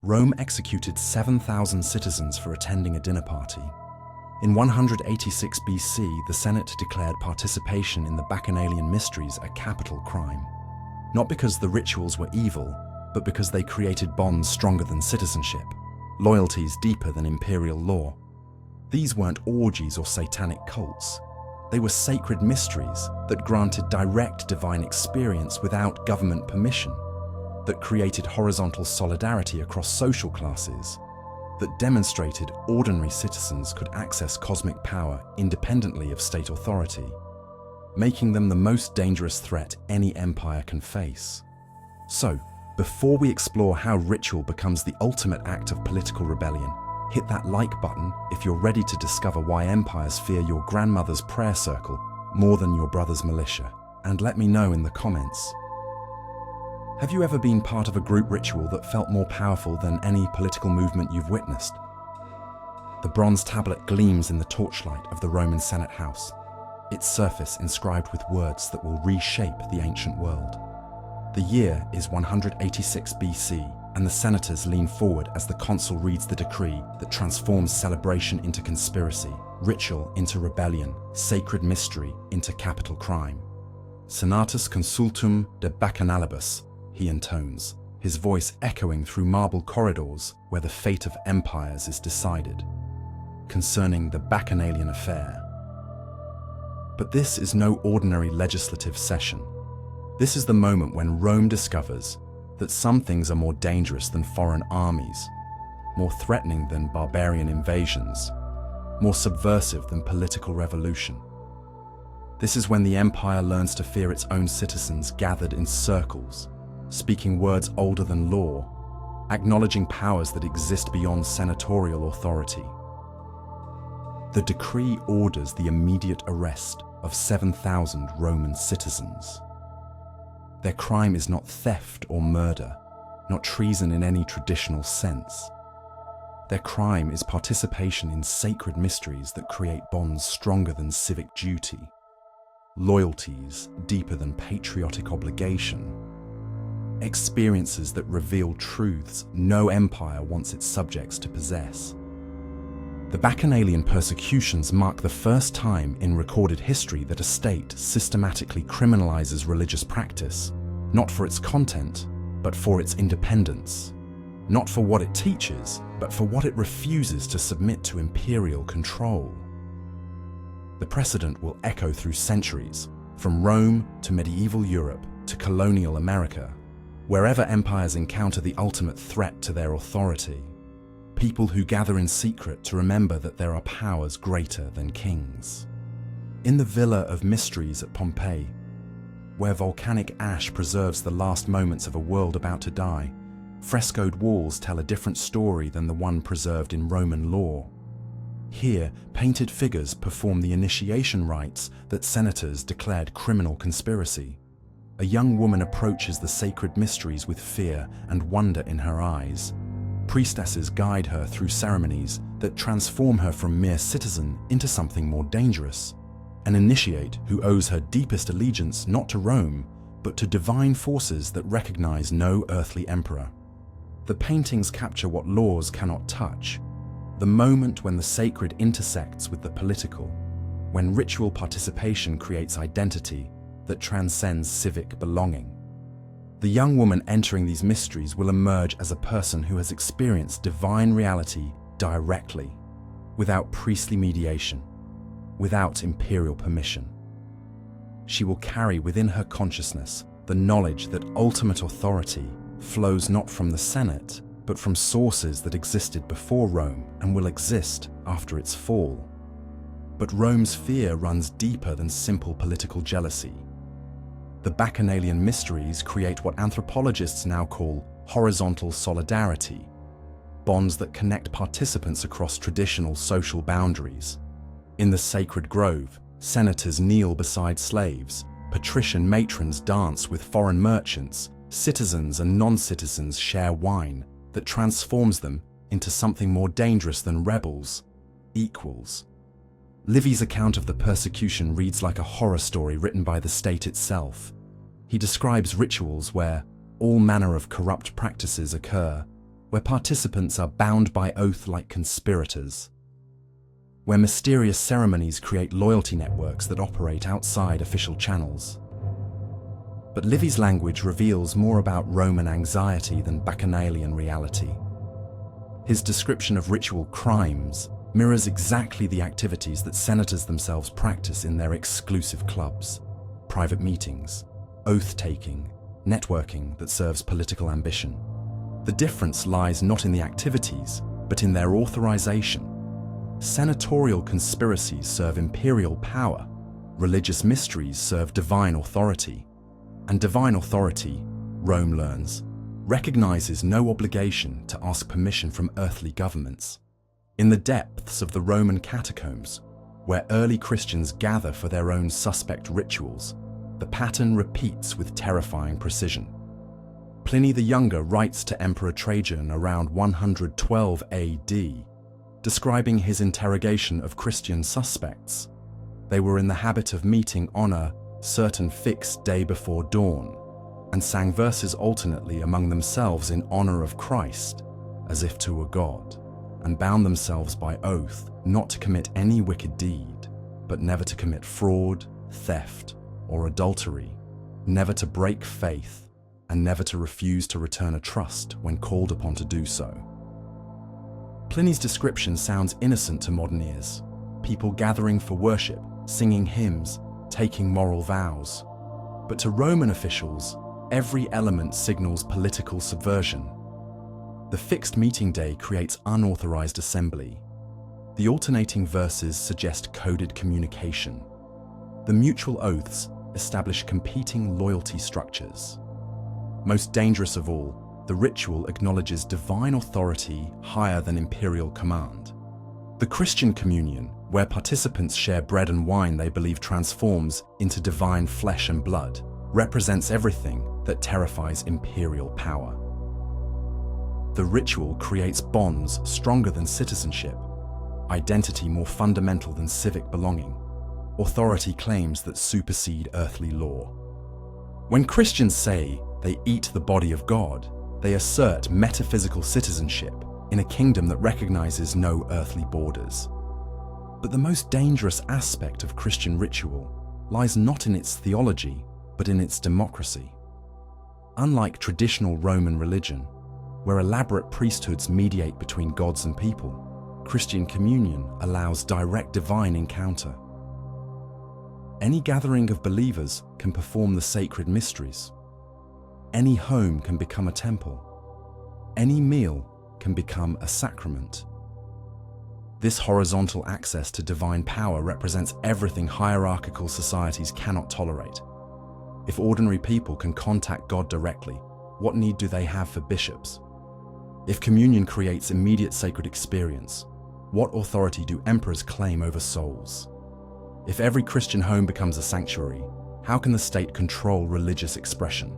Rome executed 7,000 citizens for attending a dinner party. In 186 BC, the Senate declared participation in the Bacchanalian mysteries a capital crime. Not because the rituals were evil, but because they created bonds stronger than citizenship, loyalties deeper than imperial law. These weren't orgies or satanic cults. They were sacred mysteries that granted direct divine experience without government permission, that created horizontal solidarity across social classes, that demonstrated ordinary citizens could access cosmic power independently of state authority, making them the most dangerous threat any empire can face. So, before we explore how ritual becomes the ultimate act of political rebellion, hit that like button if you're ready to discover why empires fear your grandmother's prayer circle more than your brother's militia. And let me know in the comments. Have you ever been part of a group ritual that felt more powerful than any political movement you've witnessed? The bronze tablet gleams in the torchlight of the Roman Senate House, its surface inscribed with words that will reshape the ancient world. The year is 186 BC, and the senators lean forward as the consul reads the decree that transforms celebration into conspiracy, ritual into rebellion, sacred mystery into capital crime. Senatus consultum de bacchanalibus, he intones, his voice echoing through marble corridors where the fate of empires is decided, concerning the Bacchanalian affair. But this is no ordinary legislative session. This is the moment when Rome discovers that some things are more dangerous than foreign armies, more threatening than barbarian invasions, more subversive than political revolution. This is when the empire learns to fear its own citizens gathered in circles, speaking words older than law, acknowledging powers that exist beyond senatorial authority. The decree orders the immediate arrest of 7,000 Roman citizens. Their crime is not theft or murder, not treason in any traditional sense. Their crime is participation in sacred mysteries that create bonds stronger than civic duty, loyalties deeper than patriotic obligation, experiences that reveal truths no empire wants its subjects to possess. The Bacchanalian persecutions mark the first time in recorded history that a state systematically criminalizes religious practice, not for its content, but for its independence. Not for what it teaches, but for what it refuses to submit to imperial control. The precedent will echo through centuries, from Rome to medieval Europe to colonial America. Wherever empires encounter the ultimate threat to their authority, people who gather in secret to remember that there are powers greater than kings. In the Villa of Mysteries at Pompeii, where volcanic ash preserves the last moments of a world about to die, frescoed walls tell a different story than the one preserved in Roman law. Here, painted figures perform the initiation rites that senators declared criminal conspiracy. A young woman approaches the sacred mysteries with fear and wonder in her eyes. Priestesses guide her through ceremonies that transform her from mere citizen into something more dangerous. An initiate who owes her deepest allegiance not to Rome, but to divine forces that recognize no earthly emperor. The paintings capture what laws cannot touch, the moment when the sacred intersects with the political, when ritual participation creates identity that transcends civic belonging. The young woman entering these mysteries will emerge as a person who has experienced divine reality directly, without priestly mediation, without imperial permission. She will carry within her consciousness the knowledge that ultimate authority flows not from the Senate, but from sources that existed before Rome and will exist after its fall. But Rome's fear runs deeper than simple political jealousy. The Bacchanalian mysteries create what anthropologists now call horizontal solidarity, bonds that connect participants across traditional social boundaries. In the sacred grove, senators kneel beside slaves, patrician matrons dance with foreign merchants, citizens and non-citizens share wine that transforms them into something more dangerous than rebels, equals. Livy's account of the persecution reads like a horror story written by the state itself. He describes rituals where all manner of corrupt practices occur, where participants are bound by oath like conspirators, where mysterious ceremonies create loyalty networks that operate outside official channels. But Livy's language reveals more about Roman anxiety than Bacchanalian reality. His description of ritual crimes mirrors exactly the activities that senators themselves practice in their exclusive clubs, private meetings, oath-taking, networking that serves political ambition. The difference lies not in the activities, but in their authorization. Senatorial conspiracies serve imperial power, religious mysteries serve divine authority, and divine authority, Rome learns, recognizes no obligation to ask permission from earthly governments. In the depths of the Roman catacombs, where early Christians gather for their own suspect rituals, the pattern repeats with terrifying precision. Pliny the Younger writes to Emperor Trajan around 112 AD, describing his interrogation of Christian suspects. They were in the habit of meeting on a certain fixed day before dawn, and sang verses alternately among themselves in honor of Christ, as if to a god, and bound themselves by oath not to commit any wicked deed, but never to commit fraud, theft, or adultery, never to break faith, and never to refuse to return a trust when called upon to do so. Pliny's description sounds innocent to modern ears, people gathering for worship, singing hymns, taking moral vows. But to Roman officials, every element signals political subversion. The fixed meeting day creates unauthorized assembly. The alternating verses suggest coded communication. The mutual oaths establish competing loyalty structures. Most dangerous of all, the ritual acknowledges divine authority higher than imperial command. The Christian communion, where participants share bread and wine they believe transforms into divine flesh and blood, represents everything that terrifies imperial power. The ritual creates bonds stronger than citizenship, identity more fundamental than civic belonging, authority claims that supersede earthly law. When Christians say they eat the body of God, they assert metaphysical citizenship in a kingdom that recognizes no earthly borders. But the most dangerous aspect of Christian ritual lies not in its theology, but in its democracy. Unlike traditional Roman religion, where elaborate priesthoods mediate between gods and people, Christian communion allows direct divine encounter. Any gathering of believers can perform the sacred mysteries. Any home can become a temple. Any meal can become a sacrament. This horizontal access to divine power represents everything hierarchical societies cannot tolerate. If ordinary people can contact God directly, what need do they have for bishops? If communion creates immediate sacred experience, what authority do emperors claim over souls? If every Christian home becomes a sanctuary, how can the state control religious expression?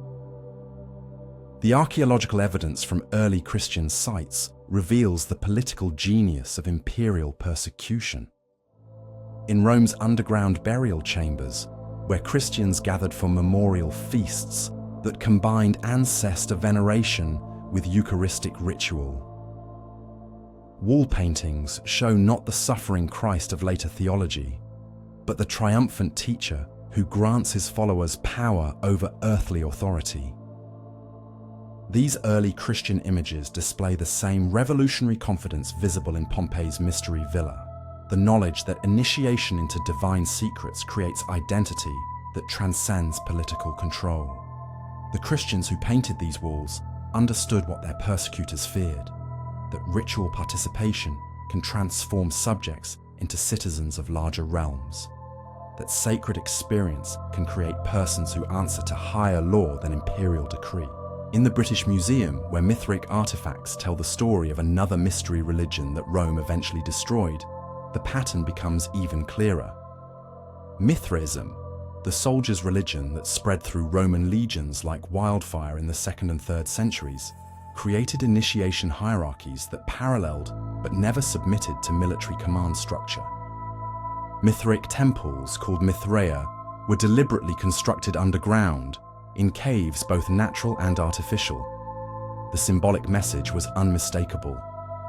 The archaeological evidence from early Christian sites reveals the political genius of imperial persecution. In Rome's underground burial chambers, where Christians gathered for memorial feasts that combined ancestor veneration with Eucharistic ritual. Wall paintings show not the suffering Christ of later theology, but the triumphant teacher who grants his followers power over earthly authority. These early Christian images display the same revolutionary confidence visible in Pompey's mystery villa, the knowledge that initiation into divine secrets creates identity that transcends political control. The Christians who painted these walls understood what their persecutors feared, that ritual participation can transform subjects into citizens of larger realms, that sacred experience can create persons who answer to higher law than imperial decree. In the British Museum, where Mithraic artifacts tell the story of another mystery religion that Rome eventually destroyed, the pattern becomes even clearer. Mithraism, the soldiers' religion that spread through Roman legions like wildfire in the 2nd and 3rd centuries, created initiation hierarchies that paralleled but never submitted to military command structure. Mithraic temples, called Mithraea, were deliberately constructed underground, in caves both natural and artificial. the symbolic message was unmistakable.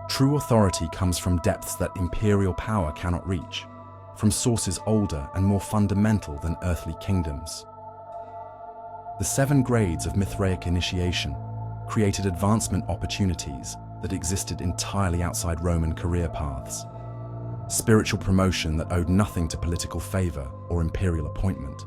True authority comes from depths that imperial power cannot reach, from sources older and more fundamental than earthly kingdoms. The 7 grades of Mithraic initiation created advancement opportunities that existed entirely outside Roman career paths. Spiritual promotion that owed nothing to political favor or imperial appointment.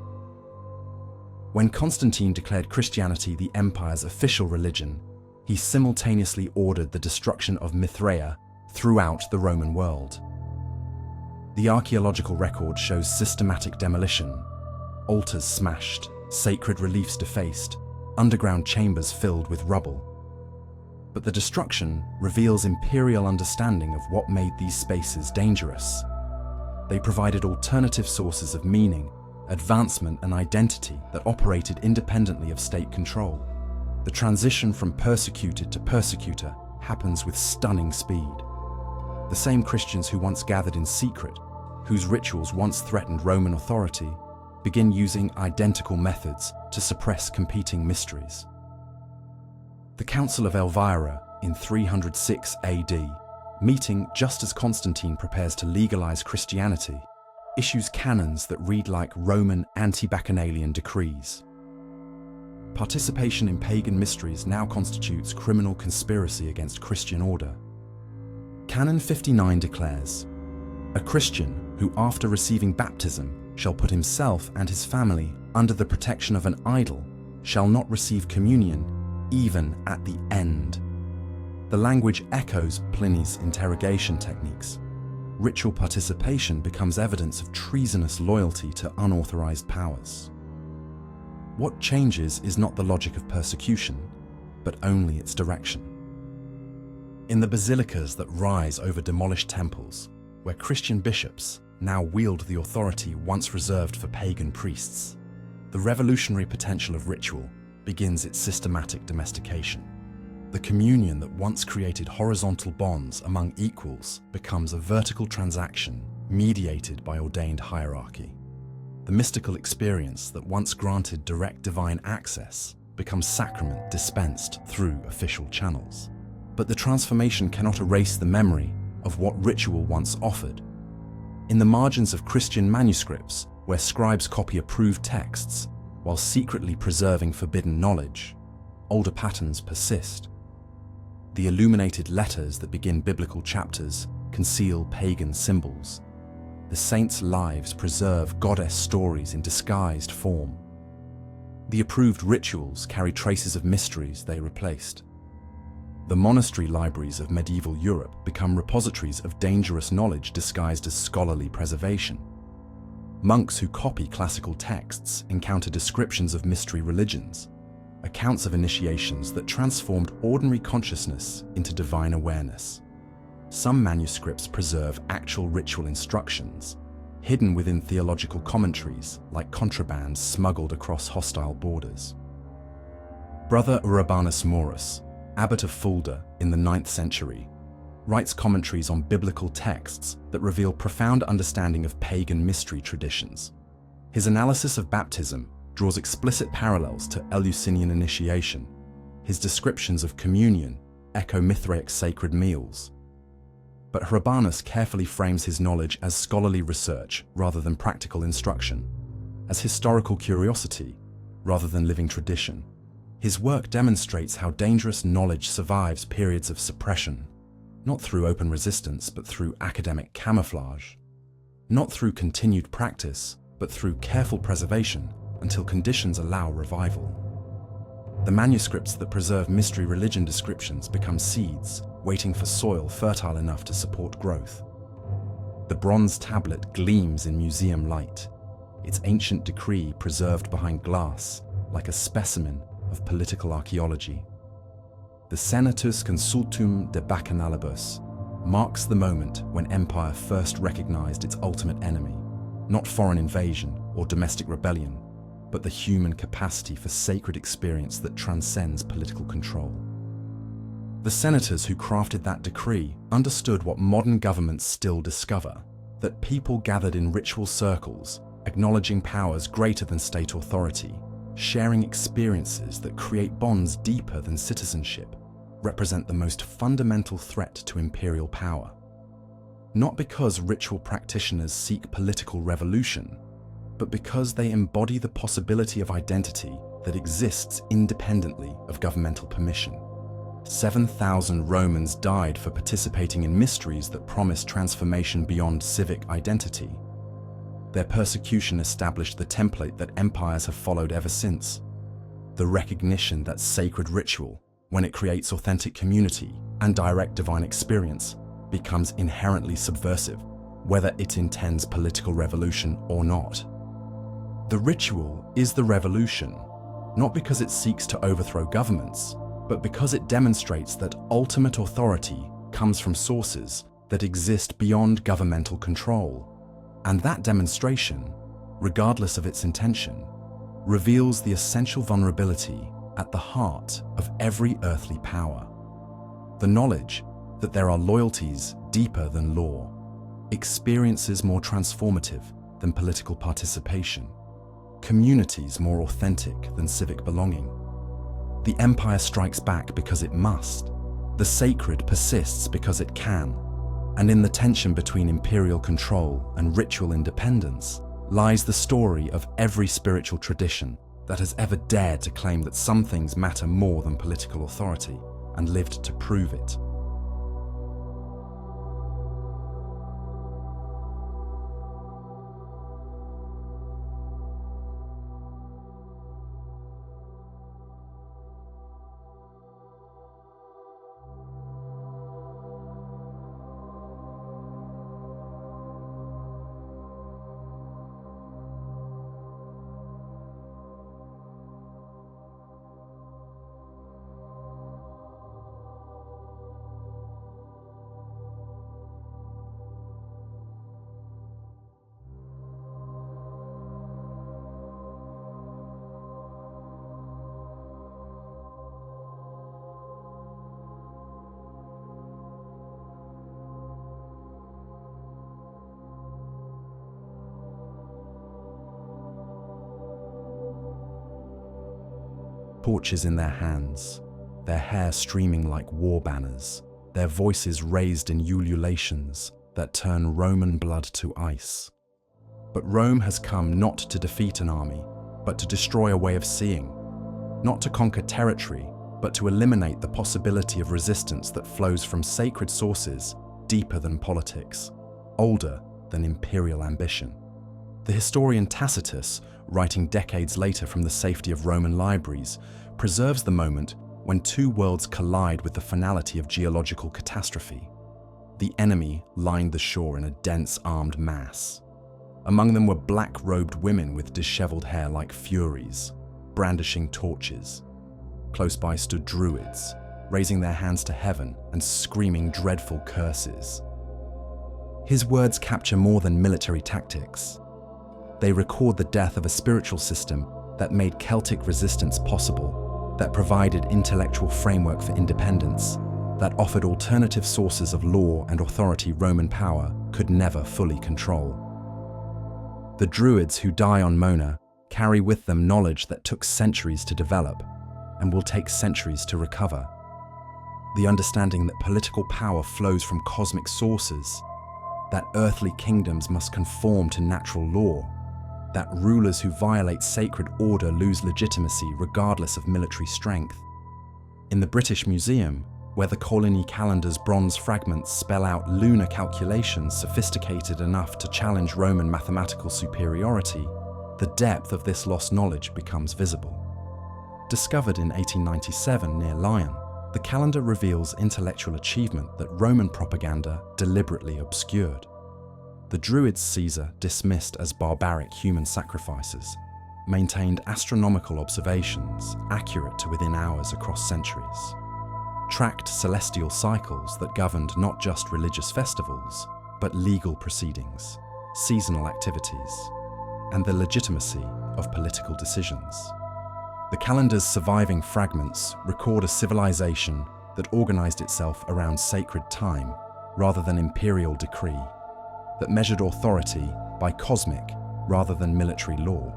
When Constantine declared Christianity the empire's official religion, he simultaneously ordered the destruction of Mithraea throughout the Roman world. The archaeological record shows systematic demolition, altars smashed, sacred reliefs defaced, underground chambers filled with rubble. But the destruction reveals imperial understanding of what made these spaces dangerous. They provided alternative sources of meaning, advancement, and identity that operated independently of state control. The transition from persecuted to persecutor happens with stunning speed. The same Christians who once gathered in secret, whose rituals once threatened Roman authority, begin using identical methods to suppress competing mysteries. The Council of Elvira in 306 AD, meeting just as Constantine prepares to legalize Christianity, issues canons that read like Roman anti-Bacchanalian decrees. Participation in pagan mysteries now constitutes criminal conspiracy against Christian order. Canon 59 declares, "A Christian who after receiving baptism shall put himself and his family under the protection of an idol shall not receive communion even at the end." The language echoes Pliny's interrogation techniques. Ritual participation becomes evidence of treasonous loyalty to unauthorized powers. What changes is not the logic of persecution, but only its direction. In the basilicas that rise over demolished temples, where Christian bishops now wield the authority once reserved for pagan priests, the revolutionary potential of ritual begins its systematic domestication. The communion that once created horizontal bonds among equals becomes a vertical transaction mediated by ordained hierarchy. The mystical experience that once granted direct divine access becomes sacrament dispensed through official channels. But the transformation cannot erase the memory of what ritual once offered. In the margins of Christian manuscripts, where scribes copy approved texts while secretly preserving forbidden knowledge, older patterns persist. The illuminated letters that begin biblical chapters conceal pagan symbols. The saints' lives preserve goddess stories in disguised form. The approved rituals carry traces of mysteries they replaced. The monastery libraries of medieval Europe become repositories of dangerous knowledge disguised as scholarly preservation. Monks who copy classical texts encounter descriptions of mystery religions, accounts of initiations that transformed ordinary consciousness into divine awareness. Some manuscripts preserve actual ritual instructions, hidden within theological commentaries like contraband smuggled across hostile borders. Brother Urbanus Maurus, abbot of Fulda in the 9th century, writes commentaries on biblical texts that reveal profound understanding of pagan mystery traditions. His analysis of baptism draws explicit parallels to Eleusinian initiation. His descriptions of communion echo Mithraic sacred meals. But Urbanus carefully frames his knowledge as scholarly research rather than practical instruction, as historical curiosity rather than living tradition. His work demonstrates how dangerous knowledge survives periods of suppression, not through open resistance but through academic camouflage, not through continued practice but through careful preservation until conditions allow revival. The manuscripts that preserve mystery religion descriptions become seeds, waiting for soil fertile enough to support growth. The bronze tablet gleams in museum light, its ancient decree preserved behind glass like a specimen of political archaeology. The Senatus Consultum de Bacchanalibus marks the moment when empire first recognized its ultimate enemy, not foreign invasion or domestic rebellion, but the human capacity for sacred experience that transcends political control. The senators who crafted that decree understood what modern governments still discover, that people gathered in ritual circles, acknowledging powers greater than state authority, sharing experiences that create bonds deeper than citizenship. represent the most fundamental threat to imperial power. Not because ritual practitioners seek political revolution, but because they embody the possibility of identity that exists independently of governmental permission. 7,000 Romans died for participating in mysteries that promised transformation beyond civic identity. Their persecution established the template that empires have followed ever since. The recognition that sacred ritual, when it creates authentic community and direct divine experience, becomes inherently subversive, whether it intends political revolution or not. The ritual is the revolution, not because it seeks to overthrow governments, but because it demonstrates that ultimate authority comes from sources that exist beyond governmental control. And that demonstration, regardless of its intention, reveals the essential vulnerability at the heart of every earthly power. The knowledge that there are loyalties deeper than law, experiences more transformative than political participation, communities more authentic than civic belonging. The empire strikes back because it must. The sacred persists because it can. And in the tension between imperial control and ritual independence lies the story of every spiritual tradition that has ever dared to claim that some things matter more than political authority and lived to prove it. Torches in their hands, their hair streaming like war banners, their voices raised in ululations that turn Roman blood to ice. But Rome has come not to defeat an army, but to destroy a way of seeing, not to conquer territory, but to eliminate the possibility of resistance that flows from sacred sources deeper than politics, older than imperial ambition. The historian Tacitus, writing decades later from the safety of Roman libraries, preserves the moment when two worlds collide with the finality of geological catastrophe. The enemy lined the shore in a dense armed mass. Among them were black-robed women with disheveled hair like furies, brandishing torches. Close by stood druids, raising their hands to heaven and screaming dreadful curses. His words capture more than military tactics. They record the death of a spiritual system that made Celtic resistance possible, that provided intellectual framework for independence, that offered alternative sources of law and authority Roman power could never fully control. The druids who die on Mona carry with them knowledge that took centuries to develop and will take centuries to recover. The understanding that political power flows from cosmic sources, that earthly kingdoms must conform to natural law, that rulers who violate sacred order lose legitimacy regardless of military strength. In the British Museum, where the Coligny calendar's bronze fragments spell out lunar calculations sophisticated enough to challenge Roman mathematical superiority, the depth of this lost knowledge becomes visible. Discovered in 1897 near Lyon, the calendar reveals intellectual achievement that Roman propaganda deliberately obscured. The Druids Caesar dismissed as barbaric human sacrifices, maintained astronomical observations accurate to within hours across centuries, tracked celestial cycles that governed not just religious festivals, but legal proceedings, seasonal activities, and the legitimacy of political decisions. The calendar's surviving fragments record a civilization that organized itself around sacred time rather than imperial decree, that measured authority by cosmic rather than military law.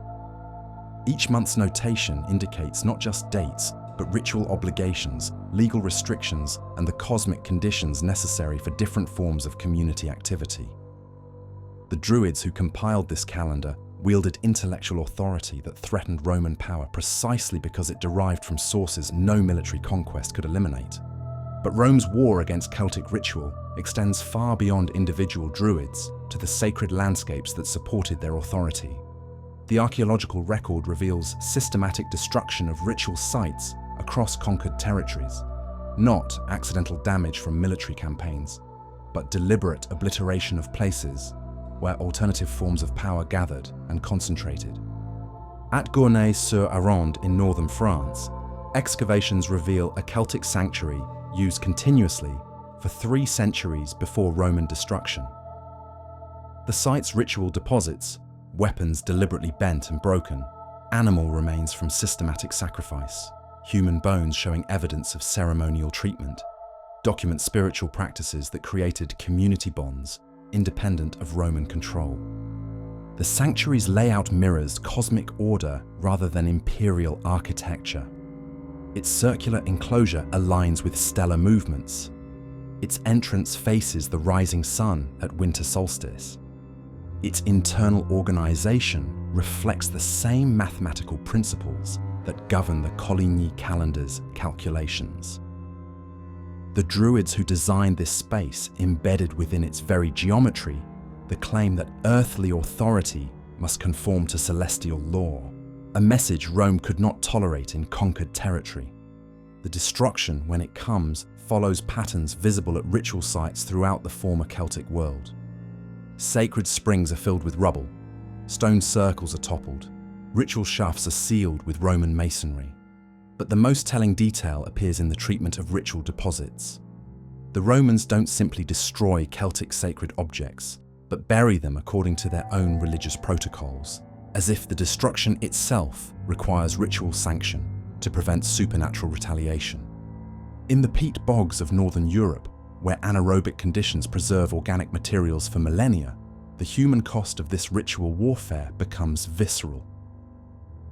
Each month's notation indicates not just dates, but ritual obligations, legal restrictions, and the cosmic conditions necessary for different forms of community activity. The Druids who compiled this calendar wielded intellectual authority that threatened Roman power precisely because it derived from sources no military conquest could eliminate. But Rome's war against Celtic ritual extends far beyond individual Druids to the sacred landscapes that supported their authority. The archaeological record reveals systematic destruction of ritual sites across conquered territories, not accidental damage from military campaigns, but deliberate obliteration of places where alternative forms of power gathered and concentrated. At Gournay-sur-Arronde in northern France, excavations reveal a Celtic sanctuary used continuously for 3 centuries before Roman destruction. The site's ritual deposits, weapons deliberately bent and broken, animal remains from systematic sacrifice, human bones showing evidence of ceremonial treatment, document spiritual practices that created community bonds independent of Roman control. The sanctuary's layout mirrors cosmic order rather than imperial architecture. Its circular enclosure aligns with stellar movements. Its entrance faces the rising sun at winter solstice. Its internal organization reflects the same mathematical principles that govern the Coligny calendar's calculations. The Druids who designed this space embedded within its very geometry the claim that earthly authority must conform to celestial law, a message Rome could not tolerate in conquered territory. The destruction, when it comes, follows patterns visible at ritual sites throughout the former Celtic world. Sacred springs are filled with rubble, stone circles are toppled, ritual shafts are sealed with Roman masonry. But the most telling detail appears in the treatment of ritual deposits. The Romans don't simply destroy Celtic sacred objects, but bury them according to their own religious protocols, as if the destruction itself requires ritual sanction to prevent supernatural retaliation. In the peat bogs of northern Europe, where anaerobic conditions preserve organic materials for millennia, the human cost of this ritual warfare becomes visceral.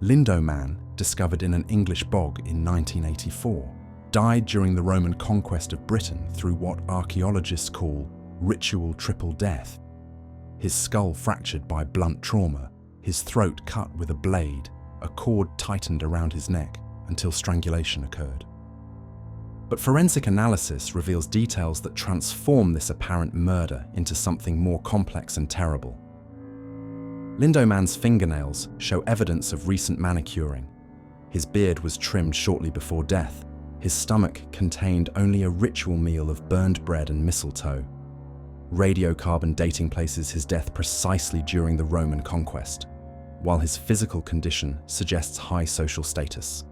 Lindoman, discovered in an English bog in 1984, died during the Roman conquest of Britain through what archaeologists call ritual triple death. His skull fractured by blunt trauma, his throat cut with a blade, a cord tightened around his neck until strangulation occurred. But forensic analysis reveals details that transform this apparent murder into something more complex and terrible. Lindoman's fingernails show evidence of recent manicuring. His beard was trimmed shortly before death. His stomach contained only a ritual meal of burned bread and mistletoe. Radiocarbon dating places his death precisely during the Roman conquest, while his physical condition suggests high social status,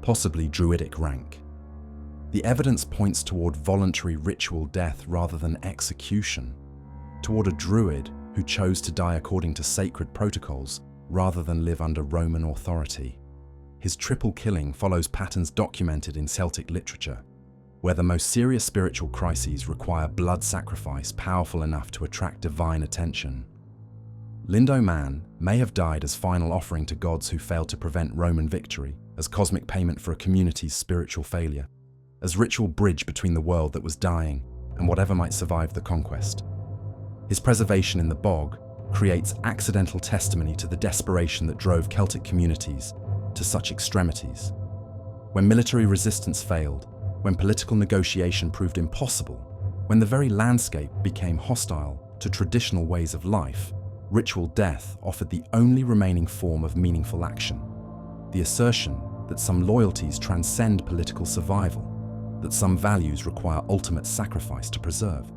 possibly Druidic rank. The evidence points toward voluntary ritual death rather than execution, toward a Druid who chose to die according to sacred protocols rather than live under Roman authority. His triple killing follows patterns documented in Celtic literature, where the most serious spiritual crises require blood sacrifice powerful enough to attract divine attention. Lindoman may have died as final offering to gods who failed to prevent Roman victory, as cosmic payment for a community's spiritual failure, as ritual bridge between the world that was dying and whatever might survive the conquest. His preservation in the bog creates accidental testimony to the desperation that drove Celtic communities to such extremities. When military resistance failed, when political negotiation proved impossible, when the very landscape became hostile to traditional ways of life, ritual death offered the only remaining form of meaningful action. The assertion that some loyalties transcend political survival, that some values require ultimate sacrifice to preserve.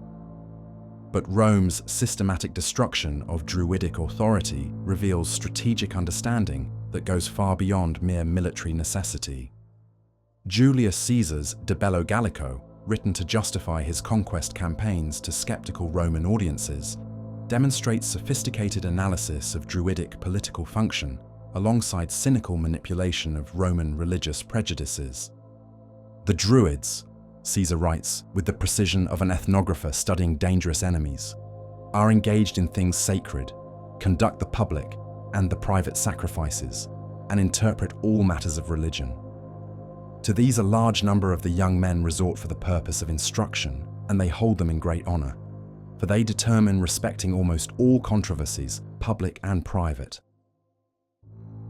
But Rome's systematic destruction of Druidic authority reveals strategic understanding that goes far beyond mere military necessity. Julius Caesar's De Bello Gallico, written to justify his conquest campaigns to skeptical Roman audiences, demonstrates sophisticated analysis of Druidic political function alongside cynical manipulation of Roman religious prejudices. The Druids, Caesar writes with the precision of an ethnographer studying dangerous enemies, are engaged in things sacred, conduct the public and the private sacrifices, and interpret all matters of religion. To these a large number of the young men resort for the purpose of instruction, and they hold them in great honor, for they determine respecting almost all controversies, public and private.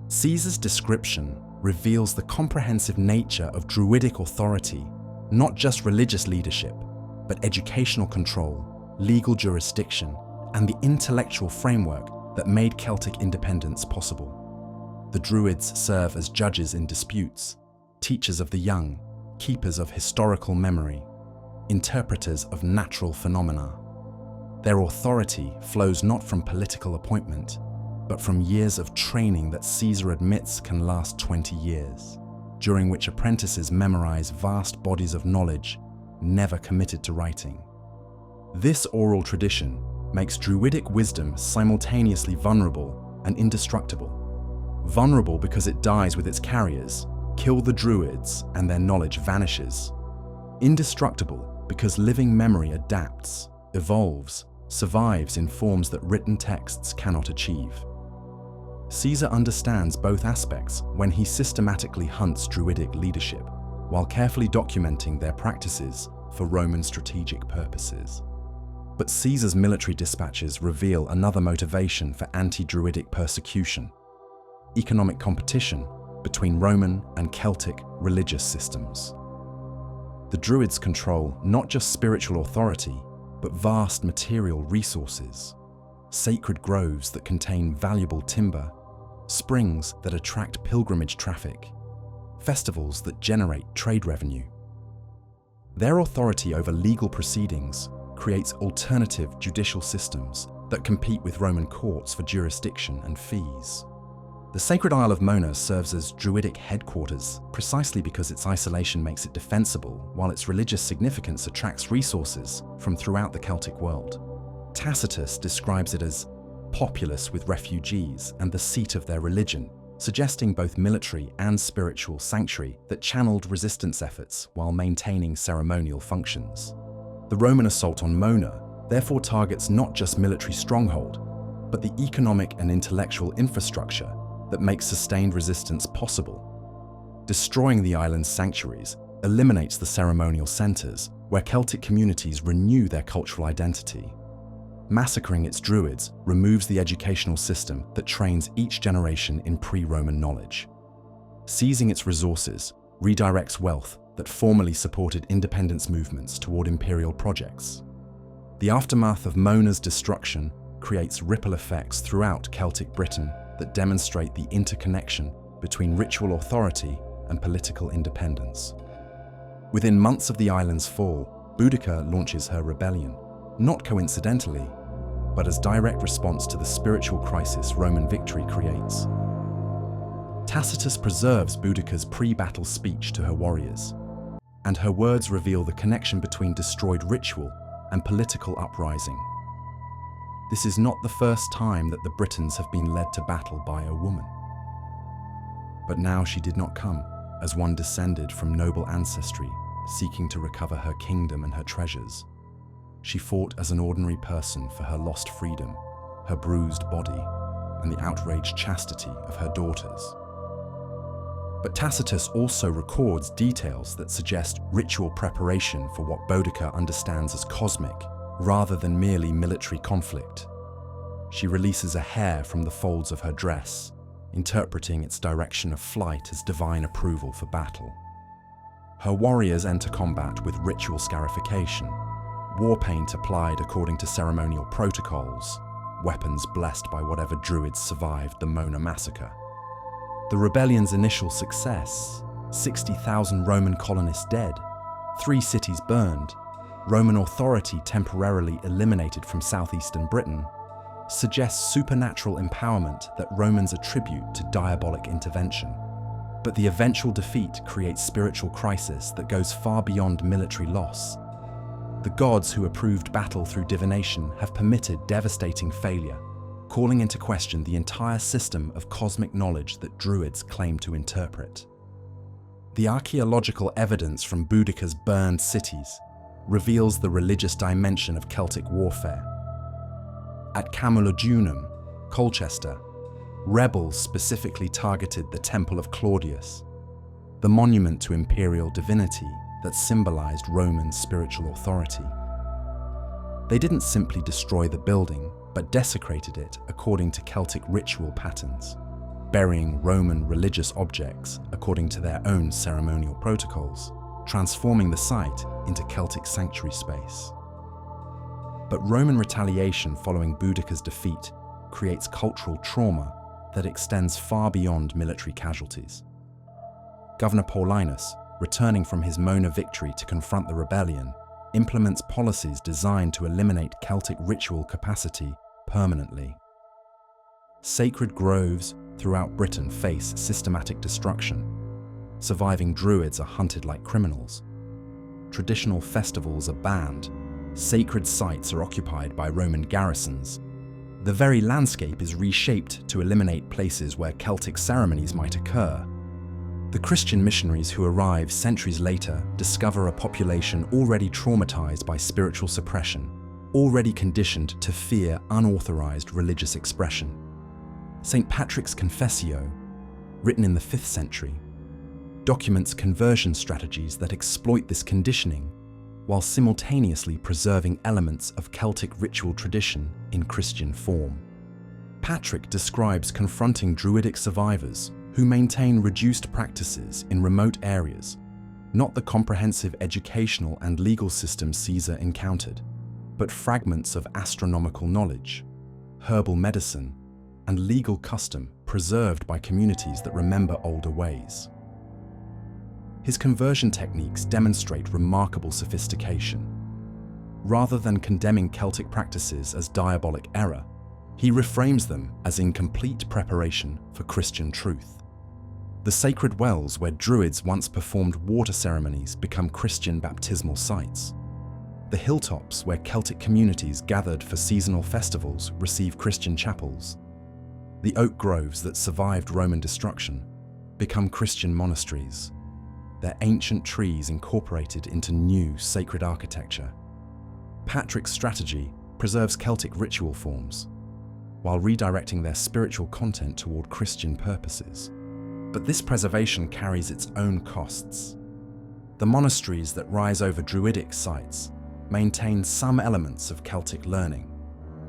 Caesar's description reveals the comprehensive nature of Druidic authority, not just religious leadership, but educational control, legal jurisdiction, and the intellectual framework that made Celtic independence possible. The Druids serve as judges in disputes, teachers of the young, keepers of historical memory, interpreters of natural phenomena. Their authority flows not from political appointment, but from years of training that Caesar admits can last 20 years, during which apprentices memorize vast bodies of knowledge never committed to writing. This oral tradition makes Druidic wisdom simultaneously vulnerable and indestructible. Vulnerable because it dies with its carriers, kill the Druids and their knowledge vanishes. Indestructible because living memory adapts, evolves, survives in forms that written texts cannot achieve. Caesar understands both aspects when he systematically hunts Druidic leadership, while carefully documenting their practices for Roman strategic purposes. But Caesar's military dispatches reveal another motivation for anti-Druidic persecution: economic competition between Roman and Celtic religious systems. The Druids control not just spiritual authority, but vast material resources, sacred groves that contain valuable timber, springs that attract pilgrimage traffic, festivals that generate trade revenue. Their authority over legal proceedings creates alternative judicial systems that compete with Roman courts for jurisdiction and fees. The Sacred Isle of Mona serves as Druidic headquarters precisely because its isolation makes it defensible, while its religious significance attracts resources from throughout the Celtic world. Tacitus describes it as populous with refugees and the seat of their religion, suggesting both military and spiritual sanctuary that channeled resistance efforts while maintaining ceremonial functions. The Roman assault on Mona therefore targets not just military stronghold, but the economic and intellectual infrastructure that makes sustained resistance possible. Destroying the island's sanctuaries eliminates the ceremonial centers where Celtic communities renew their cultural identity. Massacring its Druids removes the educational system that trains each generation in pre-Roman knowledge. Seizing its resources redirects wealth that formerly supported independence movements toward imperial projects. The aftermath of Mona's destruction creates ripple effects throughout Celtic Britain that demonstrate the interconnection between ritual authority and political independence. Within months of the island's fall, Boudica launches her rebellion, not coincidentally, but as direct response to the spiritual crisis Roman victory creates. Tacitus preserves Boudica's pre-battle speech to her warriors, and her words reveal the connection between destroyed ritual and political uprising. This is not the first time that the Britons have been led to battle by a woman. But now she did not come as one descended from noble ancestry, seeking to recover her kingdom and her treasures. She fought as an ordinary person for her lost freedom, her bruised body, and the outraged chastity of her daughters. But Tacitus also records details that suggest ritual preparation for what Boudica understands as cosmic, rather than merely military conflict. She releases a hair from the folds of her dress, interpreting its direction of flight as divine approval for battle. Her warriors enter combat with ritual scarification, war paint applied according to ceremonial protocols, weapons blessed by whatever Druids survived the Mona massacre. The rebellion's initial success, 60,000 Roman colonists dead, 3 cities burned, Roman authority temporarily eliminated from southeastern Britain, suggests supernatural empowerment that Romans attribute to diabolic intervention. But the eventual defeat creates spiritual crisis that goes far beyond military loss. The gods who approved battle through divination have permitted devastating failure, calling into question the entire system of cosmic knowledge that Druids claim to interpret. The archaeological evidence from Boudica's burned cities reveals the religious dimension of Celtic warfare. At Camulodunum, Colchester, rebels specifically targeted the Temple of Claudius. the monument to imperial divinity that symbolized Roman spiritual authority. They didn't simply destroy the building, but desecrated it according to Celtic ritual patterns, burying Roman religious objects according to their own ceremonial protocols, transforming the site into Celtic sanctuary space. But Roman retaliation following Boudicca's defeat creates cultural trauma that extends far beyond military casualties. Governor Paulinus, returning from his Mona victory to confront the rebellion, implements policies designed to eliminate Celtic ritual capacity permanently. Sacred groves throughout Britain face systematic destruction. Surviving druids are hunted like criminals. Traditional festivals are banned. Sacred sites are occupied by Roman garrisons. The very landscape is reshaped to eliminate places where Celtic ceremonies might occur. The Christian missionaries who arrive centuries later discover a population already traumatized by spiritual suppression, already conditioned to fear unauthorized religious expression. St. Patrick's Confessio, written in the 5th century, documents conversion strategies that exploit this conditioning while simultaneously preserving elements of Celtic ritual tradition in Christian form. Patrick describes confronting Druidic survivors who maintain reduced practices in remote areas, not the comprehensive educational and legal system Caesar encountered, but fragments of astronomical knowledge, herbal medicine, and legal custom preserved by communities that remember older ways. His conversion techniques demonstrate remarkable sophistication. Rather than condemning Celtic practices as diabolic error, he reframes them as incomplete preparation for Christian truth. The sacred wells where Druids once performed water ceremonies become Christian baptismal sites. The hilltops where Celtic communities gathered for seasonal festivals receive Christian chapels. The oak groves that survived Roman destruction become Christian monasteries, their ancient trees incorporated into new sacred architecture. Patrick's strategy preserves Celtic ritual forms, while redirecting their spiritual content toward Christian purposes. But this preservation carries its own costs. The monasteries that rise over Druidic sites maintain some elements of Celtic learning,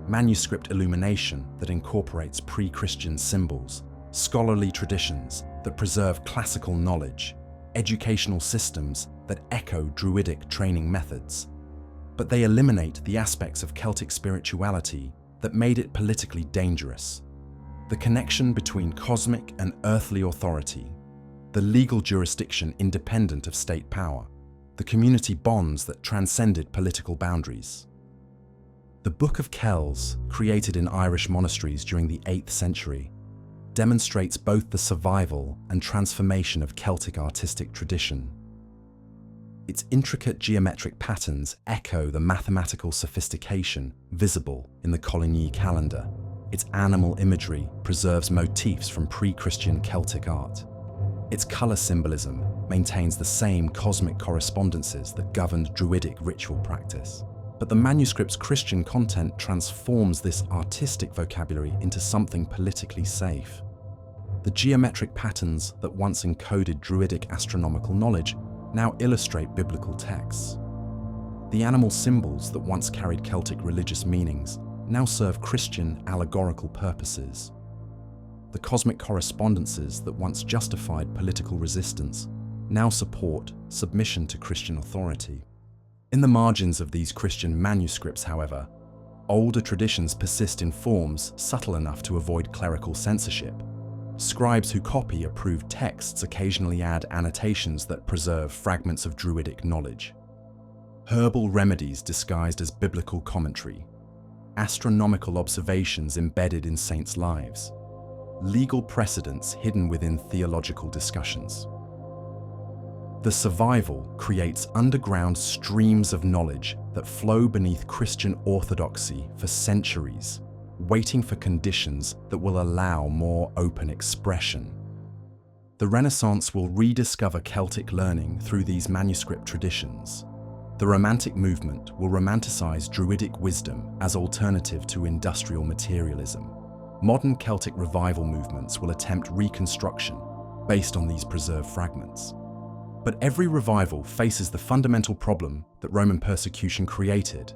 manuscript illumination that incorporates pre-Christian symbols, scholarly traditions that preserve classical knowledge, educational systems that echo Druidic training methods. But they eliminate the aspects of Celtic spirituality that made it politically dangerous. The connection between cosmic and earthly authority, the legal jurisdiction independent of state power, the community bonds that transcended political boundaries. The Book of Kells, created in Irish monasteries during the 8th century, demonstrates both the survival and transformation of Celtic artistic tradition. Its intricate geometric patterns echo the mathematical sophistication visible in the Coligny calendar. Its animal imagery preserves motifs from pre-Christian Celtic art. Its color symbolism maintains the same cosmic correspondences that governed Druidic ritual practice. But the manuscript's Christian content transforms this artistic vocabulary into something politically safe. The geometric patterns that once encoded Druidic astronomical knowledge now illustrate biblical texts. The animal symbols that once carried Celtic religious meanings now serve Christian allegorical purposes. The cosmic correspondences that once justified political resistance now support submission to Christian authority. In the margins of these Christian manuscripts, however, older traditions persist in forms subtle enough to avoid clerical censorship. Scribes who copy approved texts occasionally add annotations that preserve fragments of Druidic knowledge. Herbal remedies disguised as biblical commentary, astronomical observations embedded in saints' lives, legal precedents hidden within theological discussions. The survival creates underground streams of knowledge that flow beneath Christian orthodoxy for centuries, waiting for conditions that will allow more open expression. The Renaissance will rediscover Celtic learning through these manuscript traditions. The Romantic movement will romanticize Druidic wisdom as alternative to industrial materialism. Modern Celtic revival movements will attempt reconstruction based on these preserved fragments. But every revival faces the fundamental problem that Roman persecution created.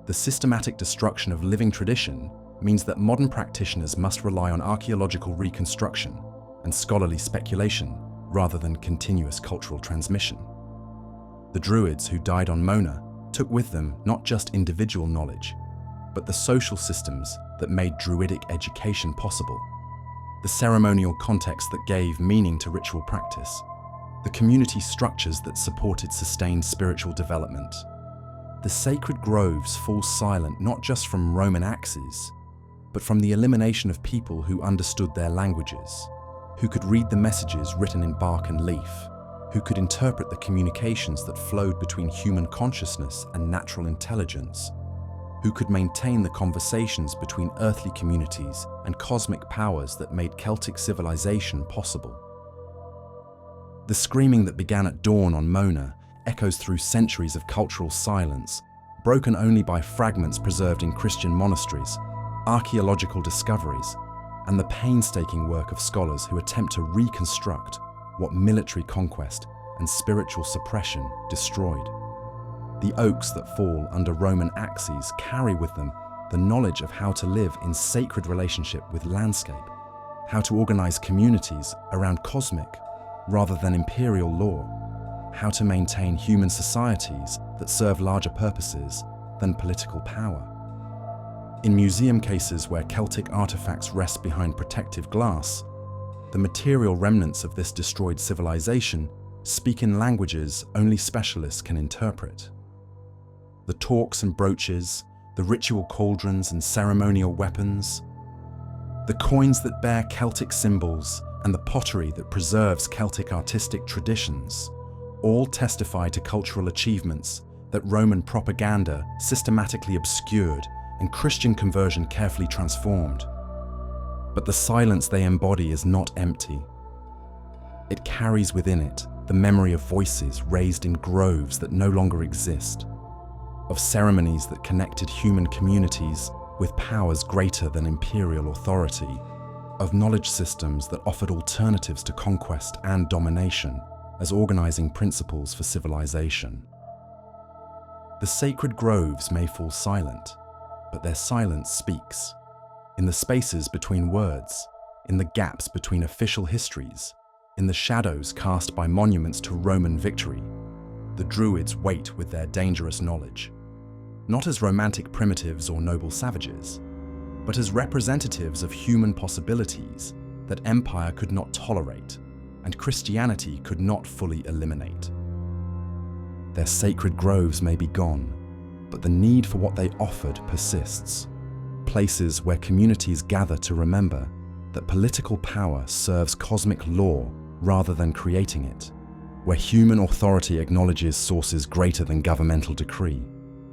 The systematic destruction of living tradition means that modern practitioners must rely on archaeological reconstruction and scholarly speculation rather than continuous cultural transmission. The Druids who died on Mona took with them not just individual knowledge, but the social systems that made Druidic education possible, the ceremonial context that gave meaning to ritual practice, the community structures that supported sustained spiritual development. The sacred groves fall silent not just from Roman axes, but from the elimination of people who understood their languages, who could read the messages written in bark and leaf, who could interpret the communications that flowed between human consciousness and natural intelligence, who could maintain the conversations between earthly communities and cosmic powers that made Celtic civilization possible. The screaming that began at dawn on Mona echoes through centuries of cultural silence, broken only by fragments preserved in Christian monasteries, archaeological discoveries, and the painstaking work of scholars who attempt to reconstruct what military conquest and spiritual suppression destroyed. The oaks that fall under Roman axes carry with them the knowledge of how to live in sacred relationship with landscape, how to organize communities around cosmic rather than imperial law, how to maintain human societies that serve larger purposes than political power. In museum cases where Celtic artifacts rest behind protective glass, the material remnants of this destroyed civilization speak in languages only specialists can interpret. The torques and brooches, the ritual cauldrons and ceremonial weapons, the coins that bear Celtic symbols, and the pottery that preserves Celtic artistic traditions, all testify to cultural achievements that Roman propaganda systematically obscured and Christian conversion carefully transformed. But the silence they embody is not empty. It carries within it the memory of voices raised in groves that no longer exist, of ceremonies that connected human communities with powers greater than imperial authority, of knowledge systems that offered alternatives to conquest and domination as organizing principles for civilization. The sacred groves may fall silent, but their silence speaks. In the spaces between words, in the gaps between official histories, in the shadows cast by monuments to Roman victory, the Druids wait with their dangerous knowledge, not as romantic primitives or noble savages, but as representatives of human possibilities that empire could not tolerate and Christianity could not fully eliminate. Their sacred groves may be gone, but the need for what they offered persists. Places where communities gather to remember that political power serves cosmic law rather than creating it, where human authority acknowledges sources greater than governmental decree,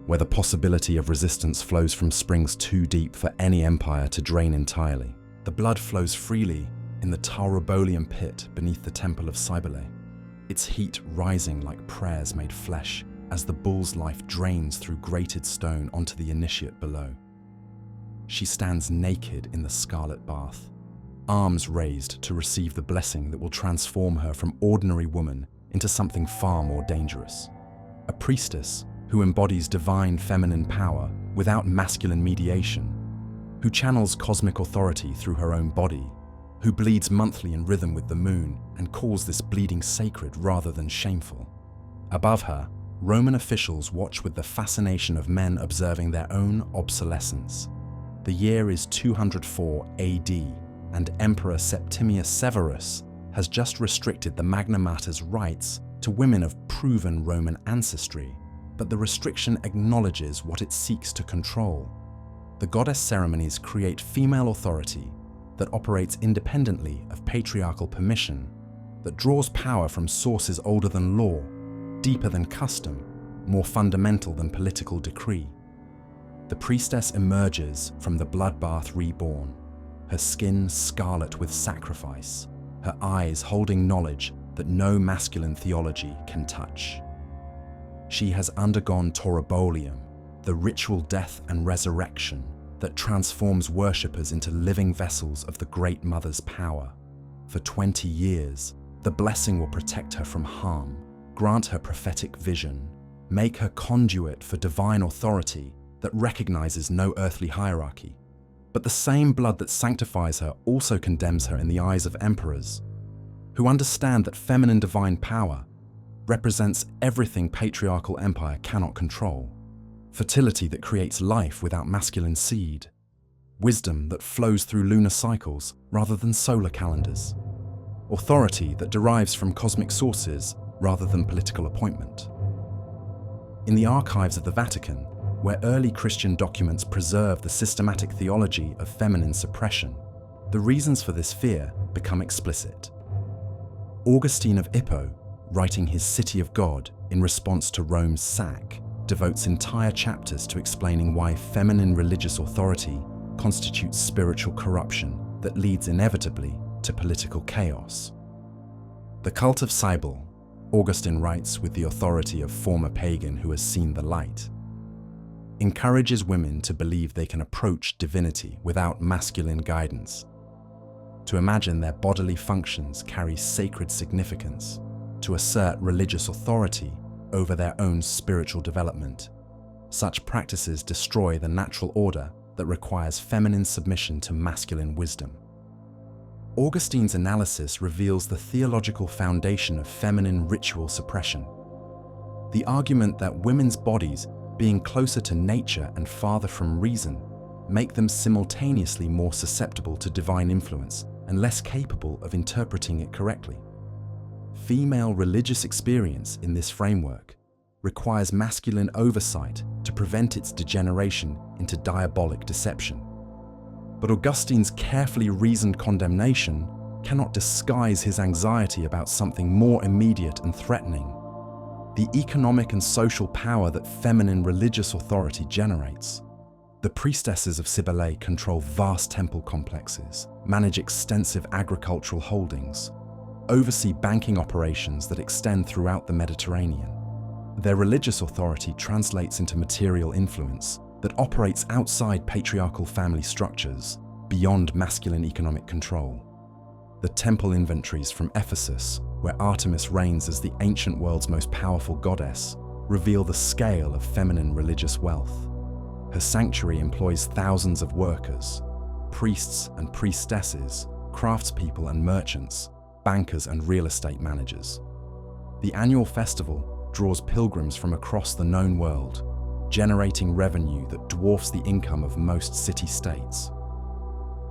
where the possibility of resistance flows from springs too deep for any empire to drain entirely. The blood flows freely in the Taurobolian pit beneath the temple of Cybele, its heat rising like prayers made flesh as the bull's life drains through grated stone onto the initiate below. She stands naked in the scarlet bath, arms raised to receive the blessing that will transform her from ordinary woman into something far more dangerous. A priestess who embodies divine feminine power without masculine mediation, who channels cosmic authority through her own body, who bleeds monthly in rhythm with the moon and calls this bleeding sacred rather than shameful. Above her, Roman officials watch with the fascination of men observing their own obsolescence. The year is 204 AD, and Emperor Septimius Severus has just restricted the Magna Mater's rights to women of proven Roman ancestry, but the restriction acknowledges what it seeks to control. The goddess ceremonies create female authority that operates independently of patriarchal permission, that draws power from sources older than law, deeper than custom, more fundamental than political decree. The priestess emerges from the bloodbath reborn, her skin scarlet with sacrifice, her eyes holding knowledge that no masculine theology can touch. She has undergone Taurobolium, the ritual death and resurrection that transforms worshippers into living vessels of the Great Mother's power. For 20 years, the blessing will protect her from harm, grant her prophetic vision, make her conduit for divine authority that recognizes no earthly hierarchy. But the same blood that sanctifies her also condemns her in the eyes of emperors, who understand that feminine divine power represents everything patriarchal empire cannot control. Fertility that creates life without masculine seed. Wisdom that flows through lunar cycles rather than solar calendars. Authority that derives from cosmic sources rather than political appointment. In the archives of the Vatican, where early Christian documents preserve the systematic theology of feminine suppression, the reasons for this fear become explicit. Augustine of Hippo, writing his City of God in response to Rome's sack, devotes entire chapters to explaining why feminine religious authority constitutes spiritual corruption that leads inevitably to political chaos. The cult of Cybele, Augustine writes with the authority of former pagan who has seen the light, encourages women to believe they can approach divinity without masculine guidance, to imagine their bodily functions carry sacred significance, to assert religious authority over their own spiritual development. Such practices destroy the natural order that requires feminine submission to masculine wisdom. Augustine's analysis reveals the theological foundation of feminine ritual suppression. The argument that women's bodies, being closer to nature and farther from reason, make them simultaneously more susceptible to divine influence and less capable of interpreting it correctly. Female religious experience in this framework requires masculine oversight to prevent its degeneration into diabolic deception. But Augustine's carefully reasoned condemnation cannot disguise his anxiety about something more immediate and threatening: the economic and social power that feminine religious authority generates. The priestesses of Cybele control vast temple complexes, manage extensive agricultural holdings, oversee banking operations that extend throughout the Mediterranean. Their religious authority translates into material influence that operates outside patriarchal family structures, beyond masculine economic control. The temple inventories from Ephesus, where Artemis reigns as the ancient world's most powerful goddess, reveal the scale of feminine religious wealth. Her sanctuary employs thousands of workers, priests and priestesses, craftspeople and merchants, bankers and real estate managers. The annual festival draws pilgrims from across the known world, generating revenue that dwarfs the income of most city-states.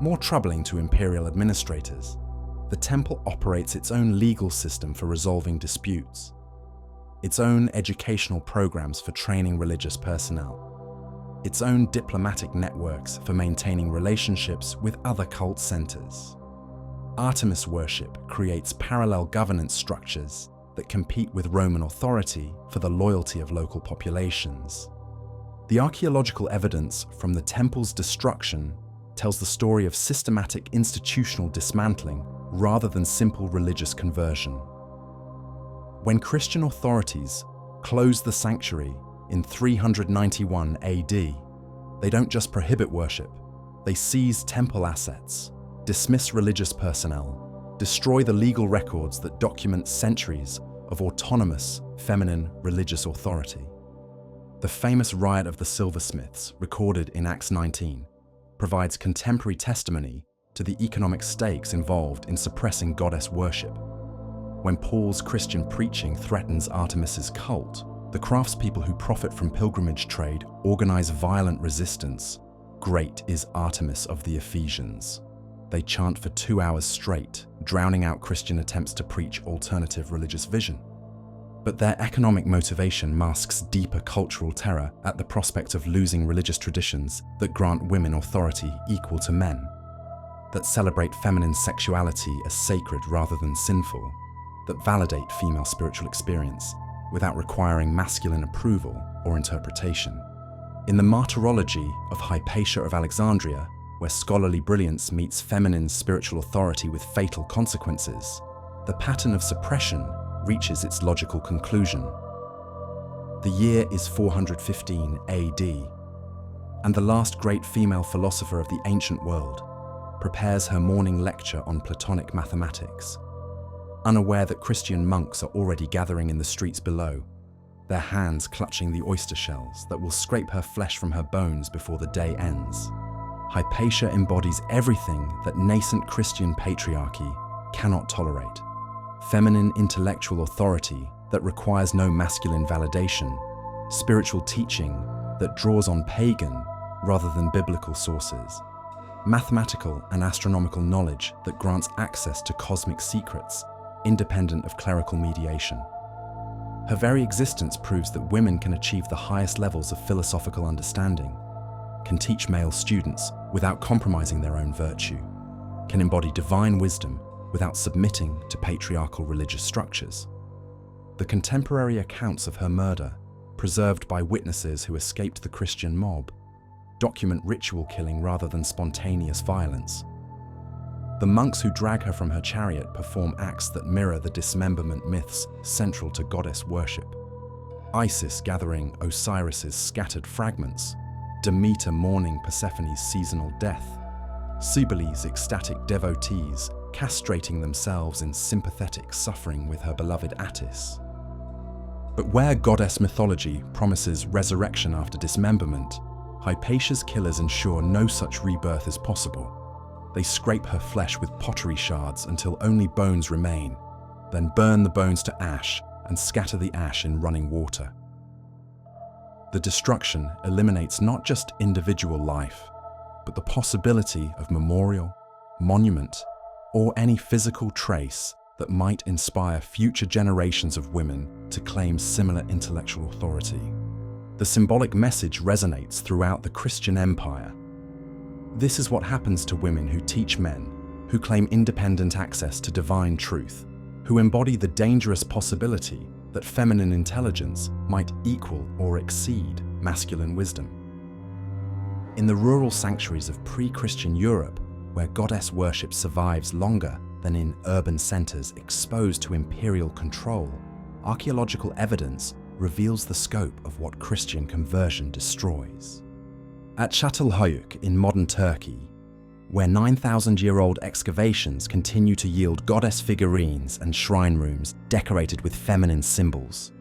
More troubling to imperial administrators, the temple operates its own legal system for resolving disputes, its own educational programs for training religious personnel, its own diplomatic networks for maintaining relationships with other cult centers. Artemis worship creates parallel governance structures that compete with Roman authority for the loyalty of local populations. The archaeological evidence from the temple's destruction tells the story of systematic institutional dismantling rather than simple religious conversion. When Christian authorities closed the sanctuary in 391 AD, they don't just prohibit worship, they seize temple assets, dismiss religious personnel, destroy the legal records that document centuries of autonomous feminine religious authority. The famous riot of the silversmiths, recorded in Acts 19, provides contemporary testimony to the economic stakes involved in suppressing goddess worship. When Paul's Christian preaching threatens Artemis's cult, the craftspeople who profit from pilgrimage trade organize violent resistance. "Great is Artemis of the Ephesians." They chant for 2 hours straight, drowning out Christian attempts to preach alternative religious vision. But their economic motivation masks deeper cultural terror at the prospect of losing religious traditions that grant women authority equal to men, that celebrate feminine sexuality as sacred rather than sinful, that validate female spiritual experience without requiring masculine approval or interpretation. In the martyrology of Hypatia of Alexandria, where scholarly brilliance meets feminine spiritual authority with fatal consequences, the pattern of suppression reaches its logical conclusion. The year is 415 AD, and the last great female philosopher of the ancient world prepares her morning lecture on Platonic mathematics. unaware that Christian monks are already gathering in the streets below, their hands clutching the oyster shells that will scrape her flesh from her bones before the day ends. Hypatia embodies everything that nascent Christian patriarchy cannot tolerate. Feminine intellectual authority that requires no masculine validation, spiritual teaching that draws on pagan rather than biblical sources, mathematical and astronomical knowledge that grants access to cosmic secrets independent of clerical mediation. Her very existence proves that women can achieve the highest levels of philosophical understanding, can teach male students without compromising their own virtue, can embody divine wisdom without submitting to patriarchal religious structures. The contemporary accounts of her murder, preserved by witnesses who escaped the Christian mob, document ritual killing rather than spontaneous violence. The monks who drag her from her chariot perform acts that mirror the dismemberment myths central to goddess worship. Isis gathering Osiris's scattered fragments, Demeter mourning Persephone's seasonal death, Cybele's ecstatic devotees castrating themselves in sympathetic suffering with her beloved Attis. But where goddess mythology promises resurrection after dismemberment, Hypatia's killers ensure no such rebirth is possible. They scrape her flesh with pottery shards until only bones remain, then burn the bones to ash and scatter the ash in running water. The destruction eliminates not just individual life, but the possibility of memorial, monument, or any physical trace that might inspire future generations of women to claim similar intellectual authority. The symbolic message resonates throughout the Christian empire. This is what happens to women who teach men, who claim independent access to divine truth, who embody the dangerous possibility that feminine intelligence might equal or exceed masculine wisdom. In the rural sanctuaries of pre-Christian Europe, where goddess worship survives longer than in urban centers exposed to imperial control, archaeological evidence reveals the scope of what Christian conversion destroys. At Çatalhöyük in modern Turkey, where 9,000-year-old excavations continue to yield goddess figurines and shrine rooms decorated with feminine symbols,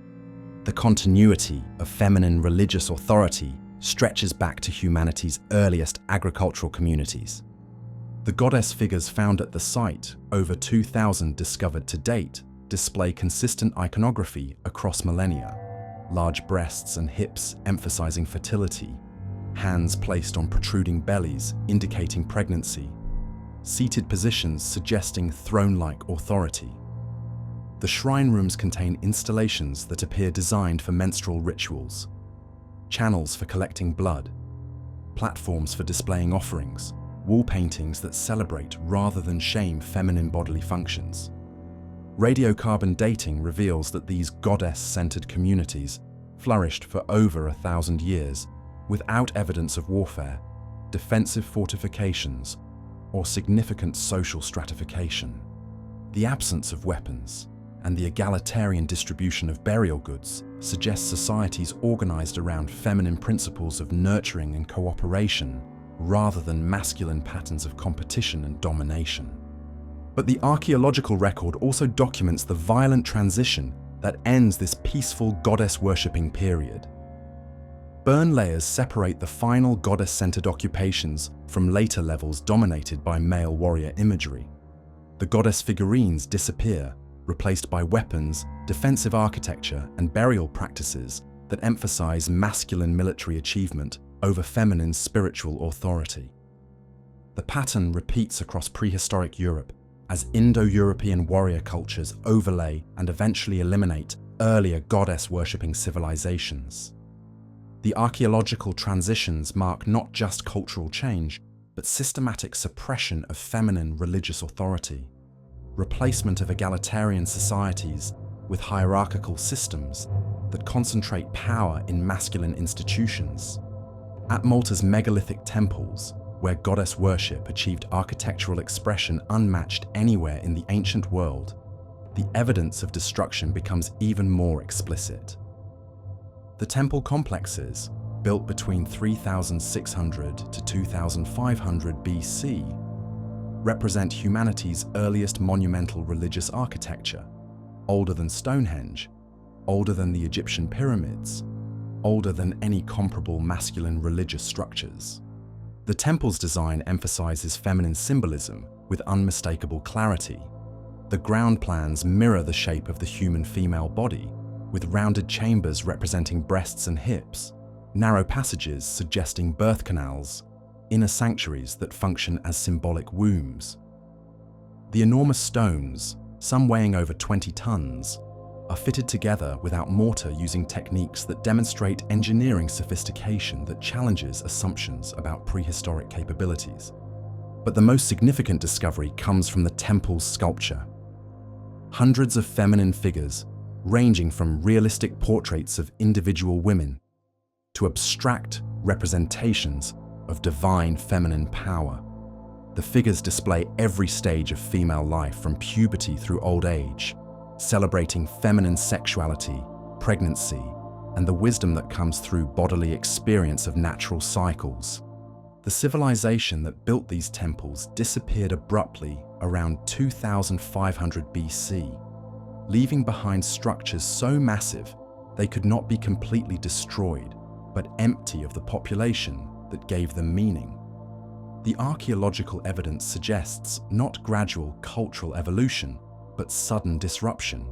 the continuity of feminine religious authority stretches back to humanity's earliest agricultural communities. The goddess figures found at the site, over 2,000 discovered to date, display consistent iconography across millennia. Large breasts and hips emphasizing fertility, hands placed on protruding bellies indicating pregnancy, seated positions suggesting throne-like authority. The shrine rooms contain installations that appear designed for menstrual rituals, channels for collecting blood, platforms for displaying offerings, wall paintings that celebrate rather than shame feminine bodily functions. Radiocarbon dating reveals that these goddess-centered communities flourished for over 1,000 years without evidence of warfare, defensive fortifications, or significant social stratification. The absence of weapons and the egalitarian distribution of burial goods suggests societies organized around feminine principles of nurturing and cooperation rather than masculine patterns of competition and domination. But the archaeological record also documents the violent transition that ends this peaceful goddess-worshipping period. Burn layers separate the final goddess-centered occupations from later levels dominated by male warrior imagery. The goddess figurines disappear, replaced by weapons, defensive architecture, and burial practices that emphasize masculine military achievement over feminine spiritual authority. The pattern repeats across prehistoric Europe as Indo-European warrior cultures overlay and eventually eliminate earlier goddess-worshipping civilizations. The archaeological transitions mark not just cultural change, but systematic suppression of feminine religious authority, replacement of egalitarian societies with hierarchical systems that concentrate power in masculine institutions. At Malta's megalithic temples, where goddess worship achieved architectural expression unmatched anywhere in the ancient world, the evidence of destruction becomes even more explicit. The temple complexes, built between 3,600 to 2,500 BC, represent humanity's earliest monumental religious architecture, older than Stonehenge, older than the Egyptian pyramids, older than any comparable masculine religious structures. The temple's design emphasizes feminine symbolism with unmistakable clarity. The ground plans mirror the shape of the human female body, with rounded chambers representing breasts and hips, narrow passages suggesting birth canals, inner sanctuaries that function as symbolic wombs. The enormous stones, some weighing over 20 tons, are fitted together without mortar using techniques that demonstrate engineering sophistication that challenges assumptions about prehistoric capabilities. But the most significant discovery comes from the temple's sculpture. Hundreds of feminine figures, ranging from realistic portraits of individual women to abstract representations of divine feminine power. The figures display every stage of female life from puberty through old age, celebrating feminine sexuality, pregnancy, and the wisdom that comes through bodily experience of natural cycles. The civilization that built these temples disappeared abruptly around 2500 BC, leaving behind structures so massive they could not be completely destroyed, but empty of the population that gave them meaning. The archaeological evidence suggests not gradual cultural evolution, but sudden disruption,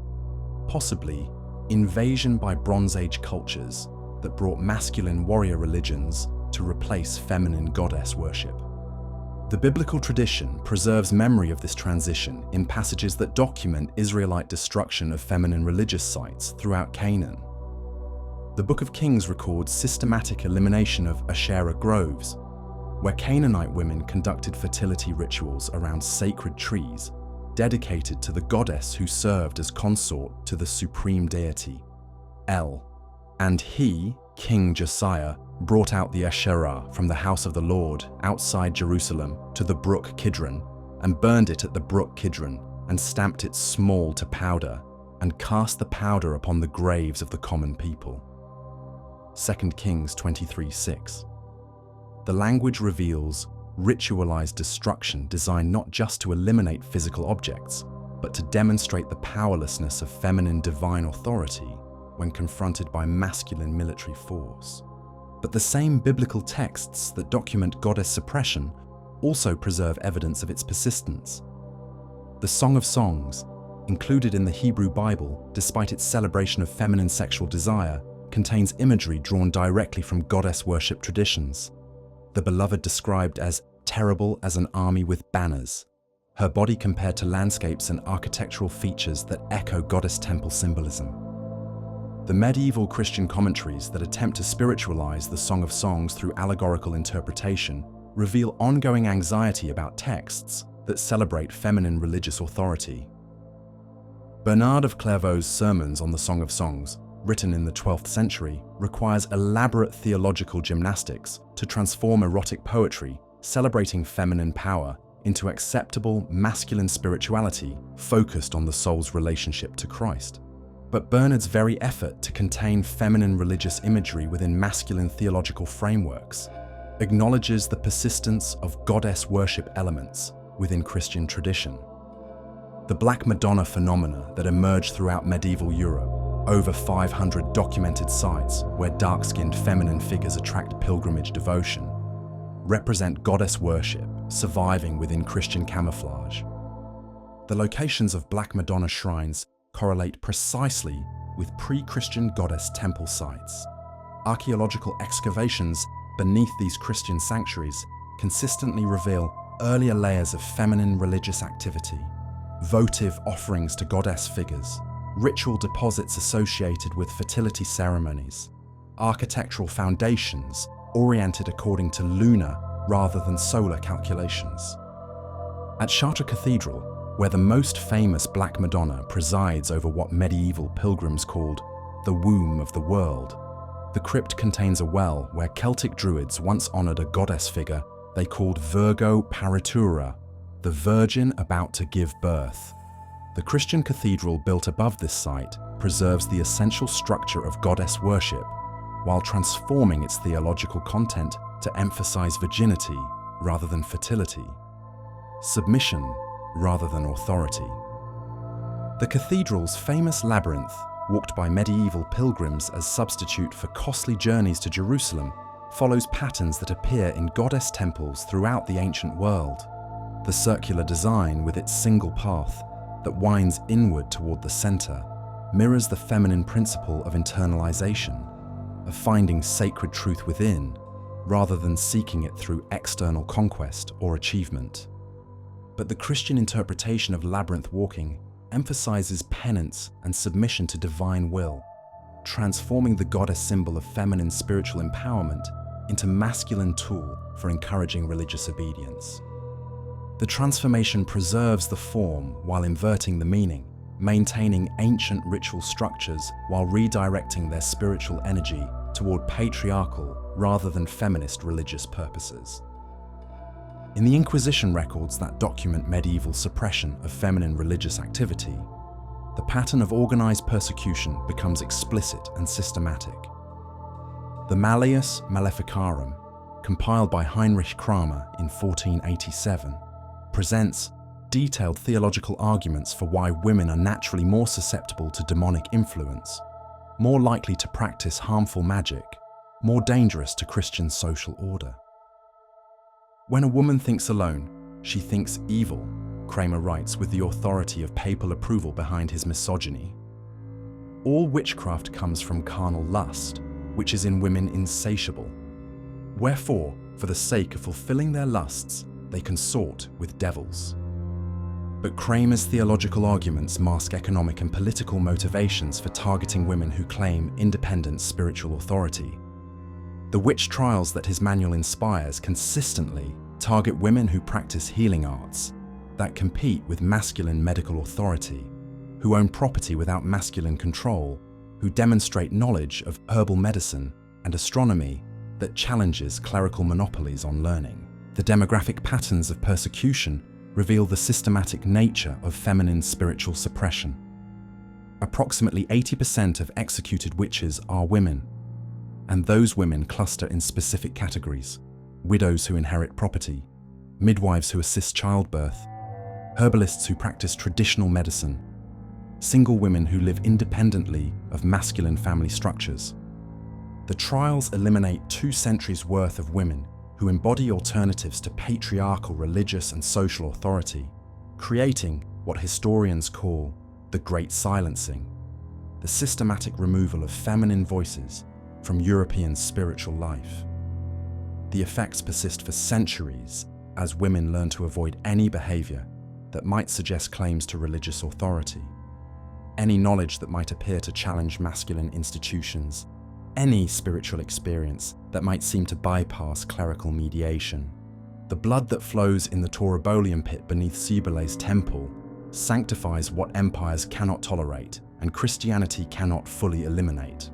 possibly invasion by Bronze Age cultures that brought masculine warrior religions to replace feminine goddess worship. The biblical tradition preserves memory of this transition in passages that document Israelite destruction of feminine religious sites throughout Canaan. The Book of Kings records systematic elimination of Asherah groves, where Canaanite women conducted fertility rituals around sacred trees dedicated to the goddess who served as consort to the supreme deity, El. And he, King Josiah, brought out the Asherah from the house of the Lord outside Jerusalem to the brook Kidron, and burned it at the brook Kidron, and stamped it small to powder, and cast the powder upon the graves of the common people. 2 Kings 23:6. The language reveals ritualized destruction designed not just to eliminate physical objects, but to demonstrate the powerlessness of feminine divine authority when confronted by masculine military force. But the same biblical texts that document goddess suppression also preserve evidence of its persistence. The Song of Songs, included in the Hebrew Bible despite its celebration of feminine sexual desire, contains imagery drawn directly from goddess worship traditions. The beloved described as terrible as an army with banners, her body compared to landscapes and architectural features that echo goddess temple symbolism. The medieval Christian commentaries that attempt to spiritualize the Song of Songs through allegorical interpretation reveal ongoing anxiety about texts that celebrate feminine religious authority. Bernard of Clairvaux's sermons on the Song of Songs, written in the 12th century, requires elaborate theological gymnastics to transform erotic poetry, celebrating feminine power, into acceptable masculine spirituality focused on the soul's relationship to Christ. But Bernard's very effort to contain feminine religious imagery within masculine theological frameworks acknowledges the persistence of goddess worship elements within Christian tradition. The Black Madonna phenomena that emerged throughout medieval Europe, over 500 documented sites where dark-skinned feminine figures attract pilgrimage devotion, represent goddess worship surviving within Christian camouflage. The locations of Black Madonna shrines correlate precisely with pre-Christian goddess temple sites. Archaeological excavations beneath these Christian sanctuaries consistently reveal earlier layers of feminine religious activity, votive offerings to goddess figures, ritual deposits associated with fertility ceremonies, architectural foundations oriented according to lunar rather than solar calculations. At Chartres Cathedral, where the most famous Black Madonna presides over what medieval pilgrims called the womb of the world, the crypt contains a well where Celtic druids once honored a goddess figure they called Virgo Paritura, the virgin about to give birth. The Christian cathedral built above this site preserves the essential structure of goddess worship while transforming its theological content to emphasize virginity rather than fertility. submission rather than authority. The cathedral's famous labyrinth, walked by medieval pilgrims as substitute for costly journeys to Jerusalem, follows patterns that appear in goddess temples throughout the ancient world. The circular design, with its single path that winds inward toward the center, mirrors the feminine principle of internalization, of finding sacred truth within, rather than seeking it through external conquest or achievement. But the Christian interpretation of labyrinth walking emphasizes penance and submission to divine will, transforming the goddess symbol of feminine spiritual empowerment into masculine tool for encouraging religious obedience. The transformation preserves the form while inverting the meaning, maintaining ancient ritual structures while redirecting their spiritual energy toward patriarchal rather than feminist religious purposes. In the Inquisition records that document medieval suppression of feminine religious activity, the pattern of organized persecution becomes explicit and systematic. The Malleus Maleficarum, compiled by Heinrich Kramer in 1487, presents detailed theological arguments for why women are naturally more susceptible to demonic influence, more likely to practice harmful magic, more dangerous to Christian social order. When a woman thinks alone, she thinks evil, Kramer writes with the authority of papal approval behind his misogyny. All witchcraft comes from carnal lust, which is in women insatiable. Wherefore, for the sake of fulfilling their lusts, they consort with devils. But Kramer's theological arguments mask economic and political motivations for targeting women who claim independent spiritual authority. The witch trials that his manual inspires consistently target women who practice healing arts, that compete with masculine medical authority, who own property without masculine control, who demonstrate knowledge of herbal medicine and astronomy that challenges clerical monopolies on learning. The demographic patterns of persecution reveal the systematic nature of feminine spiritual suppression. Approximately 80% of executed witches are women, and those women cluster in specific categories: widows who inherit property, midwives who assist childbirth, herbalists who practice traditional medicine, single women who live independently of masculine family structures. The trials eliminate 2 centuries' worth of women who embody alternatives to patriarchal religious and social authority, creating what historians call the Great Silencing, the systematic removal of feminine voices from European spiritual life. The effects persist for centuries as women learn to avoid any behavior that might suggest claims to religious authority, any knowledge that might appear to challenge masculine institutions, any spiritual experience that might seem to bypass clerical mediation. The blood that flows in the Taurobolium pit beneath Cybele's temple sanctifies what empires cannot tolerate and Christianity cannot fully eliminate.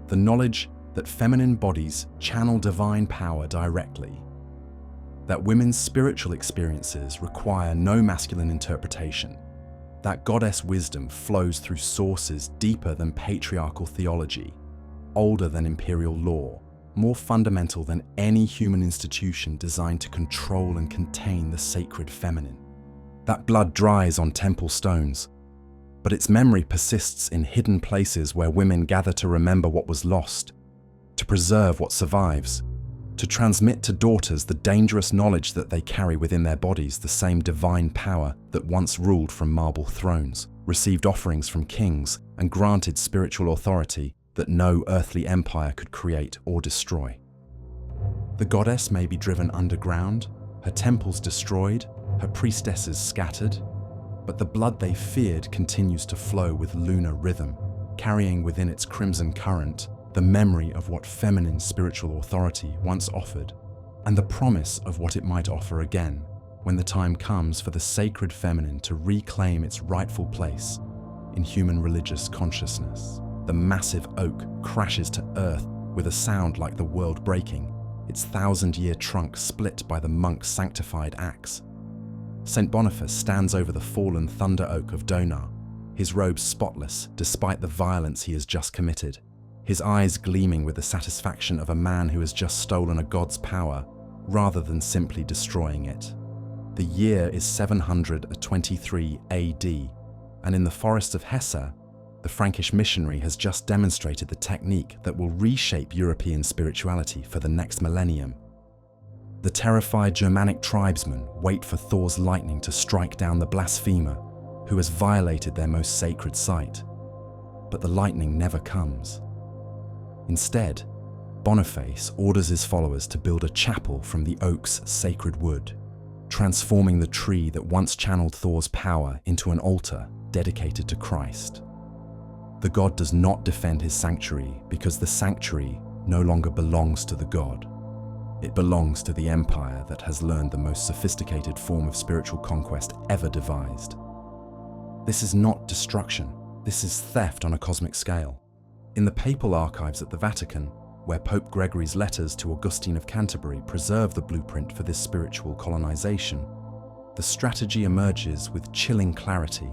The knowledge that feminine bodies channel divine power directly, that women's spiritual experiences require no masculine interpretation, that goddess wisdom flows through sources deeper than patriarchal theology, older than imperial law, more fundamental than any human institution designed to control and contain the sacred feminine. That blood dries on temple stones, but its memory persists in hidden places where women gather to remember what was lost, to preserve what survives, to transmit to daughters the dangerous knowledge that they carry within their bodies the same divine power that once ruled from marble thrones, received offerings from kings, and granted spiritual authority that no earthly empire could create or destroy. The goddess may be driven underground, her temples destroyed, her priestesses scattered, but the blood they feared continues to flow with lunar rhythm, carrying within its crimson current the memory of what feminine spiritual authority once offered, and the promise of what it might offer again when the time comes for the sacred feminine to reclaim its rightful place in human religious consciousness. The massive oak crashes to earth with a sound like the world breaking, its 1,000-year trunk split by the monk's sanctified axe. St. Boniface stands over the fallen thunder oak of Donar, his robes spotless despite the violence he has just committed, his eyes gleaming with the satisfaction of a man who has just stolen a god's power rather than simply destroying it. The year is 723 AD, and in the forest of Hesse, the Frankish missionary has just demonstrated the technique that will reshape European spirituality for the next millennium. The terrified Germanic tribesmen wait for Thor's lightning to strike down the blasphemer who has violated their most sacred site. But the lightning never comes. Instead, Boniface orders his followers to build a chapel from the oak's sacred wood, transforming the tree that once channeled Thor's power into an altar dedicated to Christ. The god does not defend his sanctuary because the sanctuary no longer belongs to the god. It belongs to the empire that has learned the most sophisticated form of spiritual conquest ever devised. This is not destruction, this is theft on a cosmic scale. In the papal archives at the Vatican, where Pope Gregory's letters to Augustine of Canterbury preserve the blueprint for this spiritual colonization, the strategy emerges with chilling clarity.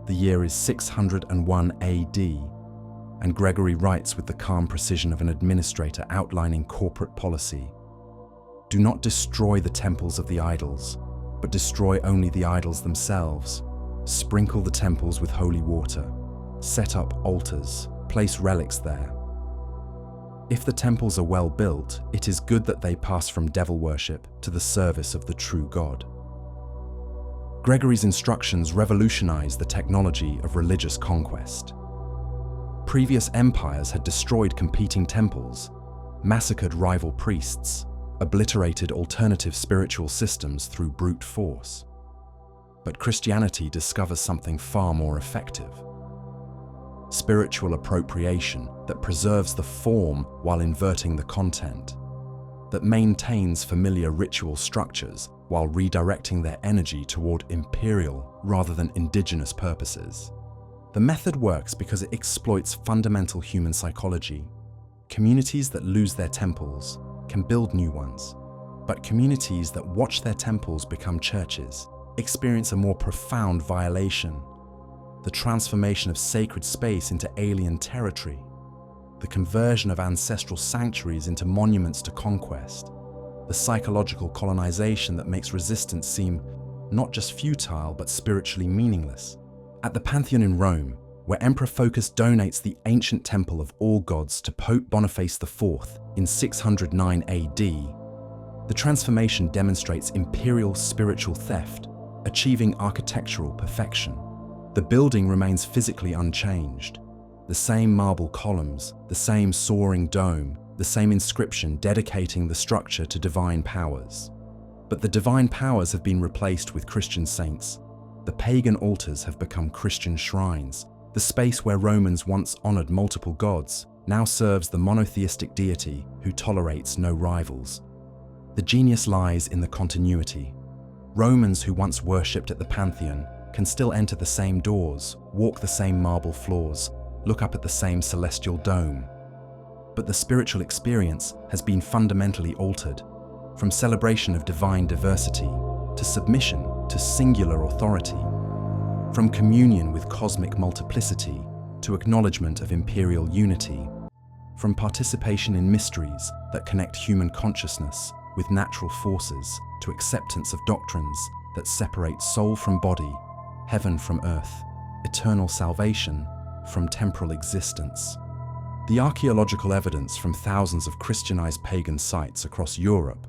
The year is 601 AD, and Gregory writes with the calm precision of an administrator outlining corporate policy. Do not destroy the temples of the idols, but destroy only the idols themselves. Sprinkle the temples with holy water. Set up altars. Place relics there. If the temples are well built, it is good that they pass from devil worship to the service of the true God. Gregory's instructions revolutionized the technology of religious conquest. Previous empires had destroyed competing temples, massacred rival priests, obliterated alternative spiritual systems through brute force. But Christianity discovers something far more effective. Spiritual appropriation that preserves the form while inverting the content, that maintains familiar ritual structures while redirecting their energy toward imperial rather than indigenous purposes. The method works because it exploits fundamental human psychology. Communities that lose their temples can build new ones, but communities that watch their temples become churches experience a more profound violation: the transformation of sacred space into alien territory, the conversion of ancestral sanctuaries into monuments to conquest, the psychological colonization that makes resistance seem not just futile but spiritually meaningless. At the Pantheon in Rome, where Emperor Phocas donates the ancient temple of all gods to Pope Boniface IV in 609 AD, the transformation demonstrates imperial spiritual theft, achieving architectural perfection. The building remains physically unchanged. The same marble columns, the same soaring dome, the same inscription dedicating the structure to divine powers. But the divine powers have been replaced with Christian saints. The pagan altars have become Christian shrines. The space where Romans once honored multiple gods now serves the monotheistic deity who tolerates no rivals. The genius lies in the continuity. Romans who once worshipped at the Pantheon can still enter the same doors, walk the same marble floors, look up at the same celestial dome. But the spiritual experience has been fundamentally altered, from celebration of divine diversity to submission to singular authority, from communion with cosmic multiplicity to acknowledgement of imperial unity, from participation in mysteries that connect human consciousness with natural forces to acceptance of doctrines that separate soul from body, heaven from earth, eternal salvation from temporal existence. The archaeological evidence from thousands of Christianized pagan sites across Europe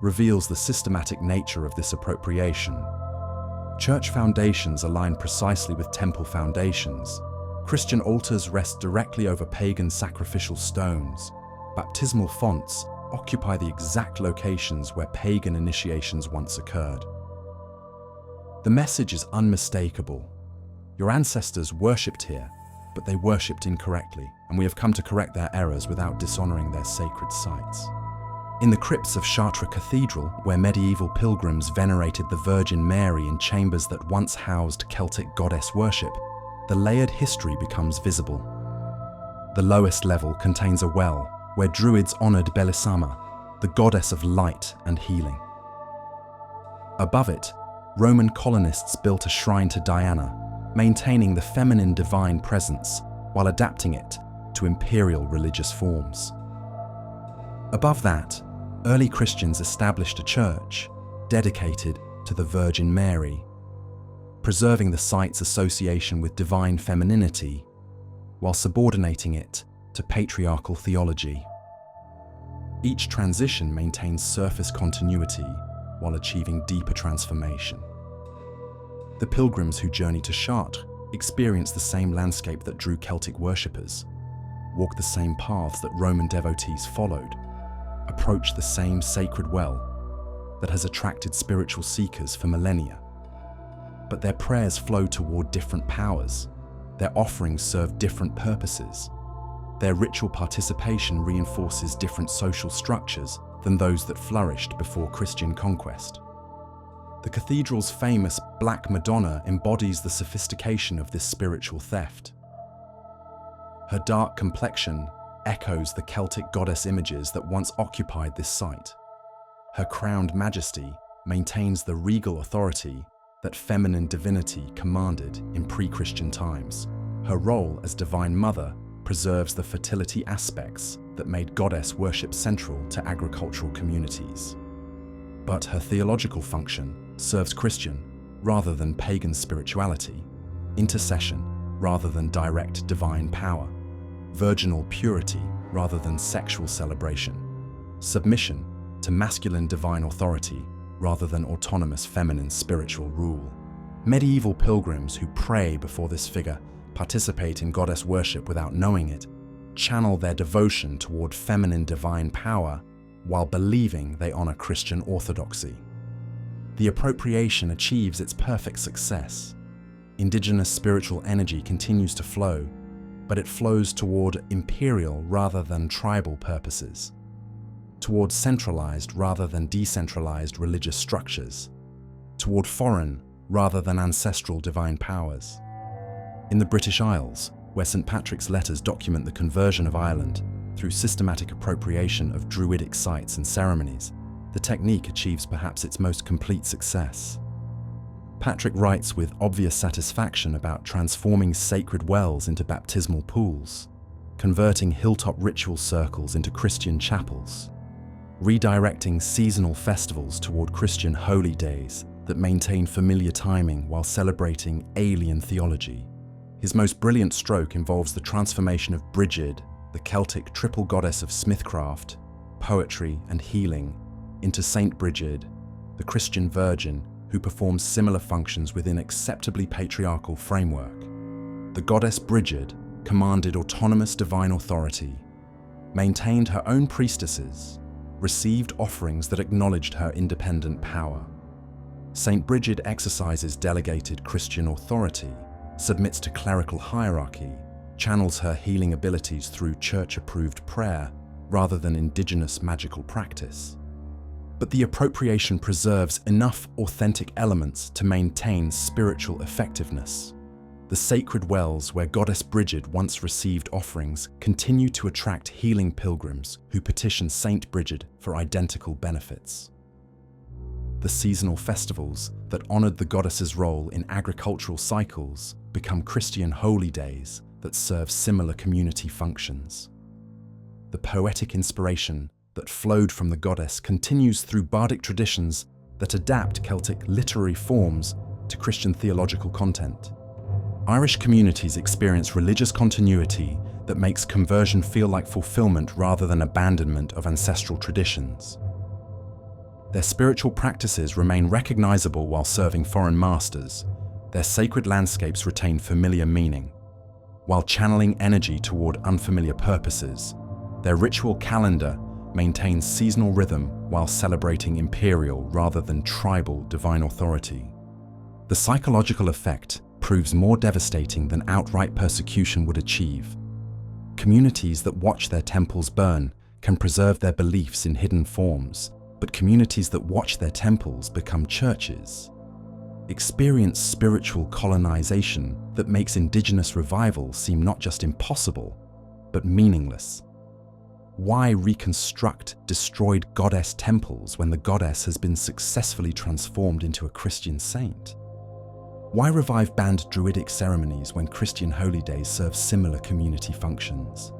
reveals the systematic nature of this appropriation. Church foundations align precisely with temple foundations. Christian altars rest directly over pagan sacrificial stones. Baptismal fonts occupy the exact locations where pagan initiations once occurred. The message is unmistakable. Your ancestors worshipped here, but they worshipped incorrectly, and we have come to correct their errors without dishonoring their sacred sites. In the crypts of Chartres Cathedral, where medieval pilgrims venerated the Virgin Mary in chambers that once housed Celtic goddess worship, the layered history becomes visible. The lowest level contains a well where druids honored Belisama, the goddess of light and healing. Above it, Roman colonists built a shrine to Diana, maintaining the feminine divine presence while adapting it to imperial religious forms. Above that, early Christians established a church dedicated to the Virgin Mary, preserving the site's association with divine femininity while subordinating it to patriarchal theology. Each transition maintains surface continuity while achieving deeper transformation. The pilgrims who journey to Chartres experience the same landscape that drew Celtic worshippers, walk the same paths that Roman devotees followed, approach the same sacred well that has attracted spiritual seekers for millennia. But their prayers flow toward different powers, their offerings serve different purposes, their ritual participation reinforces different social structures than those that flourished before Christian conquest. The cathedral's famous Black Madonna embodies the sophistication of this spiritual theft. Her dark complexion echoes the Celtic goddess images that once occupied this site. Her crowned majesty maintains the regal authority that feminine divinity commanded in pre-Christian times. Her role as Divine Mother preserves the fertility aspects that made goddess worship central to agricultural communities. But her theological function serves Christian rather than pagan spirituality, intercession rather than direct divine power, virginal purity rather than sexual celebration, submission to masculine divine authority rather than autonomous feminine spiritual rule. Medieval pilgrims who pray before this figure participate in goddess worship without knowing it, channel their devotion toward feminine divine power while believing they honor Christian orthodoxy. The appropriation achieves its perfect success. Indigenous spiritual energy continues to flow, but it flows toward imperial rather than tribal purposes, toward centralized rather than decentralized religious structures, toward foreign rather than ancestral divine powers. In the British Isles, where St. Patrick's letters document the conversion of Ireland through systematic appropriation of druidic sites and ceremonies, the technique achieves perhaps its most complete success. Patrick writes with obvious satisfaction about transforming sacred wells into baptismal pools, converting hilltop ritual circles into Christian chapels, redirecting seasonal festivals toward Christian holy days that maintain familiar timing while celebrating alien theology. His most brilliant stroke involves the transformation of Brigid, the Celtic triple goddess of smithcraft, poetry, and healing, into Saint Brigid, the Christian virgin who performs similar functions within acceptably patriarchal framework. The goddess Brigid commanded autonomous divine authority, maintained her own priestesses, received offerings that acknowledged her independent power. Saint Brigid exercises delegated Christian authority, submits to clerical hierarchy, channels her healing abilities through church-approved prayer rather than indigenous magical practice. But the appropriation preserves enough authentic elements to maintain spiritual effectiveness. The sacred wells where Goddess Brigid once received offerings continue to attract healing pilgrims who petition Saint Brigid for identical benefits. The seasonal festivals that honored the goddess's role in agricultural cycles become Christian holy days that serve similar community functions. The poetic inspiration that flowed from the goddess continues through bardic traditions that adapt Celtic literary forms to Christian theological content. Irish communities experience religious continuity that makes conversion feel like fulfillment rather than abandonment of ancestral traditions. Their spiritual practices remain recognizable while serving foreign masters. Their sacred landscapes retain familiar meaning, while channeling energy toward unfamiliar purposes. Their ritual calendar maintains seasonal rhythm while celebrating imperial rather than tribal divine authority. The psychological effect proves more devastating than outright persecution would achieve. Communities that watch their temples burn can preserve their beliefs in hidden forms, but communities that watch their temples become churches. Experience spiritual colonization that makes indigenous revival seem not just impossible, but meaningless. Why reconstruct destroyed goddess temples when the goddess has been successfully transformed into a Christian saint? Why revive banned druidic ceremonies when Christian holy days serve similar community functions?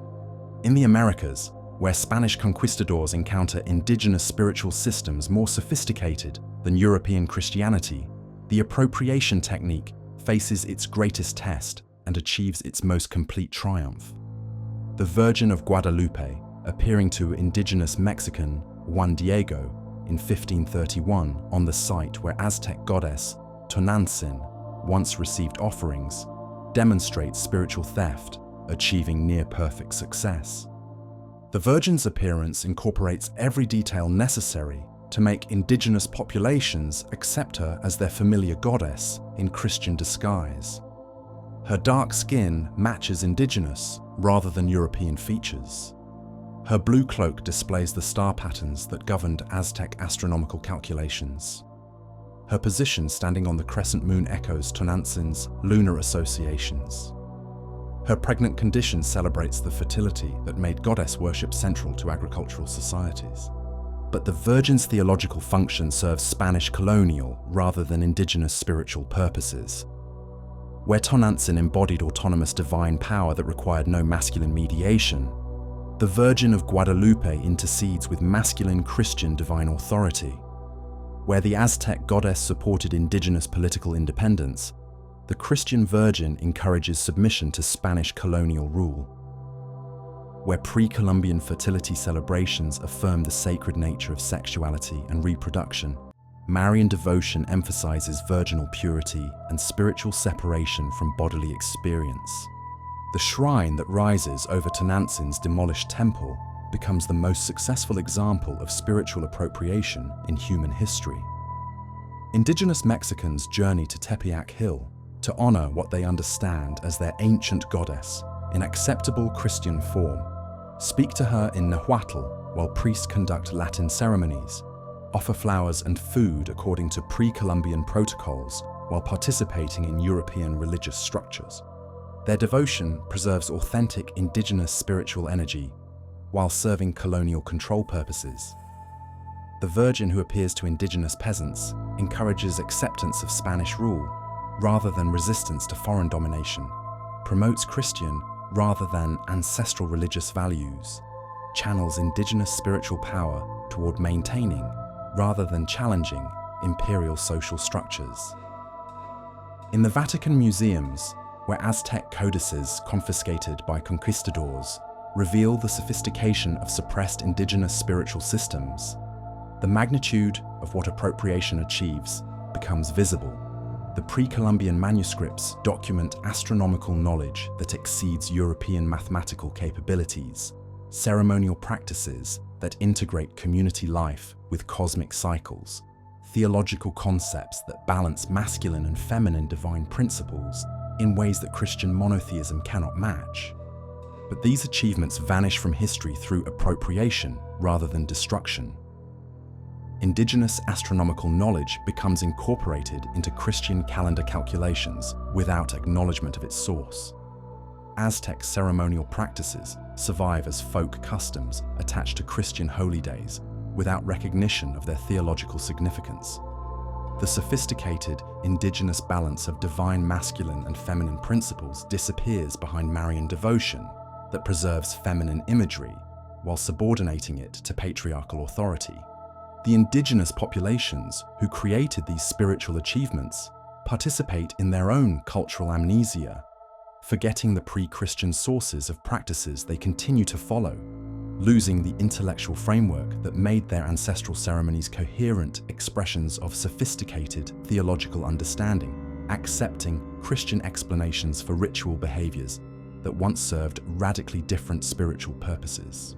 In the Americas, where Spanish conquistadors encounter indigenous spiritual systems more sophisticated than European Christianity, the appropriation technique faces its greatest test and achieves its most complete triumph. The Virgin of Guadalupe, appearing to indigenous Mexican Juan Diego in 1531 on the site where Aztec goddess Tonantzin once received offerings, demonstrates spiritual theft, achieving near-perfect success. The Virgin's appearance incorporates every detail necessary to make indigenous populations accept her as their familiar goddess in Christian disguise. Her dark skin matches indigenous rather than European features. Her blue cloak displays the star patterns that governed Aztec astronomical calculations. Her position standing on the crescent moon echoes Tonantzin's lunar associations. Her pregnant condition celebrates the fertility that made goddess worship central to agricultural societies. But the Virgin's theological function serves Spanish colonial rather than indigenous spiritual purposes. Where Tonantzin embodied autonomous divine power that required no masculine mediation, the Virgin of Guadalupe intercedes with masculine Christian divine authority. Where the Aztec goddess supported indigenous political independence, the Christian Virgin encourages submission to Spanish colonial rule. Where pre-Columbian fertility celebrations affirm the sacred nature of sexuality and reproduction, Marian devotion emphasizes virginal purity and spiritual separation from bodily experience. The shrine that rises over Tonantzin's demolished temple becomes the most successful example of spiritual appropriation in human history. Indigenous Mexicans journey to Tepeyac Hill to honor what they understand as their ancient goddess in acceptable Christian form, speak to her in Nahuatl while priests conduct Latin ceremonies, offer flowers and food according to pre-Columbian protocols while participating in European religious structures. Their devotion preserves authentic indigenous spiritual energy while serving colonial control purposes. The Virgin who appears to indigenous peasants encourages acceptance of Spanish rule rather than resistance to foreign domination, promotes Christian rather than ancestral religious values, channels indigenous spiritual power toward maintaining rather than challenging imperial social structures. In the Vatican museums, where Aztec codices confiscated by conquistadors reveal the sophistication of suppressed indigenous spiritual systems, the magnitude of what appropriation achieves becomes visible. The pre-Columbian manuscripts document astronomical knowledge that exceeds European mathematical capabilities, ceremonial practices that integrate community life with cosmic cycles, theological concepts that balance masculine and feminine divine principles in ways that Christian monotheism cannot match. But these achievements vanish from history through appropriation rather than destruction. Indigenous astronomical knowledge becomes incorporated into Christian calendar calculations without acknowledgement of its source. Aztec ceremonial practices survive as folk customs attached to Christian holy days without recognition of their theological significance. The sophisticated indigenous balance of divine masculine and feminine principles disappears behind Marian devotion that preserves feminine imagery while subordinating it to patriarchal authority. The indigenous populations who created these spiritual achievements participate in their own cultural amnesia, forgetting the pre-Christian sources of practices they continue to follow, losing the intellectual framework that made their ancestral ceremonies coherent expressions of sophisticated theological understanding, accepting Christian explanations for ritual behaviors that once served radically different spiritual purposes.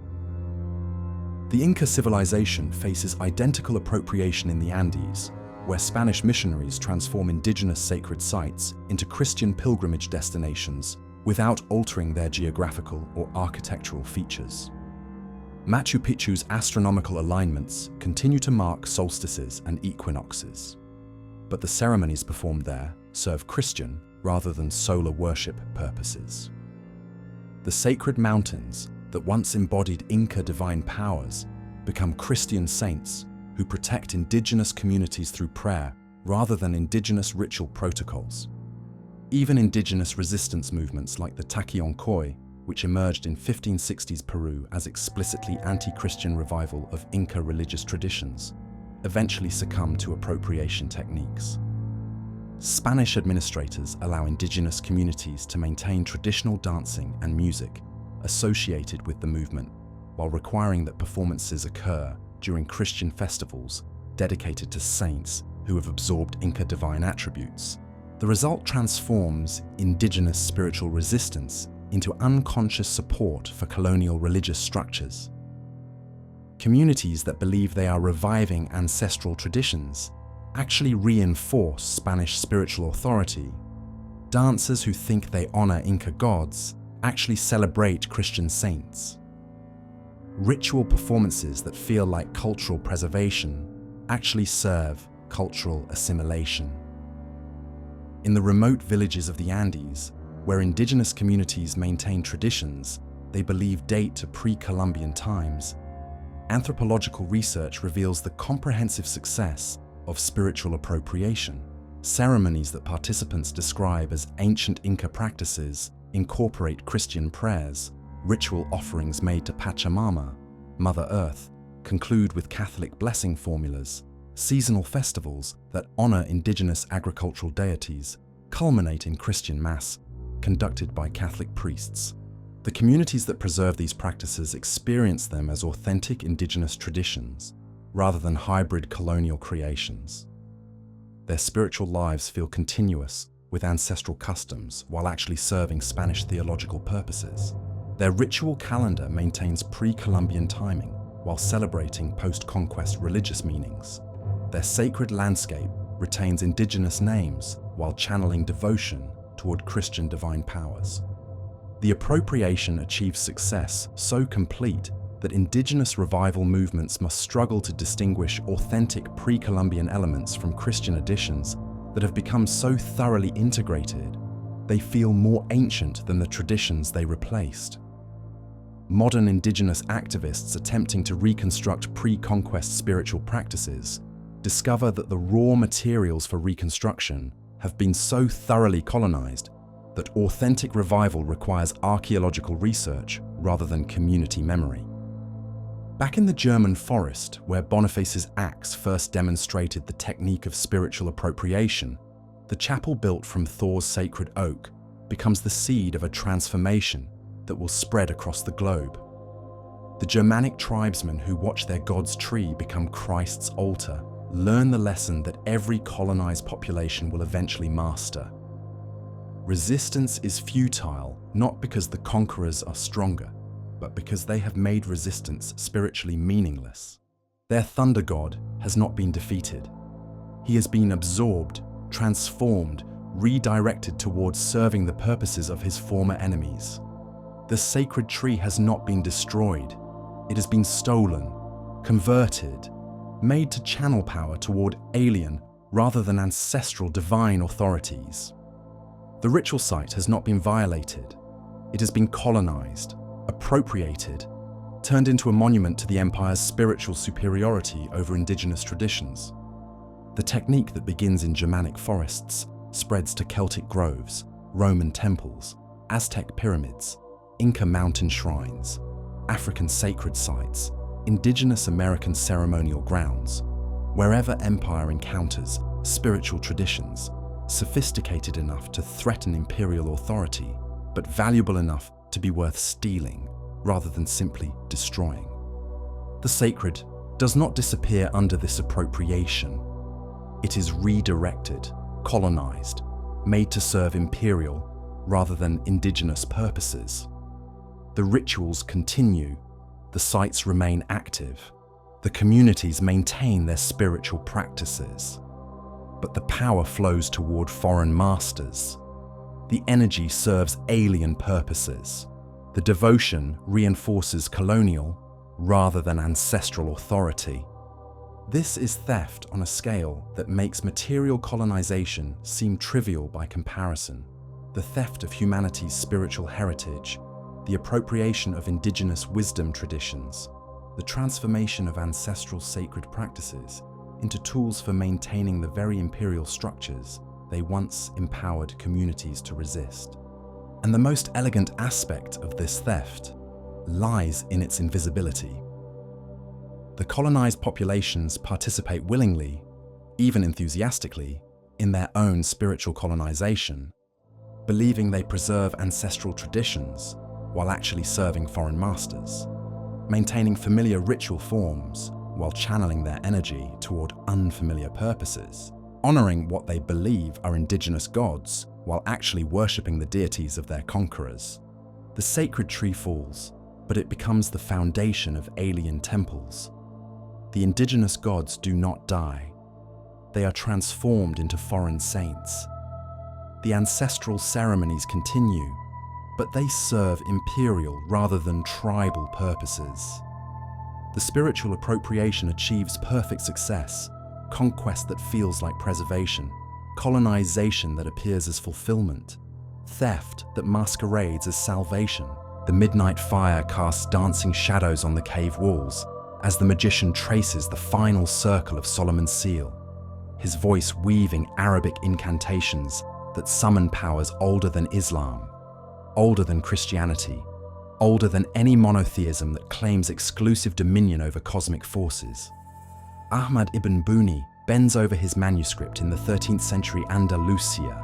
The Inca civilization faces identical appropriation in the Andes, where Spanish missionaries transform indigenous sacred sites into Christian pilgrimage destinations without altering their geographical or architectural features. Machu Picchu's astronomical alignments continue to mark solstices and equinoxes, but the ceremonies performed there serve Christian rather than solar worship purposes. The sacred mountains that once embodied Inca divine powers become Christian saints who protect indigenous communities through prayer rather than indigenous ritual protocols. Even indigenous resistance movements like the Taquioncoy which emerged in 1560s Peru as explicitly anti-Christian revival of Inca religious traditions, eventually succumbed to appropriation techniques. Spanish administrators allow indigenous communities to maintain traditional dancing and music associated with the movement, while requiring that performances occur during Christian festivals dedicated to saints who have absorbed Inca divine attributes. The result transforms indigenous spiritual resistance into unconscious support for colonial religious structures. Communities that believe they are reviving ancestral traditions actually reinforce Spanish spiritual authority. Dancers who think they honor Inca gods actually celebrate Christian saints. Ritual performances that feel like cultural preservation actually serve cultural assimilation. In the remote villages of the Andes, where indigenous communities maintain traditions they believe date to pre-Columbian times, anthropological research reveals the comprehensive success of spiritual appropriation. Ceremonies that participants describe as ancient Inca practices incorporate Christian prayers, ritual offerings made to Pachamama, Mother Earth, conclude with Catholic blessing formulas. Seasonal festivals that honor indigenous agricultural deities culminate in Christian Mass, conducted by Catholic priests. The communities that preserve these practices experience them as authentic indigenous traditions, rather than hybrid colonial creations. Their spiritual lives feel continuous with ancestral customs while actually serving Spanish theological purposes. Their ritual calendar maintains pre-Columbian timing while celebrating post-conquest religious meanings. Their sacred landscape retains indigenous names while channeling devotion toward Christian divine powers. The appropriation achieves success so complete that indigenous revival movements must struggle to distinguish authentic pre-Columbian elements from Christian additions that have become so thoroughly integrated, they feel more ancient than the traditions they replaced. Modern indigenous activists attempting to reconstruct pre-conquest spiritual practices discover that the raw materials for reconstruction have been so thoroughly colonized that authentic revival requires archaeological research rather than community memory. Back in the German forest, where Boniface's axe first demonstrated the technique of spiritual appropriation, the chapel built from Thor's sacred oak becomes the seed of a transformation that will spread across the globe. The Germanic tribesmen who watch their god's tree become Christ's altar learn the lesson that every colonized population will eventually master. Resistance is futile, not because the conquerors are stronger, but because they have made resistance spiritually meaningless. Their thunder god has not been defeated. He has been absorbed, transformed, redirected towards serving the purposes of his former enemies. The sacred tree has not been destroyed. It has been stolen, converted, made to channel power toward alien rather than ancestral divine authorities. The ritual site has not been violated. It has been colonized, appropriated, turned into a monument to the empire's spiritual superiority over indigenous traditions. The technique that begins in Germanic forests spreads to Celtic groves, Roman temples, Aztec pyramids, Inca mountain shrines, African sacred sites, indigenous American ceremonial grounds. Wherever empire encounters spiritual traditions, sophisticated enough to threaten imperial authority, but valuable enough to be worth stealing rather than simply destroying. The sacred does not disappear under this appropriation. It is redirected, colonized, made to serve imperial rather than indigenous purposes. The rituals continue, the sites remain active, the communities maintain their spiritual practices, but the power flows toward foreign masters. The energy serves alien purposes. The devotion reinforces colonial rather than ancestral authority. This is theft on a scale that makes material colonization seem trivial by comparison. The theft of humanity's spiritual heritage, the appropriation of indigenous wisdom traditions, the transformation of ancestral sacred practices into tools for maintaining the very imperial structures they once empowered communities to resist. And the most elegant aspect of this theft lies in its invisibility. The colonized populations participate willingly, even enthusiastically, in their own spiritual colonization, believing they preserve ancestral traditions while actually serving foreign masters, maintaining familiar ritual forms while channeling their energy toward unfamiliar purposes, honoring what they believe are indigenous gods while actually worshipping the deities of their conquerors. The sacred tree falls, but it becomes the foundation of alien temples. The indigenous gods do not die. They are transformed into foreign saints. The ancestral ceremonies continue, but they serve imperial rather than tribal purposes. The spiritual appropriation achieves perfect success, conquest that feels like preservation, colonization that appears as fulfillment, theft that masquerades as salvation. The midnight fire casts dancing shadows on the cave walls as the magician traces the final circle of Solomon's seal, his voice weaving Arabic incantations that summon powers older than Islam, older than Christianity, older than any monotheism that claims exclusive dominion over cosmic forces. Ahmad ibn Buni bends over his manuscript in the 13th century Andalusia,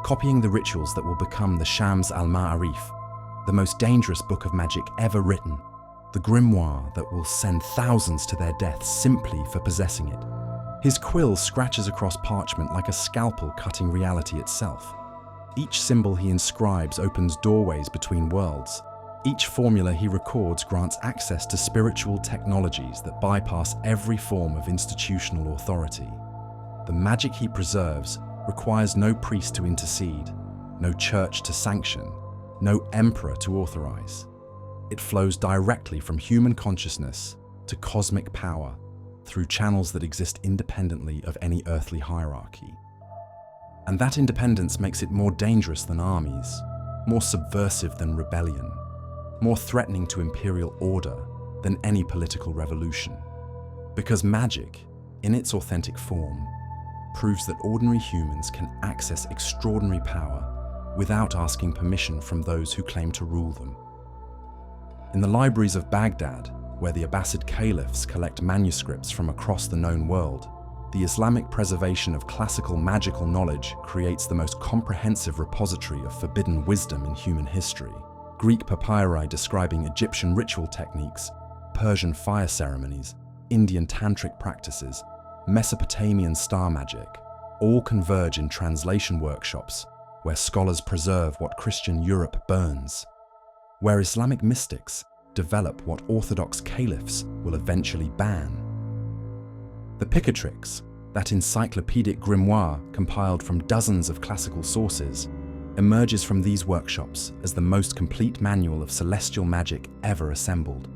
copying the rituals that will become the Shams al-Ma'arif, the most dangerous book of magic ever written, the grimoire that will send thousands to their deaths simply for possessing it. His quill scratches across parchment like a scalpel cutting reality itself. Each symbol he inscribes opens doorways between worlds. Each formula he records grants access to spiritual technologies that bypass every form of institutional authority. The magic he preserves requires no priest to intercede, no church to sanction, no emperor to authorize. It flows directly from human consciousness to cosmic power through channels that exist independently of any earthly hierarchy. And that independence makes it more dangerous than armies, more subversive than rebellion, more threatening to imperial order than any political revolution. Because magic, in its authentic form, proves that ordinary humans can access extraordinary power without asking permission from those who claim to rule them. In the libraries of Baghdad, where the Abbasid caliphs collect manuscripts from across the known world, the Islamic preservation of classical magical knowledge creates the most comprehensive repository of forbidden wisdom in human history. Greek papyri describing Egyptian ritual techniques, Persian fire ceremonies, Indian tantric practices, Mesopotamian star magic, all converge in translation workshops where scholars preserve what Christian Europe burns, where Islamic mystics develop what Orthodox caliphs will eventually ban. The Picatrix, that encyclopedic grimoire compiled from dozens of classical sources, emerges from these workshops as the most complete manual of celestial magic ever assembled.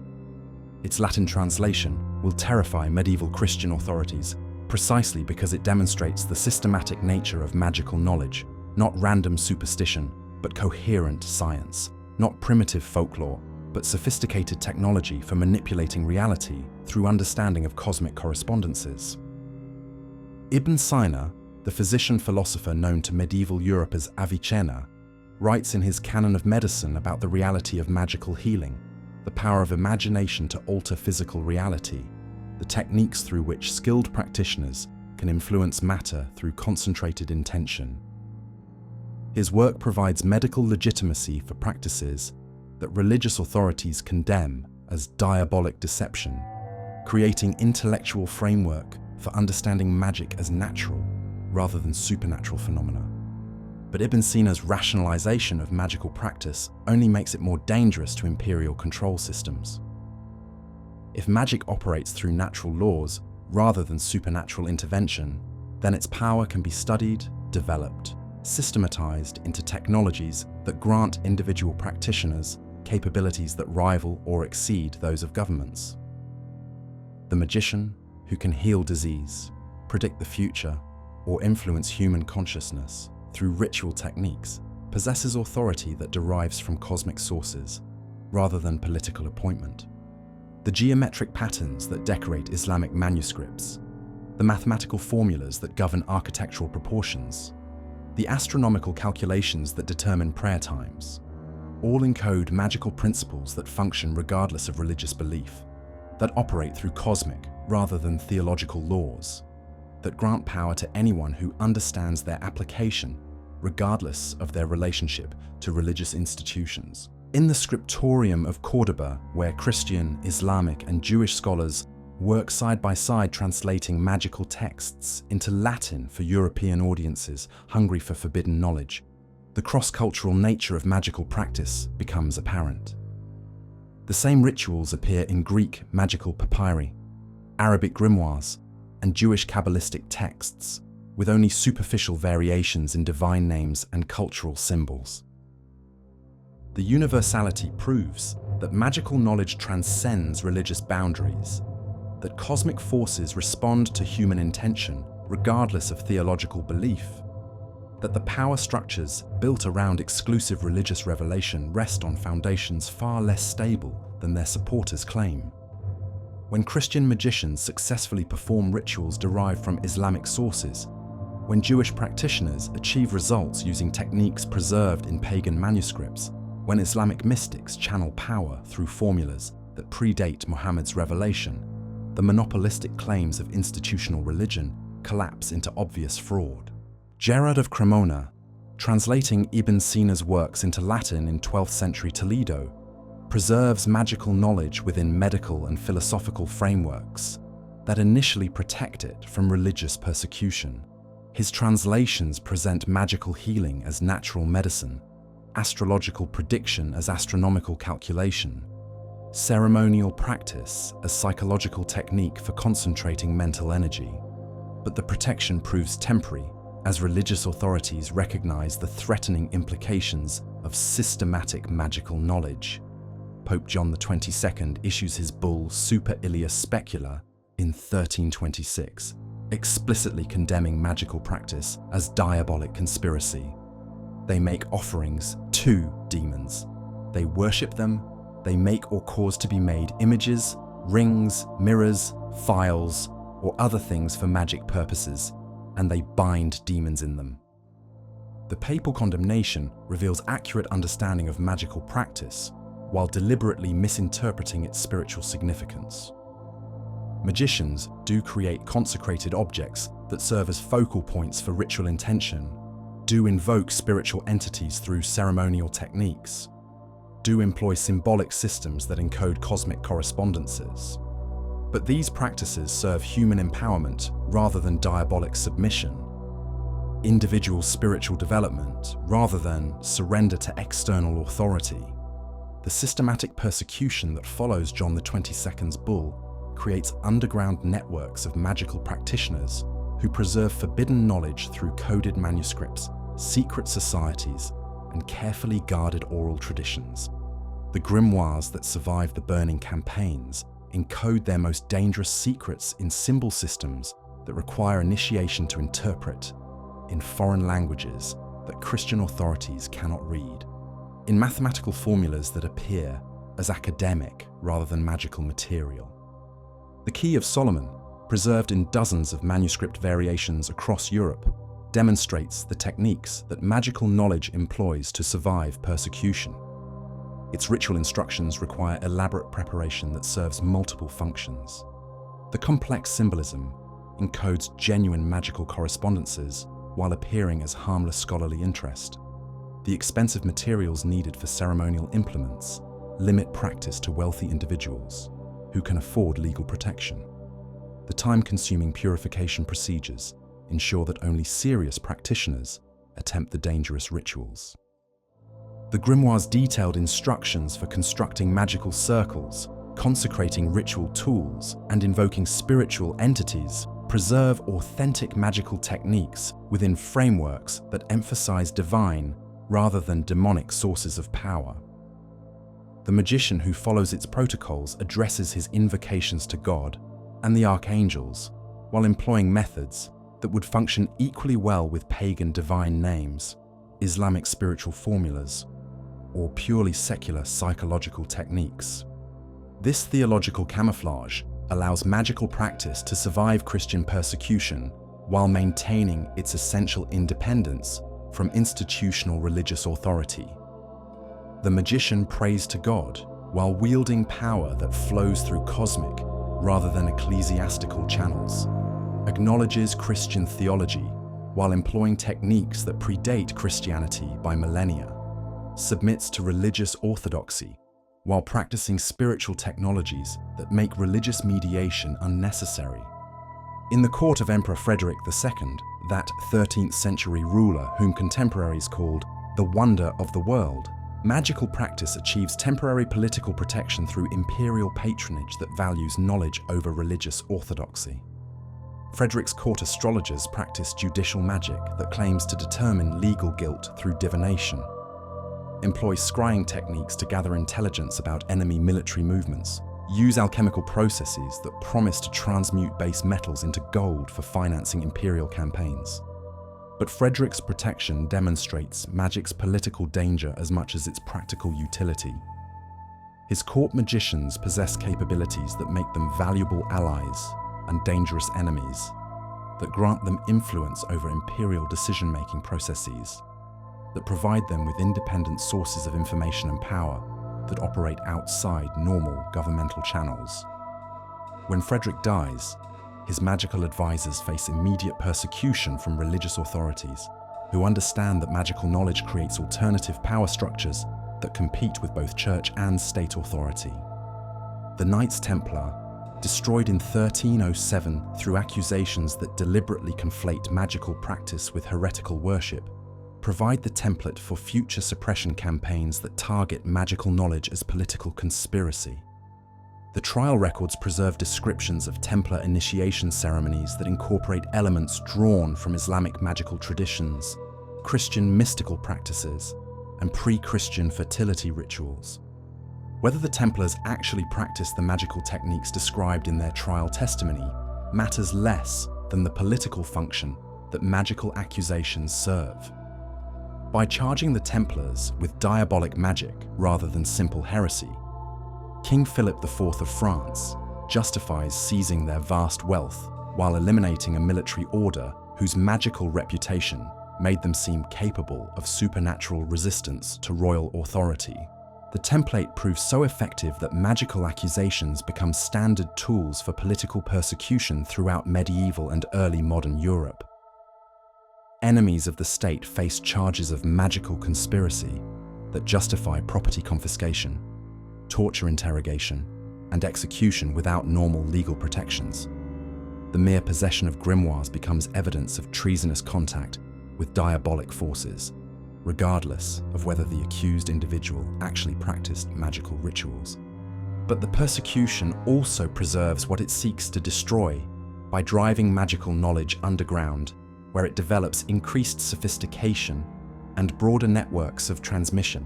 Its Latin translation will terrify medieval Christian authorities precisely because it demonstrates the systematic nature of magical knowledge, not random superstition, but coherent science, not primitive folklore, but sophisticated technology for manipulating reality through understanding of cosmic correspondences. Ibn Sina, the physician-philosopher known to medieval Europe as Avicenna, writes in his Canon of Medicine about the reality of magical healing, the power of imagination to alter physical reality, the techniques through which skilled practitioners can influence matter through concentrated intention. His work provides medical legitimacy for practices that religious authorities condemn as diabolic deception, creating intellectual framework for understanding magic as natural rather than supernatural phenomena. But Ibn Sina's rationalization of magical practice only makes it more dangerous to imperial control systems. If magic operates through natural laws rather than supernatural intervention, then its power can be studied, developed, systematized into technologies that grant individual practitioners capabilities that rival or exceed those of governments. The magician, who can heal disease, predict the future, or influence human consciousness through ritual techniques, possesses authority that derives from cosmic sources, rather than political appointment. The geometric patterns that decorate Islamic manuscripts, the mathematical formulas that govern architectural proportions, the astronomical calculations that determine prayer times, all encode magical principles that function regardless of religious belief, that operate through cosmic rather than theological laws, that grant power to anyone who understands their application regardless of their relationship to religious institutions. In the scriptorium of Cordoba, where Christian, Islamic, and Jewish scholars work side by side translating magical texts into Latin for European audiences hungry for forbidden knowledge, the cross-cultural nature of magical practice becomes apparent. The same rituals appear in Greek magical papyri, Arabic grimoires, and Jewish Kabbalistic texts, with only superficial variations in divine names and cultural symbols. The universality proves that magical knowledge transcends religious boundaries, that cosmic forces respond to human intention regardless of theological belief, that the power structures built around exclusive religious revelation rest on foundations far less stable than their supporters claim. When Christian magicians successfully perform rituals derived from Islamic sources, when Jewish practitioners achieve results using techniques preserved in pagan manuscripts, when Islamic mystics channel power through formulas that predate Muhammad's revelation, the monopolistic claims of institutional religion collapse into obvious fraud. Gerard of Cremona, translating Ibn Sina's works into Latin in 12th century Toledo, preserves magical knowledge within medical and philosophical frameworks that initially protect it from religious persecution. His translations present magical healing as natural medicine, astrological prediction as astronomical calculation, ceremonial practice as psychological technique for concentrating mental energy. But the protection proves temporary as religious authorities recognize the threatening implications of systematic magical knowledge. Pope John XXII issues his bull Super Ilius Specula in 1326, explicitly condemning magical practice as diabolic conspiracy. They make offerings to demons. They worship them, they make or cause to be made images, rings, mirrors, phials, or other things for magic purposes, and they bind demons in them. The papal condemnation reveals accurate understanding of magical practice while deliberately misinterpreting its spiritual significance. Magicians do create consecrated objects that serve as focal points for ritual intention, do invoke spiritual entities through ceremonial techniques, do employ symbolic systems that encode cosmic correspondences. But these practices serve human empowerment rather than diabolic submission, individual spiritual development rather than surrender to external authority. The systematic persecution that follows John XXII's bull creates underground networks of magical practitioners who preserve forbidden knowledge through coded manuscripts, secret societies, and carefully guarded oral traditions. The grimoires that survive the burning campaigns encode their most dangerous secrets in symbol systems that require initiation to interpret, in foreign languages that Christian authorities cannot read, in mathematical formulas that appear as academic rather than magical material. The Key of Solomon, preserved in dozens of manuscript variations across Europe, demonstrates the techniques that magical knowledge employs to survive persecution. Its ritual instructions require elaborate preparation that serves multiple functions. The complex symbolism encodes genuine magical correspondences while appearing as harmless scholarly interest. The expensive materials needed for ceremonial implements limit practice to wealthy individuals who can afford legal protection. The time-consuming purification procedures ensure that only serious practitioners attempt the dangerous rituals. The grimoire's detailed instructions for constructing magical circles, consecrating ritual tools, and invoking spiritual entities preserve authentic magical techniques within frameworks that emphasize divine rather than demonic sources of power. The magician who follows its protocols addresses his invocations to God and the archangels while employing methods that would function equally well with pagan divine names, Islamic spiritual formulas, or purely secular psychological techniques. This theological camouflage allows magical practice to survive Christian persecution while maintaining its essential independence from institutional religious authority. The magician prays to God while wielding power that flows through cosmic rather than ecclesiastical channels, acknowledges Christian theology while employing techniques that predate Christianity by millennia, submits to religious orthodoxy while practicing spiritual technologies that make religious mediation unnecessary. In the court of Emperor Frederick II, that 13th century ruler whom contemporaries called the wonder of the world, magical practice achieves temporary political protection through imperial patronage that values knowledge over religious orthodoxy. Frederick's court astrologers practice judicial magic that claims to determine legal guilt through divination, employ scrying techniques to gather intelligence about enemy military movements, use alchemical processes that promise to transmute base metals into gold for financing imperial campaigns. But Frederick's protection demonstrates magic's political danger as much as its practical utility. His court magicians possess capabilities that make them valuable allies and dangerous enemies, that grant them influence over imperial decision-making processes, that provide them with independent sources of information and power that operate outside normal governmental channels. When Frederick dies, his magical advisors face immediate persecution from religious authorities who understand that magical knowledge creates alternative power structures that compete with both church and state authority. The Knights Templar, destroyed in 1307 through accusations that deliberately conflate magical practice with heretical worship, provide the template for future suppression campaigns that target magical knowledge as political conspiracy. The trial records preserve descriptions of Templar initiation ceremonies that incorporate elements drawn from Islamic magical traditions, Christian mystical practices, and pre-Christian fertility rituals. Whether the Templars actually practiced the magical techniques described in their trial testimony matters less than the political function that magical accusations serve. By charging the Templars with diabolic magic rather than simple heresy, King Philip IV of France justifies seizing their vast wealth while eliminating a military order whose magical reputation made them seem capable of supernatural resistance to royal authority. The template proves so effective that magical accusations become standard tools for political persecution throughout medieval and early modern Europe. Enemies of the state face charges of magical conspiracy that justify property confiscation, torture interrogation, and execution without normal legal protections. The mere possession of grimoires becomes evidence of treasonous contact with diabolic forces, regardless of whether the accused individual actually practiced magical rituals. But the persecution also preserves what it seeks to destroy by driving magical knowledge underground, where it develops increased sophistication and broader networks of transmission.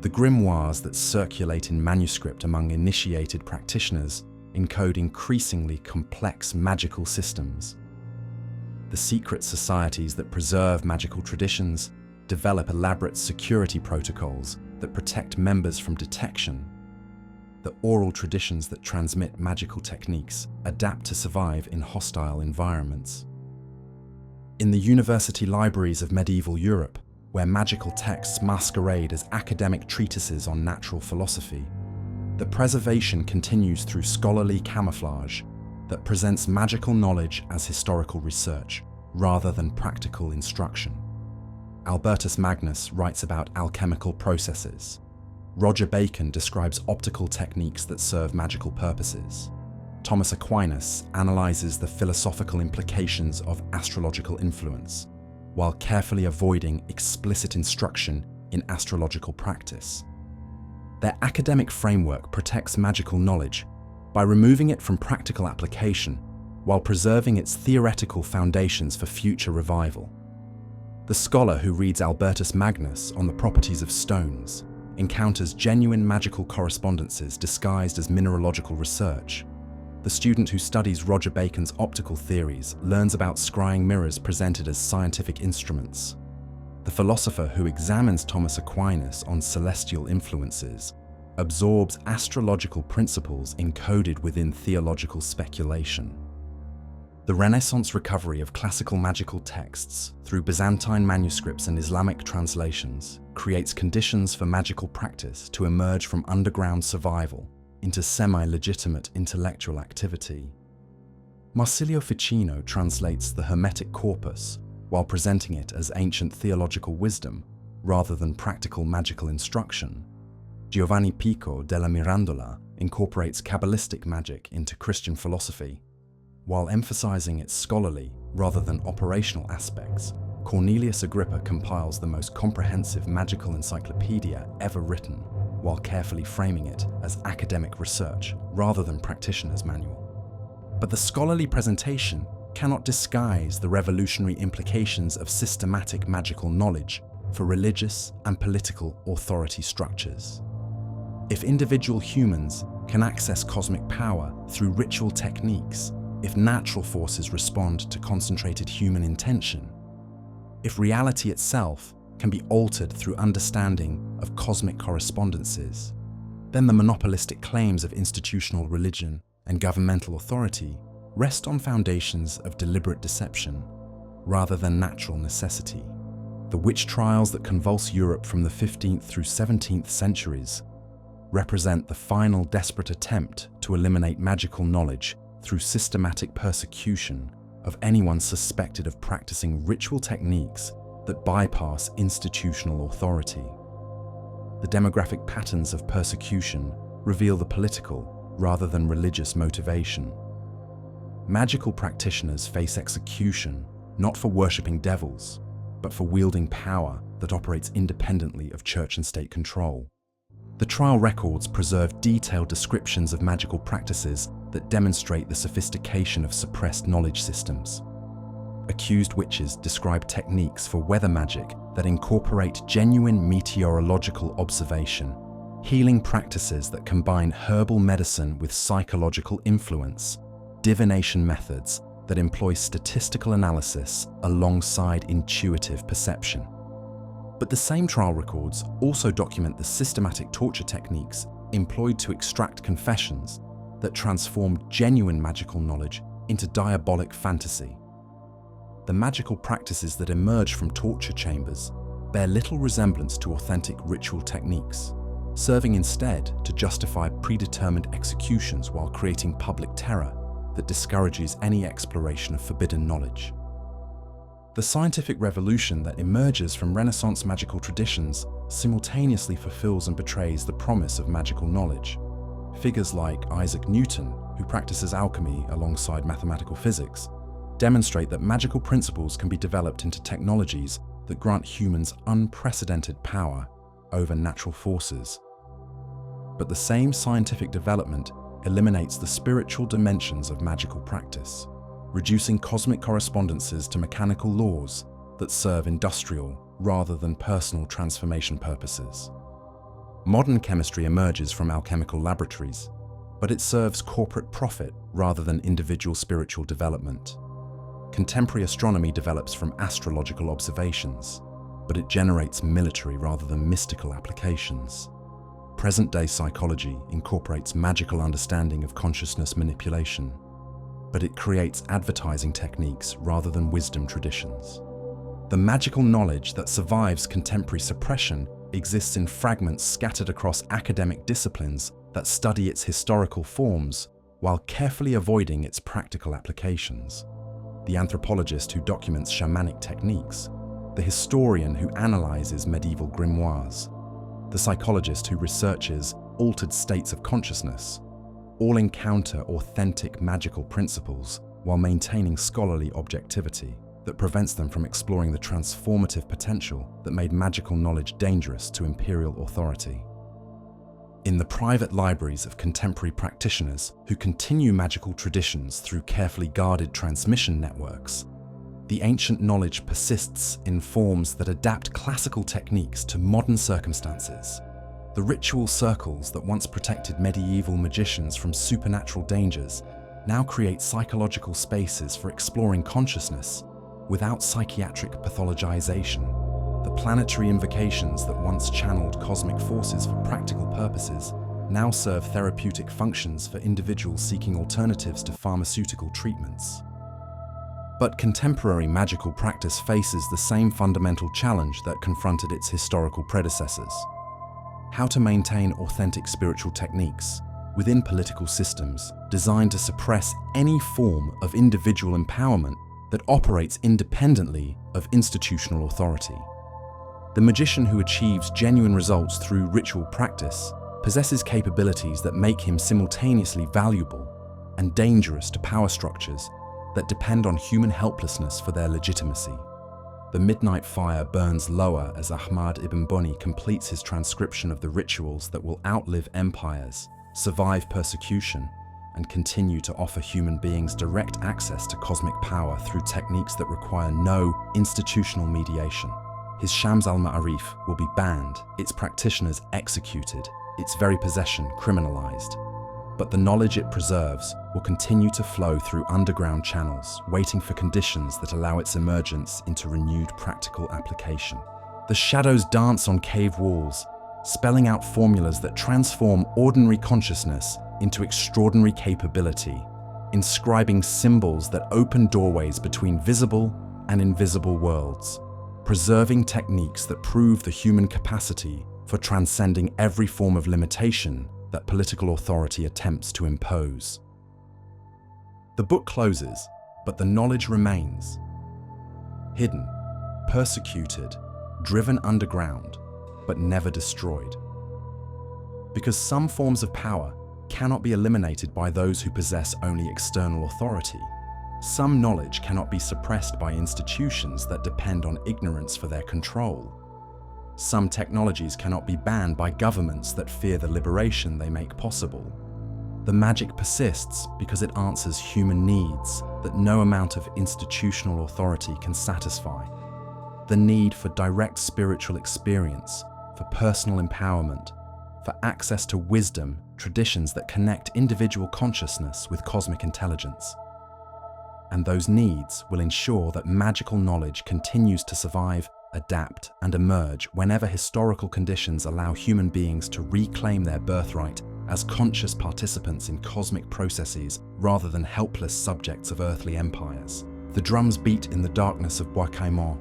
The grimoires that circulate in manuscript among initiated practitioners encode increasingly complex magical systems. The secret societies that preserve magical traditions develop elaborate security protocols that protect members from detection. The oral traditions that transmit magical techniques adapt to survive in hostile environments. In the university libraries of medieval Europe, where magical texts masquerade as academic treatises on natural philosophy, the preservation continues through scholarly camouflage that presents magical knowledge as historical research rather than practical instruction. Albertus Magnus writes about alchemical processes. Roger Bacon describes optical techniques that serve magical purposes. Thomas Aquinas analyzes the philosophical implications of astrological influence, while carefully avoiding explicit instruction in astrological practice. Their academic framework protects magical knowledge by removing it from practical application while preserving its theoretical foundations for future revival. The scholar who reads Albertus Magnus on the properties of stones encounters genuine magical correspondences disguised as mineralogical research. The student who studies Roger Bacon's optical theories learns about scrying mirrors presented as scientific instruments. The philosopher who examines Thomas Aquinas on celestial influences absorbs astrological principles encoded within theological speculation. The Renaissance recovery of classical magical texts through Byzantine manuscripts and Islamic translations creates conditions for magical practice to emerge from underground survival into semi-legitimate intellectual activity. Marsilio Ficino translates the Hermetic corpus while presenting it as ancient theological wisdom rather than practical magical instruction. Giovanni Pico della Mirandola incorporates Kabbalistic magic into Christian philosophy. While emphasizing its scholarly rather than operational aspects, Cornelius Agrippa compiles the most comprehensive magical encyclopedia ever written, while carefully framing it as academic research rather than practitioner's manual. But the scholarly presentation cannot disguise the revolutionary implications of systematic magical knowledge for religious and political authority structures. If individual humans can access cosmic power through ritual techniques, if natural forces respond to concentrated human intention, if reality itself can be altered through understanding of cosmic correspondences, then the monopolistic claims of institutional religion and governmental authority rest on foundations of deliberate deception rather than natural necessity. The witch trials that convulse Europe from the 15th through 17th centuries represent the final desperate attempt to eliminate magical knowledge through systematic persecution of anyone suspected of practicing ritual techniques that bypass institutional authority. The demographic patterns of persecution reveal the political rather than religious motivation. Magical practitioners face execution not for worshipping devils, but for wielding power that operates independently of church and state control. The trial records preserve detailed descriptions of magical practices that demonstrate the sophistication of suppressed knowledge systems. Accused witches describe techniques for weather magic that incorporate genuine meteorological observation, healing practices that combine herbal medicine with psychological influence, divination methods that employ statistical analysis alongside intuitive perception. But the same trial records also document the systematic torture techniques employed to extract confessions that transformed genuine magical knowledge into diabolic fantasy. The magical practices that emerge from torture chambers bear little resemblance to authentic ritual techniques, serving instead to justify predetermined executions while creating public terror that discourages any exploration of forbidden knowledge. The scientific revolution that emerges from Renaissance magical traditions simultaneously fulfills and betrays the promise of magical knowledge. Figures like Isaac Newton, who practices alchemy alongside mathematical physics, demonstrate that magical principles can be developed into technologies that grant humans unprecedented power over natural forces. But the same scientific development eliminates the spiritual dimensions of magical practice, reducing cosmic correspondences to mechanical laws that serve industrial rather than personal transformation purposes. Modern chemistry emerges from alchemical laboratories, but it serves corporate profit rather than individual spiritual development. Contemporary astronomy develops from astrological observations, but it generates military rather than mystical applications. Present-day psychology incorporates magical understanding of consciousness manipulation, but it creates advertising techniques rather than wisdom traditions. The magical knowledge that survives contemporary suppression exists in fragments scattered across academic disciplines that study its historical forms while carefully avoiding its practical applications. The anthropologist who documents shamanic techniques, the historian who analyzes medieval grimoires, the psychologist who researches altered states of consciousness, all encounter authentic magical principles while maintaining scholarly objectivity that prevents them from exploring the transformative potential that made magical knowledge dangerous to imperial authority. In the private libraries of contemporary practitioners who continue magical traditions through carefully guarded transmission networks, the ancient knowledge persists in forms that adapt classical techniques to modern circumstances. The ritual circles that once protected medieval magicians from supernatural dangers now create psychological spaces for exploring consciousness without psychiatric pathologization. The planetary invocations that once channeled cosmic forces for practical purposes now serve therapeutic functions for individuals seeking alternatives to pharmaceutical treatments. But contemporary magical practice faces the same fundamental challenge that confronted its historical predecessors: how to maintain authentic spiritual techniques within political systems designed to suppress any form of individual empowerment that operates independently of institutional authority. The magician who achieves genuine results through ritual practice possesses capabilities that make him simultaneously valuable and dangerous to power structures that depend on human helplessness for their legitimacy. The midnight fire burns lower as Ahmad ibn Boni completes his transcription of the rituals that will outlive empires, survive persecution, and continue to offer human beings direct access to cosmic power through techniques that require no institutional mediation. His Shams al-Ma'arif will be banned, its practitioners executed, its very possession criminalized. But the knowledge it preserves will continue to flow through underground channels, waiting for conditions that allow its emergence into renewed practical application. The shadows dance on cave walls, spelling out formulas that transform ordinary consciousness into extraordinary capability, inscribing symbols that open doorways between visible and invisible worlds, preserving techniques that prove the human capacity for transcending every form of limitation that political authority attempts to impose. The book closes, but the knowledge remains. Hidden, persecuted, driven underground, but never destroyed. Because some forms of power cannot be eliminated by those who possess only external authority. Some knowledge cannot be suppressed by institutions that depend on ignorance for their control. Some technologies cannot be banned by governments that fear the liberation they make possible. The magic persists because it answers human needs that no amount of institutional authority can satisfy. The need for direct spiritual experience, for personal empowerment, for access to wisdom, traditions that connect individual consciousness with cosmic intelligence. And those needs will ensure that magical knowledge continues to survive, adapt, and emerge whenever historical conditions allow human beings to reclaim their birthright as conscious participants in cosmic processes rather than helpless subjects of earthly empires. The drums beat in the darkness of Bois Caïman,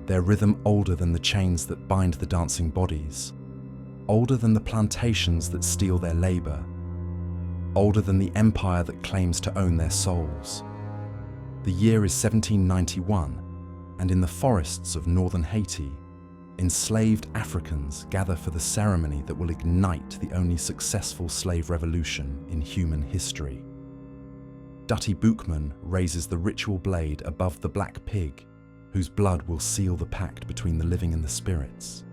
their rhythm older than the chains that bind the dancing bodies, older than the plantations that steal their labor, older than the empire that claims to own their souls. The year is 1791, and in the forests of northern Haiti, enslaved Africans gather for the ceremony that will ignite the only successful slave revolution in human history. Dutty Boukman raises the ritual blade above the black pig, whose blood will seal the pact between the living and the spirits,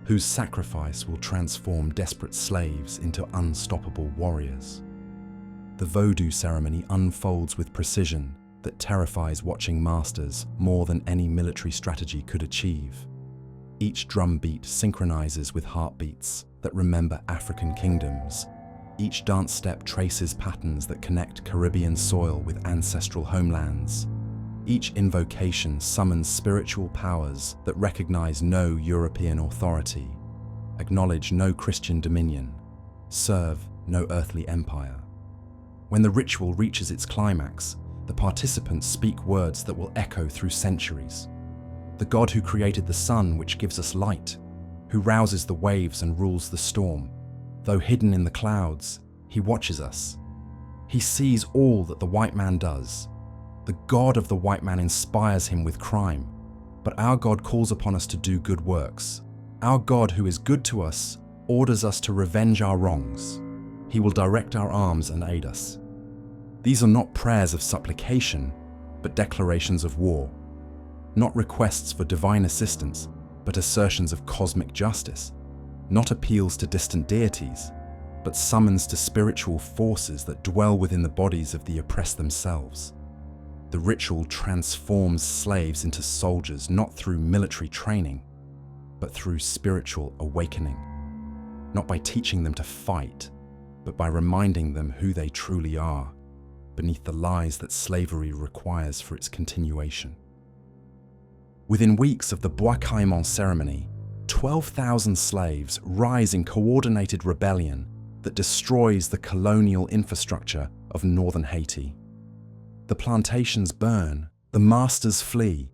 whose sacrifice will transform desperate slaves into unstoppable warriors. The voodoo ceremony unfolds with precision that terrifies watching masters more than any military strategy could achieve. Each drum beat synchronizes with heartbeats that remember African kingdoms. Each dance step traces patterns that connect Caribbean soil with ancestral homelands. Each invocation summons spiritual powers that recognize no European authority, acknowledge no Christian dominion, serve no earthly empire. When the ritual reaches its climax, the participants speak words that will echo through centuries. The God who created the sun which gives us light, who rouses the waves and rules the storm, though hidden in the clouds, he watches us. He sees all that the white man does. The God of the white man inspires him with crime, but our God calls upon us to do good works. Our God who is good to us orders us to revenge our wrongs. He will direct our arms and aid us. These are not prayers of supplication, but declarations of war. Not requests for divine assistance, but assertions of cosmic justice. Not appeals to distant deities, but summons to spiritual forces that dwell within the bodies of the oppressed themselves. The ritual transforms slaves into soldiers not through military training, but through spiritual awakening. Not by teaching them to fight, but by reminding them who they truly are, beneath the lies that slavery requires for its continuation. Within weeks of the Bois Caïman ceremony, 12,000 slaves rise in coordinated rebellion that destroys the colonial infrastructure of northern Haiti. The plantations burn, the The masters flee,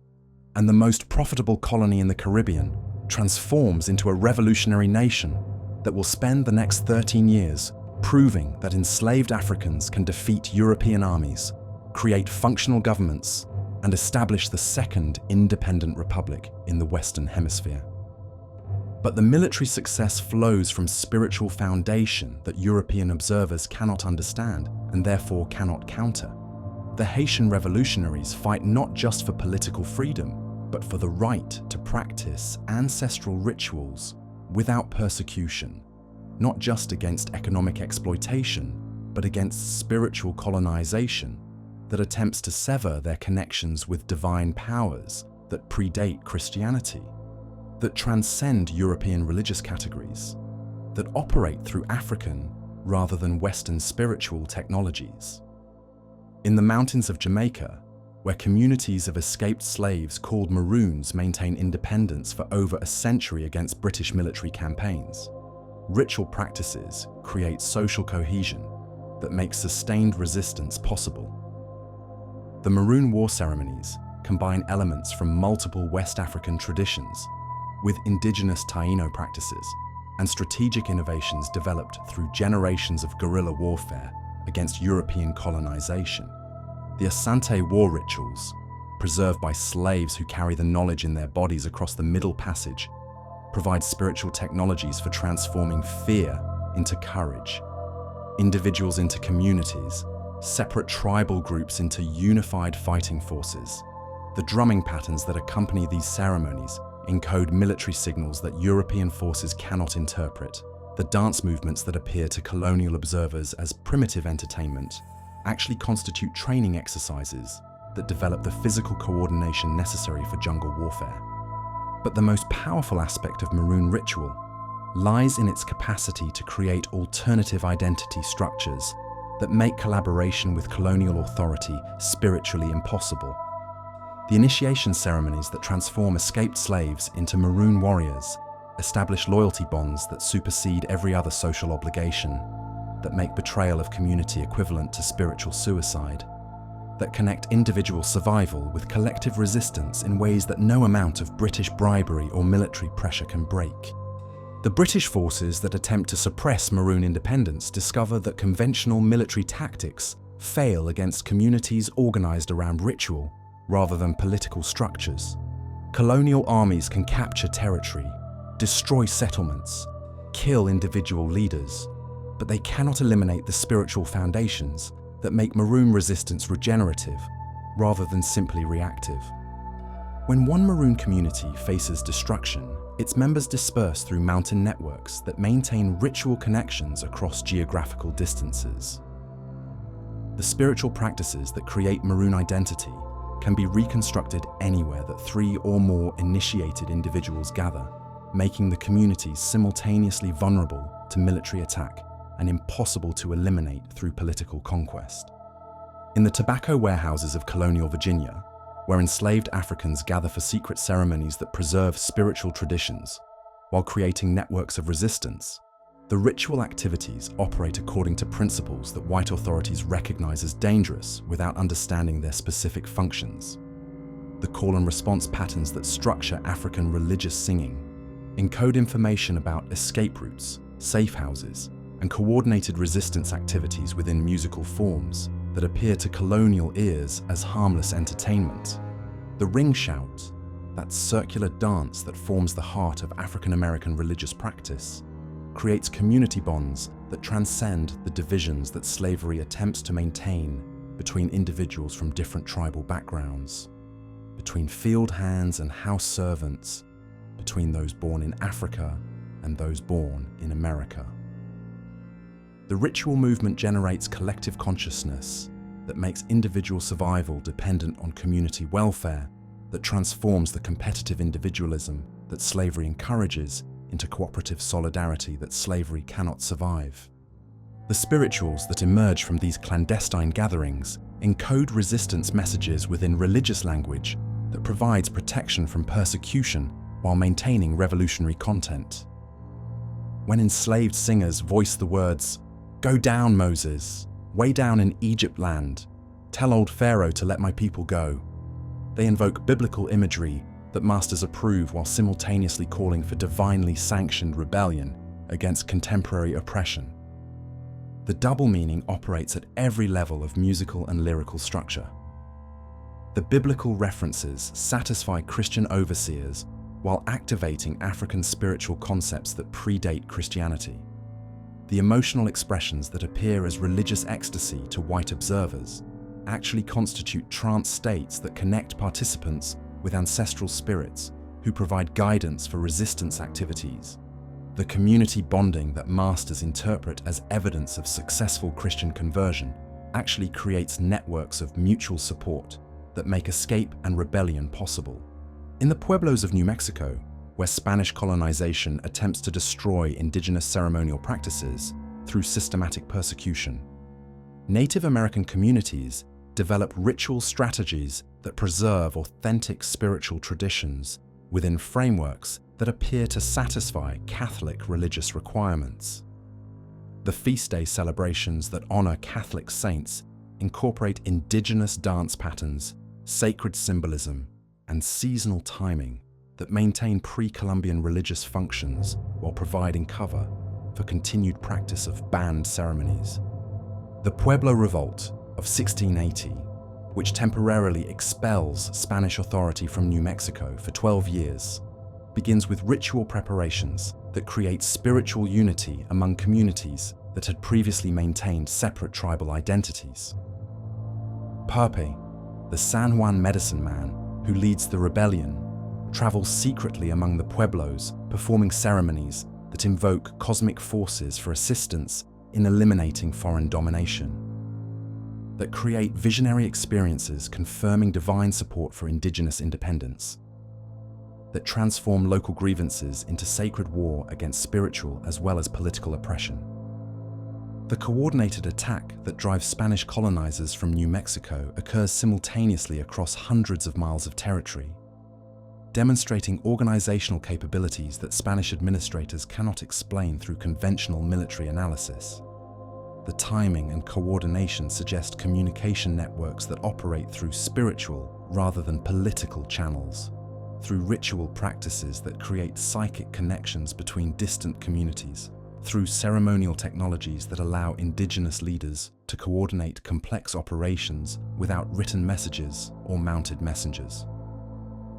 and the most profitable colony in the Caribbean transforms into a revolutionary nation that will spend the next 13 years proving that enslaved Africans can defeat European armies, create functional governments, and establish the second independent republic in the Western Hemisphere. But the military success flows from spiritual foundation that European observers cannot understand and therefore cannot counter. The Haitian revolutionaries fight not just for political freedom, but for the right to practice ancestral rituals without persecution, not just against economic exploitation, but against spiritual colonization that attempts to sever their connections with divine powers that predate Christianity, that transcend European religious categories, that operate through African rather than Western spiritual technologies. In the mountains of Jamaica, where communities of escaped slaves called Maroons maintain independence for over a century against British military campaigns, ritual practices create social cohesion that makes sustained resistance possible. The Maroon war ceremonies combine elements from multiple West African traditions with indigenous Taino practices and strategic innovations developed through generations of guerrilla warfare against European colonization. The Asante war rituals, preserved by slaves who carry the knowledge in their bodies across the Middle Passage, provide spiritual technologies for transforming fear into courage, individuals into communities, separate tribal groups into unified fighting forces. The drumming patterns that accompany these ceremonies encode military signals that European forces cannot interpret. The dance movements that appear to colonial observers as primitive entertainment actually constitute training exercises that develop the physical coordination necessary for jungle warfare. But the most powerful aspect of Maroon ritual lies in its capacity to create alternative identity structures that make collaboration with colonial authority spiritually impossible. The initiation ceremonies that transform escaped slaves into Maroon warriors establish loyalty bonds that supersede every other social obligation, that make betrayal of community equivalent to spiritual suicide, that connect individual survival with collective resistance in ways that no amount of British bribery or military pressure can break. The British forces that attempt to suppress Maroon independence discover that conventional military tactics fail against communities organized around ritual rather than political structures. Colonial armies can capture territory, destroy settlements, kill individual leaders, but they cannot eliminate the spiritual foundations that make Maroon resistance regenerative rather than simply reactive. When one Maroon community faces destruction, its members disperse through mountain networks that maintain ritual connections across geographical distances. The spiritual practices that create Maroon identity can be reconstructed anywhere that 3 or more initiated individuals gather, making the communities simultaneously vulnerable to military attack and impossible to eliminate through political conquest. In the tobacco warehouses of colonial Virginia, where enslaved Africans gather for secret ceremonies that preserve spiritual traditions, while creating networks of resistance, the ritual activities operate according to principles that white authorities recognize as dangerous without understanding their specific functions. The call and response patterns that structure African religious singing encode information about escape routes, safe houses, and coordinated resistance activities within musical forms that appear to colonial ears as harmless entertainment. The ring shout, that circular dance that forms the heart of African American religious practice, creates community bonds that transcend the divisions that slavery attempts to maintain between individuals from different tribal backgrounds, between field hands and house servants, between those born in Africa and those born in America. The ritual movement generates collective consciousness that makes individual survival dependent on community welfare, that transforms the competitive individualism that slavery encourages into cooperative solidarity that slavery cannot survive. The spirituals that emerge from these clandestine gatherings encode resistance messages within religious language that provides protection from persecution while maintaining revolutionary content. When enslaved singers voice the words, "Go down, Moses, way down in Egypt land, tell old Pharaoh to let my people go," They invoke biblical imagery that masters approve while simultaneously calling for divinely sanctioned rebellion against contemporary oppression. The double meaning operates at every level of musical and lyrical structure. The biblical references satisfy Christian overseers while activating African spiritual concepts that predate Christianity. The emotional expressions that appear as religious ecstasy to white observers actually constitute trance states that connect participants with ancestral spirits who provide guidance for resistance activities. The community bonding that masters interpret as evidence of successful Christian conversion actually creates networks of mutual support that make escape and rebellion possible. In the pueblos of New Mexico, where Spanish colonization attempts to destroy indigenous ceremonial practices through systematic persecution, Native American communities develop ritual strategies that preserve authentic spiritual traditions within frameworks that appear to satisfy Catholic religious requirements. The feast day celebrations that honor Catholic saints incorporate indigenous dance patterns, sacred symbolism, and seasonal timing that maintain pre-Columbian religious functions while providing cover for continued practice of banned ceremonies. The Pueblo Revolt of 1680, which temporarily expels Spanish authority from New Mexico for 12 years, begins with ritual preparations that create spiritual unity among communities that had previously maintained separate tribal identities. Perpe, the San Juan medicine man who leads the rebellion, travels secretly among the pueblos, performing ceremonies that invoke cosmic forces for assistance in eliminating foreign domination, that create visionary experiences confirming divine support for indigenous independence, that transform local grievances into sacred war against spiritual as well as political oppression. The coordinated attack that drives Spanish colonizers from New Mexico occurs simultaneously across hundreds of miles of territory, demonstrating organizational capabilities that Spanish administrators cannot explain through conventional military analysis. The timing and coordination suggest communication networks that operate through spiritual rather than political channels, through ritual practices that create psychic connections between distant communities, through ceremonial technologies that allow indigenous leaders to coordinate complex operations without written messages or mounted messengers.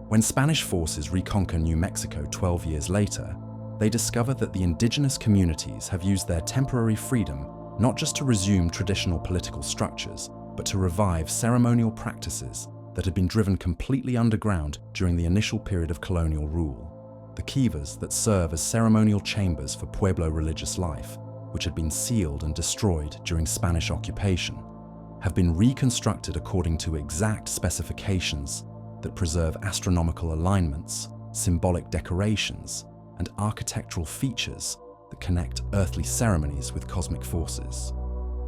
When Spanish forces reconquer New Mexico 12 years later, they discover that the indigenous communities have used their temporary freedom not just to resume traditional political structures, but to revive ceremonial practices that had been driven completely underground during the initial period of colonial rule. The kivas that serve as ceremonial chambers for Pueblo religious life, which had been sealed and destroyed during Spanish occupation, have been reconstructed according to exact specifications that preserve astronomical alignments, symbolic decorations, and architectural features that connect earthly ceremonies with cosmic forces.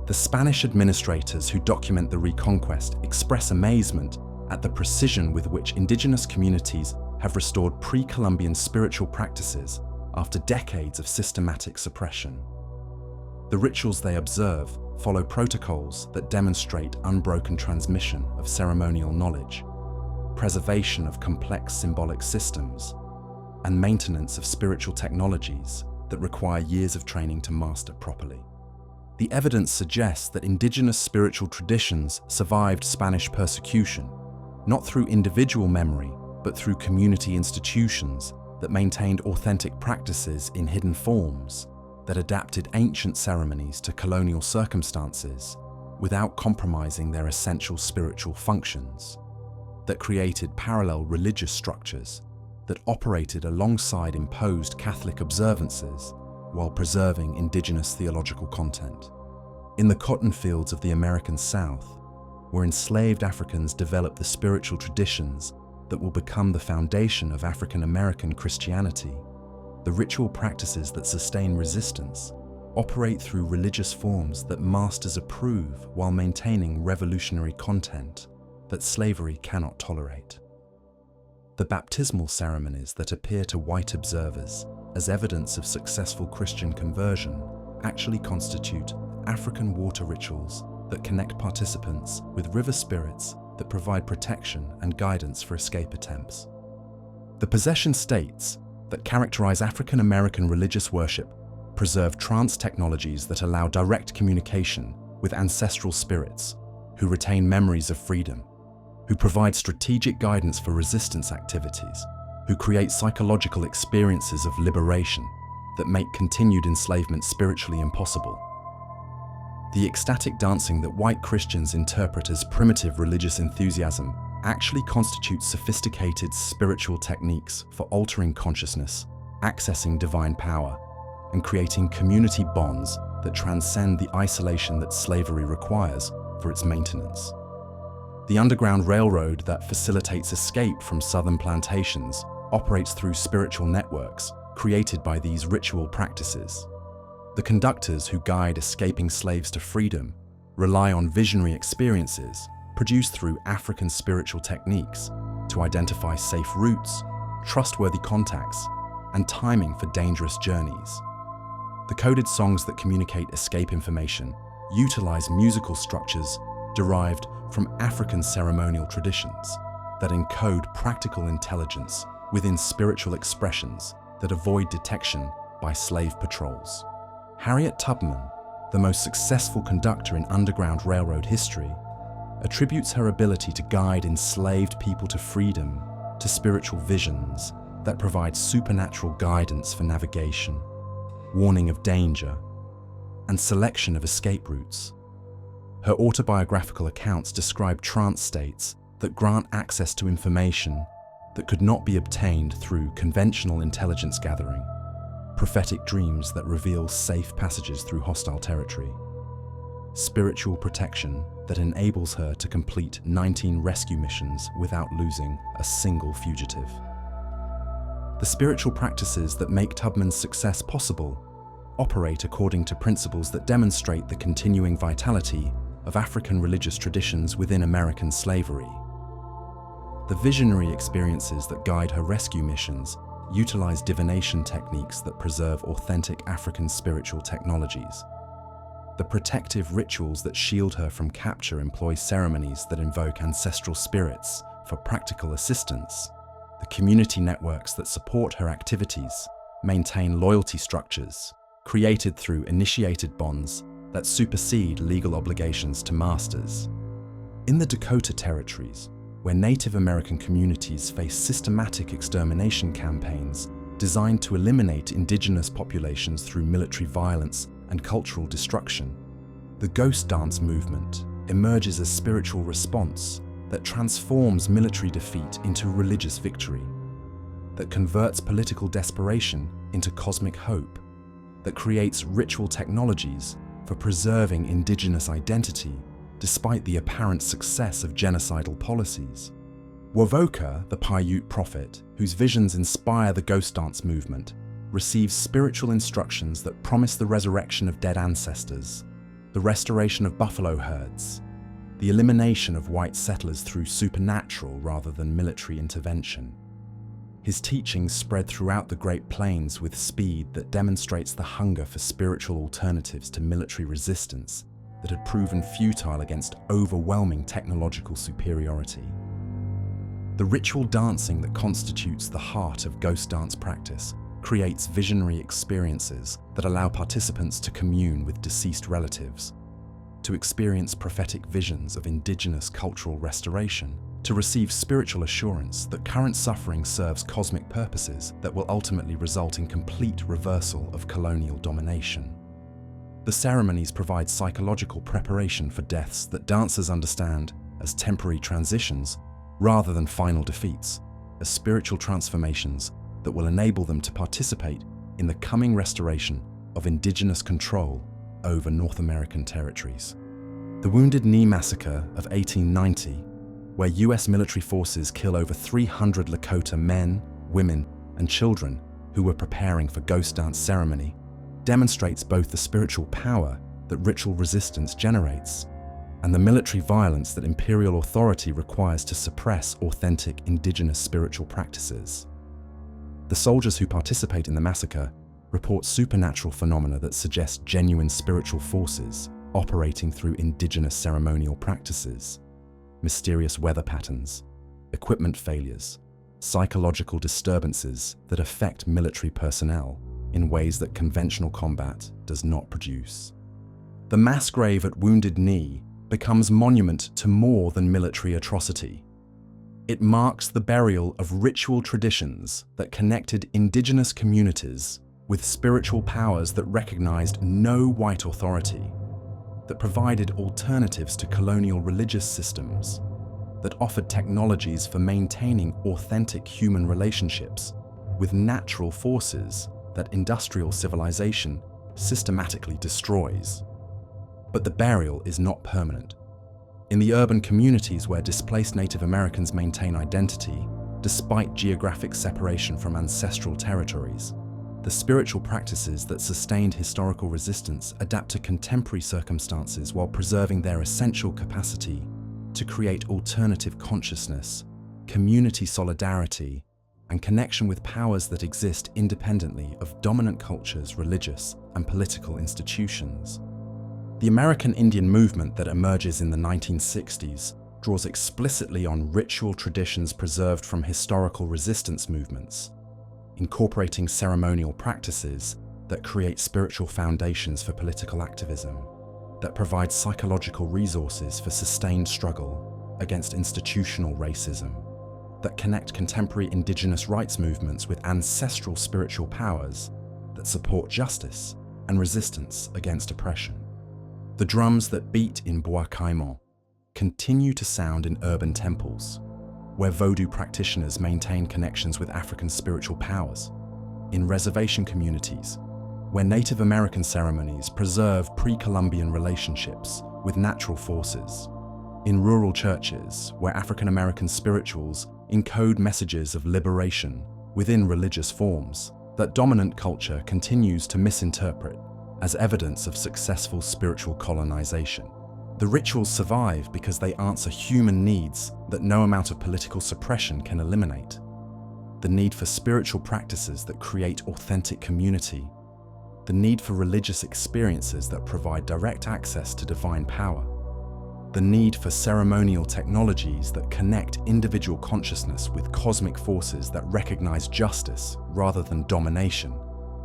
The Spanish administrators who document the Reconquest express amazement at the precision with which indigenous communities have restored pre-Columbian spiritual practices after decades of systematic suppression. The rituals they observe follow protocols that demonstrate unbroken transmission of ceremonial knowledge, preservation of complex symbolic systems, and maintenance of spiritual technologies that require years of training to master properly. The evidence suggests that indigenous spiritual traditions survived Spanish persecution, not through individual memory, but through community institutions that maintained authentic practices in hidden forms, that adapted ancient ceremonies to colonial circumstances without compromising their essential spiritual functions, that created parallel religious structures that operated alongside imposed Catholic observances while preserving indigenous theological content. In the cotton fields of the American South, where enslaved Africans developed the spiritual traditions that will become the foundation of African American Christianity, the ritual practices that sustain resistance operate through religious forms that masters approve while maintaining revolutionary content that slavery cannot tolerate. The baptismal ceremonies that appear to white observers as evidence of successful Christian conversion actually constitute African water rituals that connect participants with river spirits that provide protection and guidance for escape attempts. The possession states that characterize African American religious worship preserve trance technologies that allow direct communication with ancestral spirits who retain memories of freedom, who provide strategic guidance for resistance activities, who create psychological experiences of liberation that make continued enslavement spiritually impossible. The ecstatic dancing that white Christians interpret as primitive religious enthusiasm actually constitutes sophisticated spiritual techniques for altering consciousness, accessing divine power, and creating community bonds that transcend the isolation that slavery requires for its maintenance. The Underground Railroad that facilitates escape from southern plantations operates through spiritual networks created by these ritual practices. The conductors who guide escaping slaves to freedom rely on visionary experiences produced through African spiritual techniques to identify safe routes, trustworthy contacts, and timing for dangerous journeys. The coded songs that communicate escape information utilize musical structures derived from African ceremonial traditions that encode practical intelligence within spiritual expressions that avoid detection by slave patrols. Harriet Tubman, the most successful conductor in Underground Railroad history, attributes her ability to guide enslaved people to freedom to spiritual visions that provide supernatural guidance for navigation, warning of danger, and selection of escape routes. Her autobiographical accounts describe trance states that grant access to information that could not be obtained through conventional intelligence gathering, prophetic dreams that reveal safe passages through hostile territory, spiritual protection that enables her to complete 19 rescue missions without losing a single fugitive. The spiritual practices that make Tubman's success possible operate according to principles that demonstrate the continuing vitality of African religious traditions within American slavery. The visionary experiences that guide her rescue missions utilize divination techniques that preserve authentic African spiritual technologies. The protective rituals that shield her from capture employ ceremonies that invoke ancestral spirits for practical assistance. The community networks that support her activities maintain loyalty structures created through initiated bonds that supersede legal obligations to masters. In the Dakota Territories, where Native American communities face systematic extermination campaigns designed to eliminate indigenous populations through military violence and cultural destruction, the ghost dance movement emerges as a spiritual response that transforms military defeat into religious victory, that converts political desperation into cosmic hope, that creates ritual technologies for preserving indigenous identity despite the apparent success of genocidal policies. Wovoka, the Paiute prophet, whose visions inspire the ghost dance movement, receives spiritual instructions that promise the resurrection of dead ancestors, the restoration of buffalo herds, the elimination of white settlers through supernatural rather than military intervention. His teachings spread throughout the Great Plains with speed that demonstrates the hunger for spiritual alternatives to military resistance that had proven futile against overwhelming technological superiority. The ritual dancing that constitutes the heart of ghost dance practice creates visionary experiences that allow participants to commune with deceased relatives, to experience prophetic visions of indigenous cultural restoration, to receive spiritual assurance that current suffering serves cosmic purposes that will ultimately result in complete reversal of colonial domination. The ceremonies provide psychological preparation for deaths that dancers understand as temporary transitions rather than final defeats, as spiritual transformations that will enable them to participate in the coming restoration of indigenous control over North American territories. The Wounded Knee Massacre of 1890, where US military forces kill over 300 Lakota men, women, and children who were preparing for ghost dance ceremony, demonstrates both the spiritual power that ritual resistance generates and the military violence that imperial authority requires to suppress authentic indigenous spiritual practices. The soldiers who participate in the massacre report supernatural phenomena that suggest genuine spiritual forces operating through indigenous ceremonial practices. mysterious weather patterns, equipment failures, psychological disturbances that affect military personnel in ways that conventional combat does not produce. The mass grave at Wounded Knee becomes monument to more than military atrocity. It marks the burial of ritual traditions that connected indigenous communities with spiritual powers that recognized no white authority, that provided alternatives to colonial religious systems, that offered technologies for maintaining authentic human relationships with natural forces that industrial civilization systematically destroys. But the burial is not permanent. In the urban communities where displaced Native Americans maintain identity, despite geographic separation from ancestral territories, the spiritual practices that sustained historical resistance adapt to contemporary circumstances while preserving their essential capacity to create alternative consciousness, community solidarity, and connection with powers that exist independently of dominant cultures, religious, and political institutions. The American Indian movement that emerges in the 1960s draws explicitly on ritual traditions preserved from historical resistance movements, incorporating ceremonial practices that create spiritual foundations for political activism, that provide psychological resources for sustained struggle against institutional racism, that connect contemporary indigenous rights movements with ancestral spiritual powers that support justice and resistance against oppression. The drums that beat in Bois Caïman continue to sound in urban temples, where Vodou practitioners maintain connections with African spiritual powers, in reservation communities, where Native American ceremonies preserve pre-Columbian relationships with natural forces, in rural churches, where African American spirituals encode messages of liberation within religious forms that dominant culture continues to misinterpret as evidence of successful spiritual colonization. The rituals survive because they answer human needs that no amount of political suppression can eliminate. The need for spiritual practices that create authentic community. The need for religious experiences that provide direct access to divine power. The need for ceremonial technologies that connect individual consciousness with cosmic forces that recognize justice rather than domination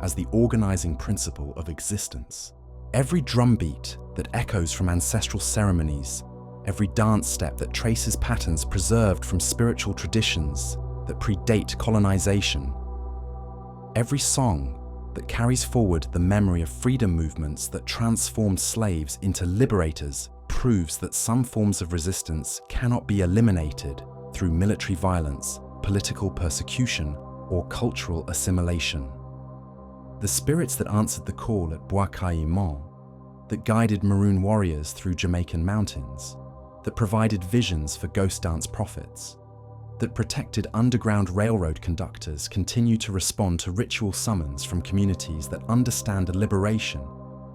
as the organizing principle of existence. Every drumbeat that echoes from ancestral ceremonies, every dance step that traces patterns preserved from spiritual traditions that predate colonization, every song that carries forward the memory of freedom movements that transformed slaves into liberators proves that some forms of resistance cannot be eliminated through military violence, political persecution, or cultural assimilation. The spirits that answered the call at Bois Caïman, that guided maroon warriors through Jamaican mountains, that provided visions for ghost dance prophets, that protected underground railroad conductors continue to respond to ritual summons from communities that understand liberation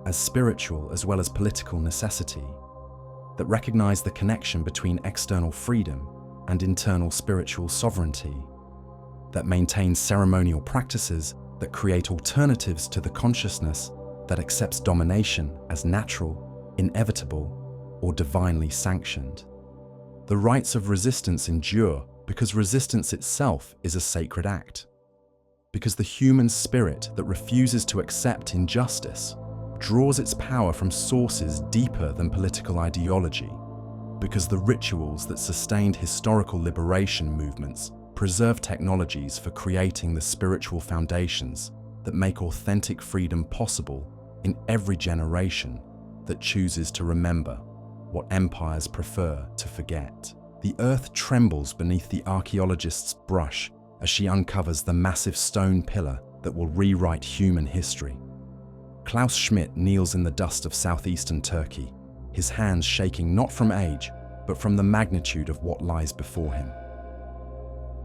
as spiritual as well as political necessity, that recognize the connection between external freedom and internal spiritual sovereignty, that maintain ceremonial practices that create alternatives to the consciousness that accepts domination as natural, inevitable, or divinely sanctioned. The rites of resistance endure because resistance itself is a sacred act, because the human spirit that refuses to accept injustice draws its power from sources deeper than political ideology, because the rituals that sustained historical liberation movements preserve technologies for creating the spiritual foundations that make authentic freedom possible in every generation that chooses to remember what empires prefer to forget. The earth trembles beneath the archaeologist's brush as she uncovers the massive stone pillar that will rewrite human history. Klaus Schmidt kneels in the dust of southeastern Turkey, his hands shaking not from age, but from the magnitude of what lies before him.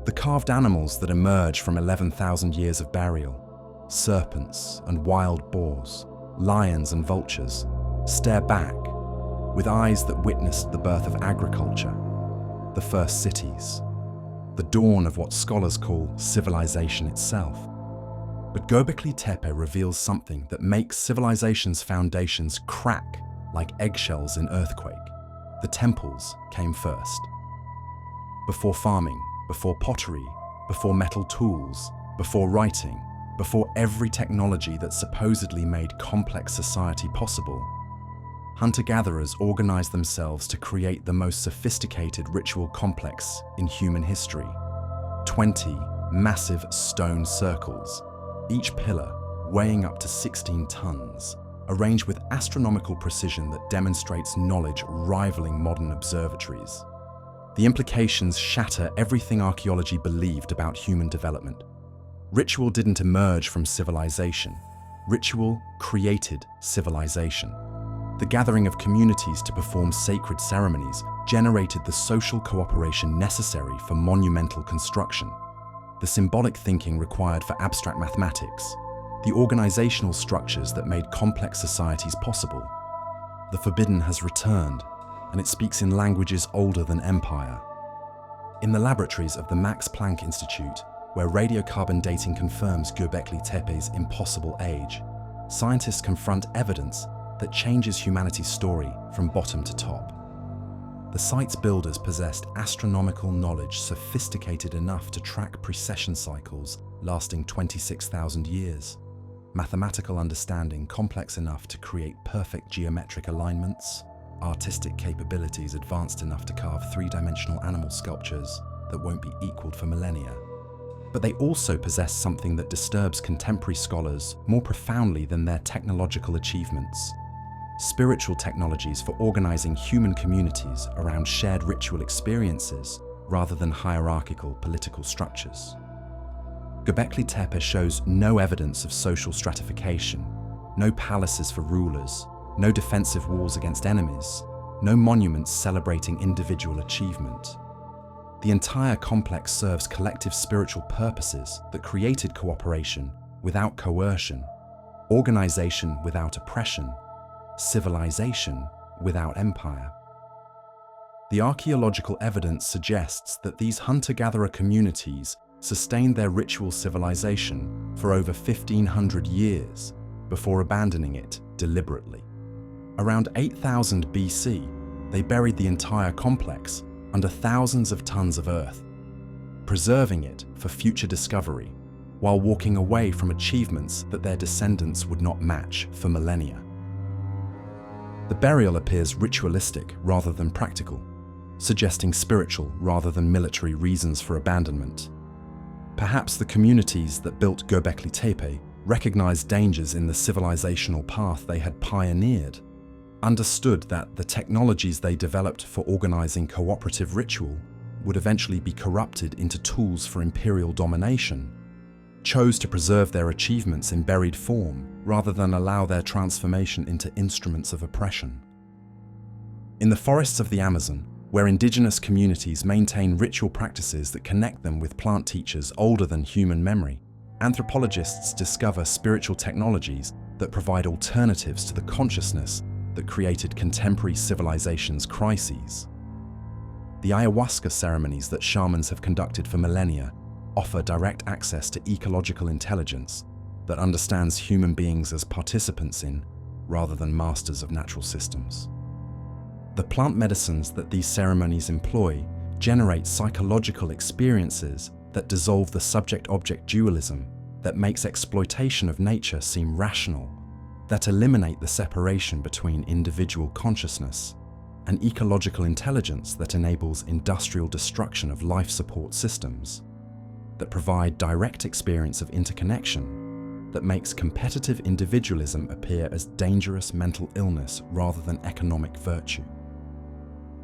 The carved animals that emerge from 11,000 years of burial, serpents and wild boars, lions and vultures, stare back with eyes that witnessed the birth of agriculture, the first cities, the dawn of what scholars call civilization itself. But Göbekli Tepe reveals something that makes civilization's foundations crack like eggshells in earthquake. the temples came first. Before farming, before pottery, before metal tools, before writing, before every technology that supposedly made complex society possible, hunter-gatherers organized themselves to create the most sophisticated ritual complex in human history. 20 massive stone circles, each pillar weighing up to 16 tons, arranged with astronomical precision that demonstrates knowledge rivaling modern observatories. The implications shatter everything archaeology believed about human development. Ritual didn't emerge from civilization. Ritual created civilization. The gathering of communities to perform sacred ceremonies generated the social cooperation necessary for monumental construction, the symbolic thinking required for abstract mathematics, the organizational structures that made complex societies possible. The forbidden has returned, and it speaks in languages older than empire. In the laboratories of the Max Planck Institute, where radiocarbon dating confirms Göbekli Tepe's impossible age, scientists confront evidence that changes humanity's story from bottom to top. The site's builders possessed astronomical knowledge sophisticated enough to track precession cycles lasting 26,000 years, mathematical understanding complex enough to create perfect geometric alignments, artistic capabilities advanced enough to carve three-dimensional animal sculptures that won't be equaled for millennia. But they also possess something that disturbs contemporary scholars more profoundly than their technological achievements: spiritual technologies for organizing human communities around shared ritual experiences rather than hierarchical political structures. Göbekli Tepe shows no evidence of social stratification, no palaces for rulers, no defensive walls against enemies, no monuments celebrating individual achievement. The entire complex serves collective spiritual purposes that created cooperation without coercion, organization without oppression, civilization without empire. The archaeological evidence suggests that these hunter-gatherer communities sustained their ritual civilization for over 1,500 years before abandoning it deliberately. Around 8000 BC, they buried the entire complex under thousands of tons of earth, preserving it for future discovery, while walking away from achievements that their descendants would not match for millennia. The burial appears ritualistic rather than practical, suggesting spiritual rather than military reasons for abandonment. Perhaps the communities that built Göbekli Tepe recognized dangers in the civilizational path they had pioneered, understood that the technologies they developed for organizing cooperative ritual would eventually be corrupted into tools for imperial domination, chose to preserve their achievements in buried form rather than allow their transformation into instruments of oppression. In the forests of the Amazon, where indigenous communities maintain ritual practices that connect them with plant teachers older than human memory, anthropologists discover spiritual technologies that provide alternatives to the consciousness that created contemporary civilization's crises. The ayahuasca ceremonies that shamans have conducted for millennia offer direct access to ecological intelligence that understands human beings as participants in, rather than masters of natural systems. The plant medicines that these ceremonies employ generate psychological experiences that dissolve the subject-object dualism that makes exploitation of nature seem rational, that eliminate the separation between individual consciousness and ecological intelligence that enables industrial destruction of life support systems, that provide direct experience of interconnection, that makes competitive individualism appear as dangerous mental illness rather than economic virtue.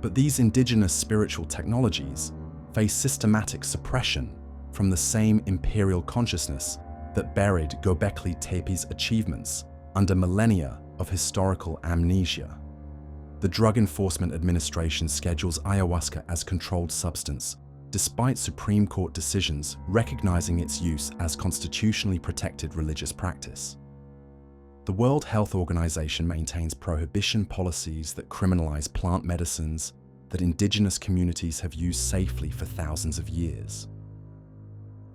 But these indigenous spiritual technologies face systematic suppression from the same imperial consciousness that buried Göbekli Tepe's achievements under millennia of historical amnesia. The Drug Enforcement Administration schedules ayahuasca as controlled substance, despite Supreme Court decisions recognizing its use as constitutionally protected religious practice. The World Health Organization maintains prohibition policies that criminalize plant medicines that indigenous communities have used safely for thousands of years.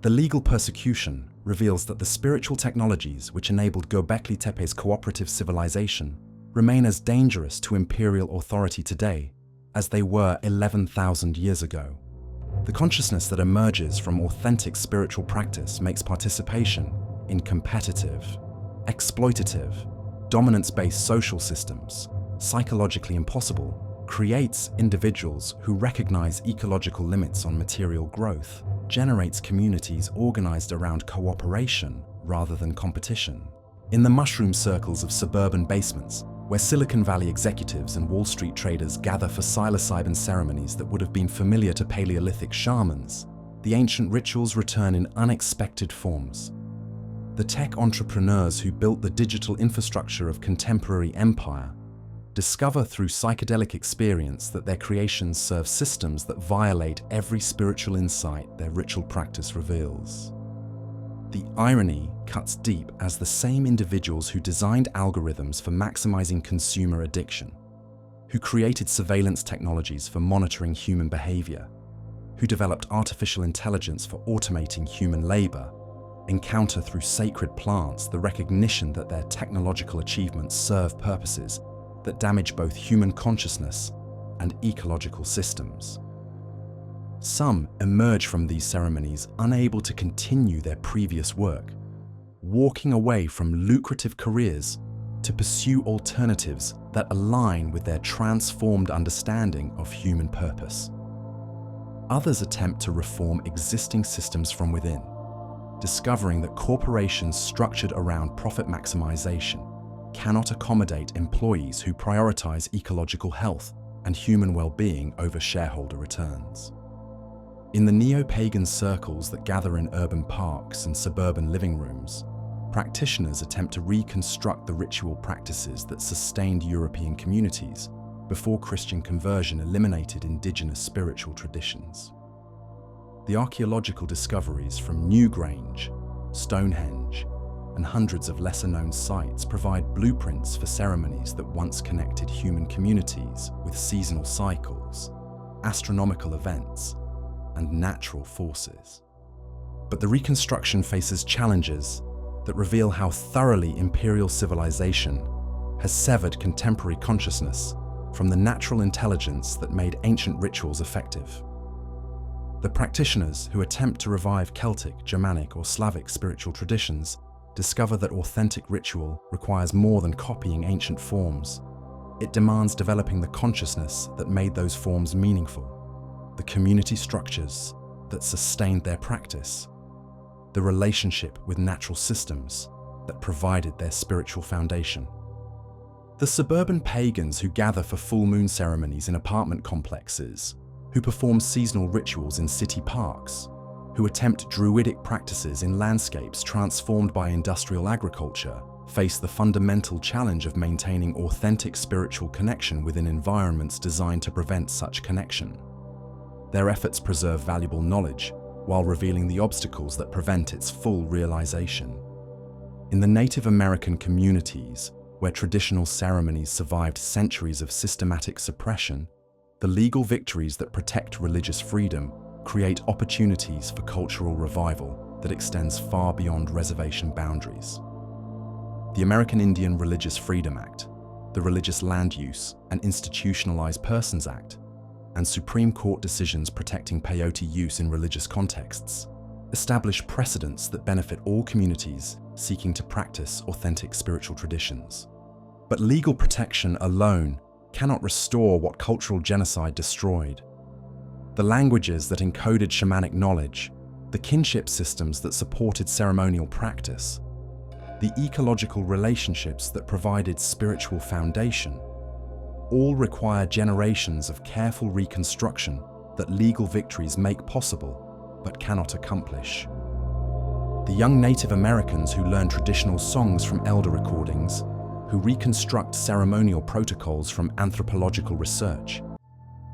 The legal persecution reveals that the spiritual technologies which enabled Göbekli Tepe's cooperative civilization remain as dangerous to imperial authority today as they were 11,000 years ago. The consciousness that emerges from authentic spiritual practice makes participation in competitive, exploitative, dominance-based social systems psychologically impossible, creates individuals who recognize ecological limits on material growth, generates communities organized around cooperation rather than competition. In the mushroom circles of suburban basements, where Silicon Valley executives and Wall Street traders gather for psilocybin ceremonies that would have been familiar to Paleolithic shamans, the ancient rituals return in unexpected forms. The tech entrepreneurs who built the digital infrastructure of contemporary empire discover through psychedelic experience that their creations serve systems that violate every spiritual insight their ritual practice reveals. The irony cuts deep as the same individuals who designed algorithms for maximizing consumer addiction, who created surveillance technologies for monitoring human behavior, who developed artificial intelligence for automating human labor, encounter through sacred plants the recognition that their technological achievements serve purposes that damage both human consciousness and ecological systems. Some emerge from these ceremonies unable to continue their previous work, walking away from lucrative careers to pursue alternatives that align with their transformed understanding of human purpose. Others attempt to reform existing systems from within, discovering that corporations structured around profit maximization cannot accommodate employees who prioritize ecological health and human well-being over shareholder returns. In the neo-pagan circles that gather in urban parks and suburban living rooms, practitioners attempt to reconstruct the ritual practices that sustained European communities before Christian conversion eliminated indigenous spiritual traditions. The archaeological discoveries from Newgrange, Stonehenge, and hundreds of lesser-known sites provide blueprints for ceremonies that once connected human communities with seasonal cycles, astronomical events, and natural forces. But the reconstruction faces challenges that reveal how thoroughly imperial civilization has severed contemporary consciousness from the natural intelligence that made ancient rituals effective. The practitioners who attempt to revive Celtic, Germanic, or Slavic spiritual traditions discover that authentic ritual requires more than copying ancient forms. It demands developing the consciousness that made those forms meaningful, the community structures that sustained their practice, the relationship with natural systems that provided their spiritual foundation. The suburban pagans who gather for full moon ceremonies in apartment complexes, who perform seasonal rituals in city parks, who attempt druidic practices in landscapes transformed by industrial agriculture, face the fundamental challenge of maintaining authentic spiritual connection within environments designed to prevent such connection. Their efforts preserve valuable knowledge while revealing the obstacles that prevent its full realization. In the Native American communities, where traditional ceremonies survived centuries of systematic suppression, the legal victories that protect religious freedom create opportunities for cultural revival that extends far beyond reservation boundaries. The American Indian Religious Freedom Act, the Religious Land Use and Institutionalized Persons Act, and Supreme Court decisions protecting peyote use in religious contexts establish precedents that benefit all communities seeking to practice authentic spiritual traditions. But legal protection alone cannot restore what cultural genocide destroyed. The languages that encoded shamanic knowledge, the kinship systems that supported ceremonial practice, the ecological relationships that provided spiritual foundation, all require generations of careful reconstruction that legal victories make possible but cannot accomplish. The young Native Americans who learn traditional songs from elder recordings, who reconstruct ceremonial protocols from anthropological research,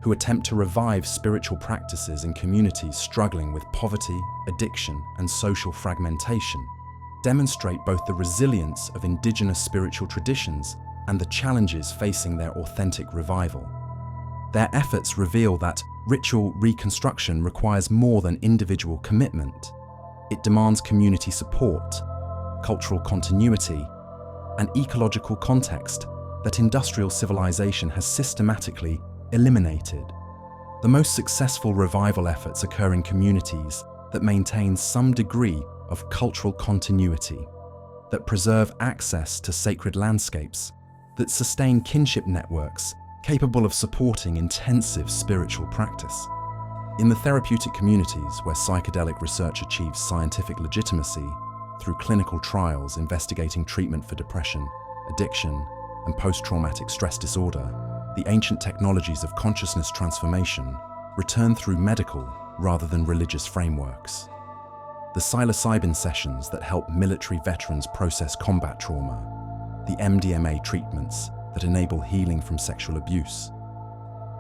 who attempt to revive spiritual practices in communities struggling with poverty, addiction, and social fragmentation, demonstrate both the resilience of indigenous spiritual traditions and the challenges facing their authentic revival. Their efforts reveal that ritual reconstruction requires more than individual commitment. It demands community support, cultural continuity, and ecological context that industrial civilization has systematically eliminated. The most successful revival efforts occur in communities that maintain some degree of cultural continuity, that preserve access to sacred landscapes, that sustain kinship networks capable of supporting intensive spiritual practice. In the therapeutic communities where psychedelic research achieves scientific legitimacy through clinical trials investigating treatment for depression, addiction, and post-traumatic stress disorder, the ancient technologies of consciousness transformation return through medical rather than religious frameworks. The psilocybin sessions that help military veterans process combat trauma, the MDMA treatments that enable healing from sexual abuse,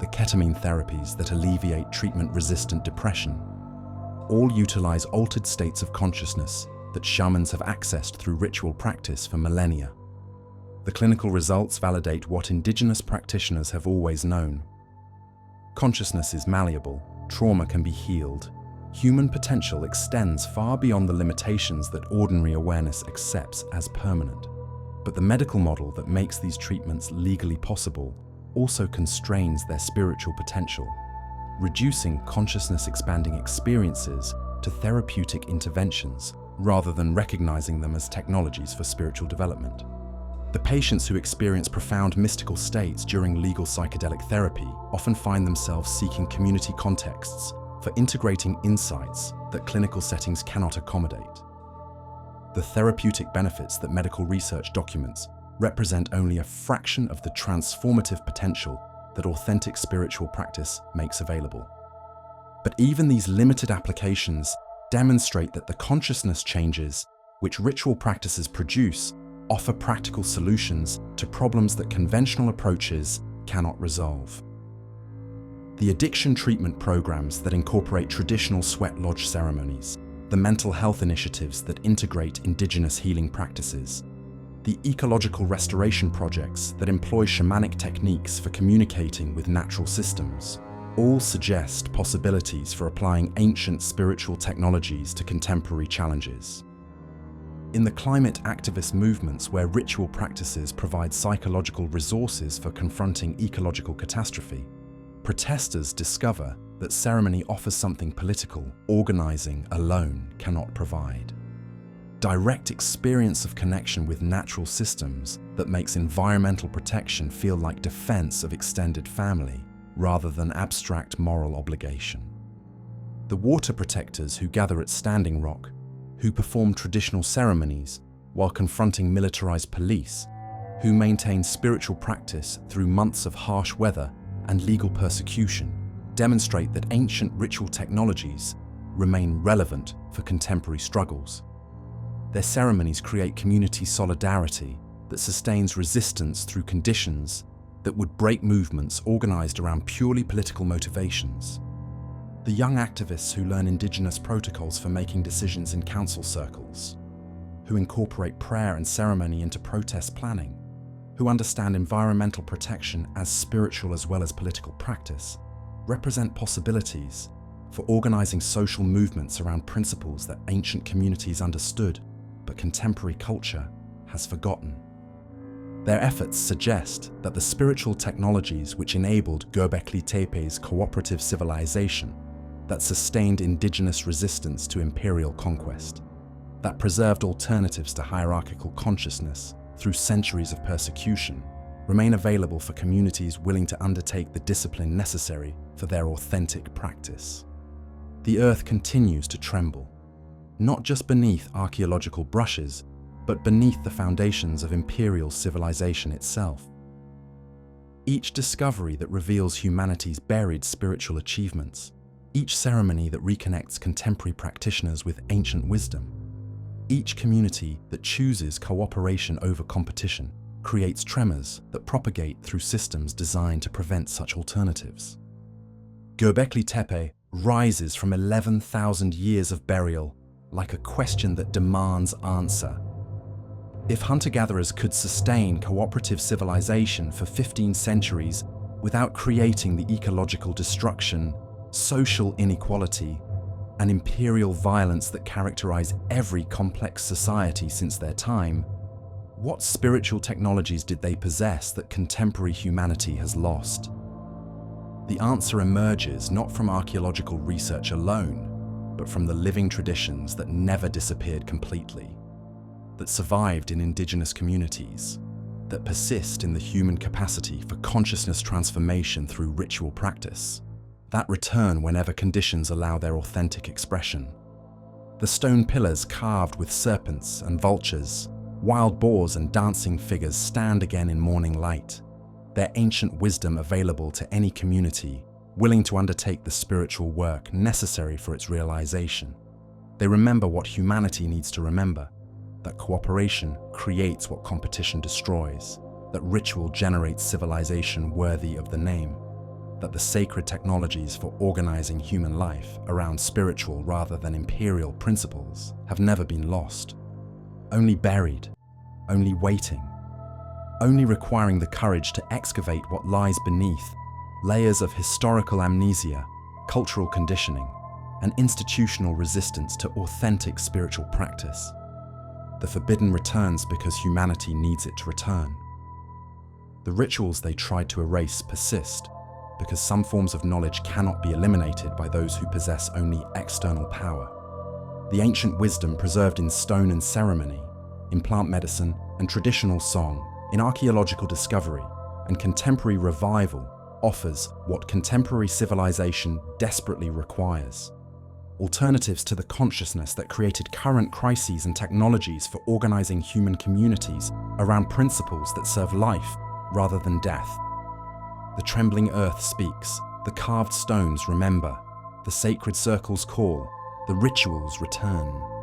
the ketamine therapies that alleviate treatment-resistant depression, all utilize altered states of consciousness that shamans have accessed through ritual practice for millennia. The clinical results validate what Indigenous practitioners have always known. Consciousness is malleable, trauma can be healed, human potential extends far beyond the limitations that ordinary awareness accepts as permanent. But the medical model that makes these treatments legally possible also constrains their spiritual potential, reducing consciousness-expanding experiences to therapeutic interventions rather than recognizing them as technologies for spiritual development. The patients who experience profound mystical states during legal psychedelic therapy often find themselves seeking community contexts for integrating insights that clinical settings cannot accommodate. The therapeutic benefits that medical research documents represent only a fraction of the transformative potential that authentic spiritual practice makes available. But even these limited applications demonstrate that the consciousness changes which ritual practices produce offer practical solutions to problems that conventional approaches cannot resolve. The addiction treatment programs that incorporate traditional sweat lodge ceremonies, the mental health initiatives that integrate Indigenous healing practices, the ecological restoration projects that employ shamanic techniques for communicating with natural systems, all suggest possibilities for applying ancient spiritual technologies to contemporary challenges. In the climate activist movements where ritual practices provide psychological resources for confronting ecological catastrophe, protesters discover that ceremony offers something political organizing alone cannot provide. Direct experience of connection with natural systems that makes environmental protection feel like defense of extended family rather than abstract moral obligation. The water protectors who gather at Standing Rock, who perform traditional ceremonies while confronting militarized police, who maintain spiritual practice through months of harsh weather and legal persecution, demonstrate that ancient ritual technologies remain relevant for contemporary struggles. Their ceremonies create community solidarity that sustains resistance through conditions that would break movements organized around purely political motivations. The young activists who learn Indigenous protocols for making decisions in council circles, who incorporate prayer and ceremony into protest planning, who understand environmental protection as spiritual as well as political practice, represent possibilities for organizing social movements around principles that ancient communities understood, but contemporary culture has forgotten. Their efforts suggest that the spiritual technologies which enabled Göbekli Tepe's cooperative civilization, that sustained Indigenous resistance to imperial conquest, that preserved alternatives to hierarchical consciousness through centuries of persecution, remain available for communities willing to undertake the discipline necessary for their authentic practice. The earth continues to tremble, not just beneath archaeological brushes, but beneath the foundations of imperial civilization itself. Each discovery that reveals humanity's buried spiritual achievements, each ceremony that reconnects contemporary practitioners with ancient wisdom, each community that chooses cooperation over competition, creates tremors that propagate through systems designed to prevent such alternatives. Göbekli Tepe rises from 11,000 years of burial like a question that demands answer. If hunter-gatherers could sustain cooperative civilization for 15 centuries without creating the ecological destruction, social inequality, and imperial violence that characterize every complex society since their time, what spiritual technologies did they possess that contemporary humanity has lost? The answer emerges not from archaeological research alone, but from the living traditions that never disappeared completely, that survived in indigenous communities, that persist in the human capacity for consciousness transformation through ritual practice, that return whenever conditions allow their authentic expression. The stone pillars carved with serpents and vultures, wild boars and dancing figures stand again in morning light, their ancient wisdom available to any community willing to undertake the spiritual work necessary for its realization. They remember what humanity needs to remember, that cooperation creates what competition destroys, that ritual generates civilization worthy of the name, that the sacred technologies for organizing human life around spiritual rather than imperial principles have never been lost, only buried, only waiting, only requiring the courage to excavate what lies beneath layers of historical amnesia, cultural conditioning, and institutional resistance to authentic spiritual practice. The forbidden returns because humanity needs it to return. The rituals they tried to erase persist because some forms of knowledge cannot be eliminated by those who possess only external power. The ancient wisdom preserved in stone and ceremony, in plant medicine and traditional song, in archaeological discovery and contemporary revival offers what contemporary civilization desperately requires: alternatives to the consciousness that created current crises and technologies for organizing human communities around principles that serve life rather than death. The trembling earth speaks, the carved stones remember, the sacred circles call, the rituals return.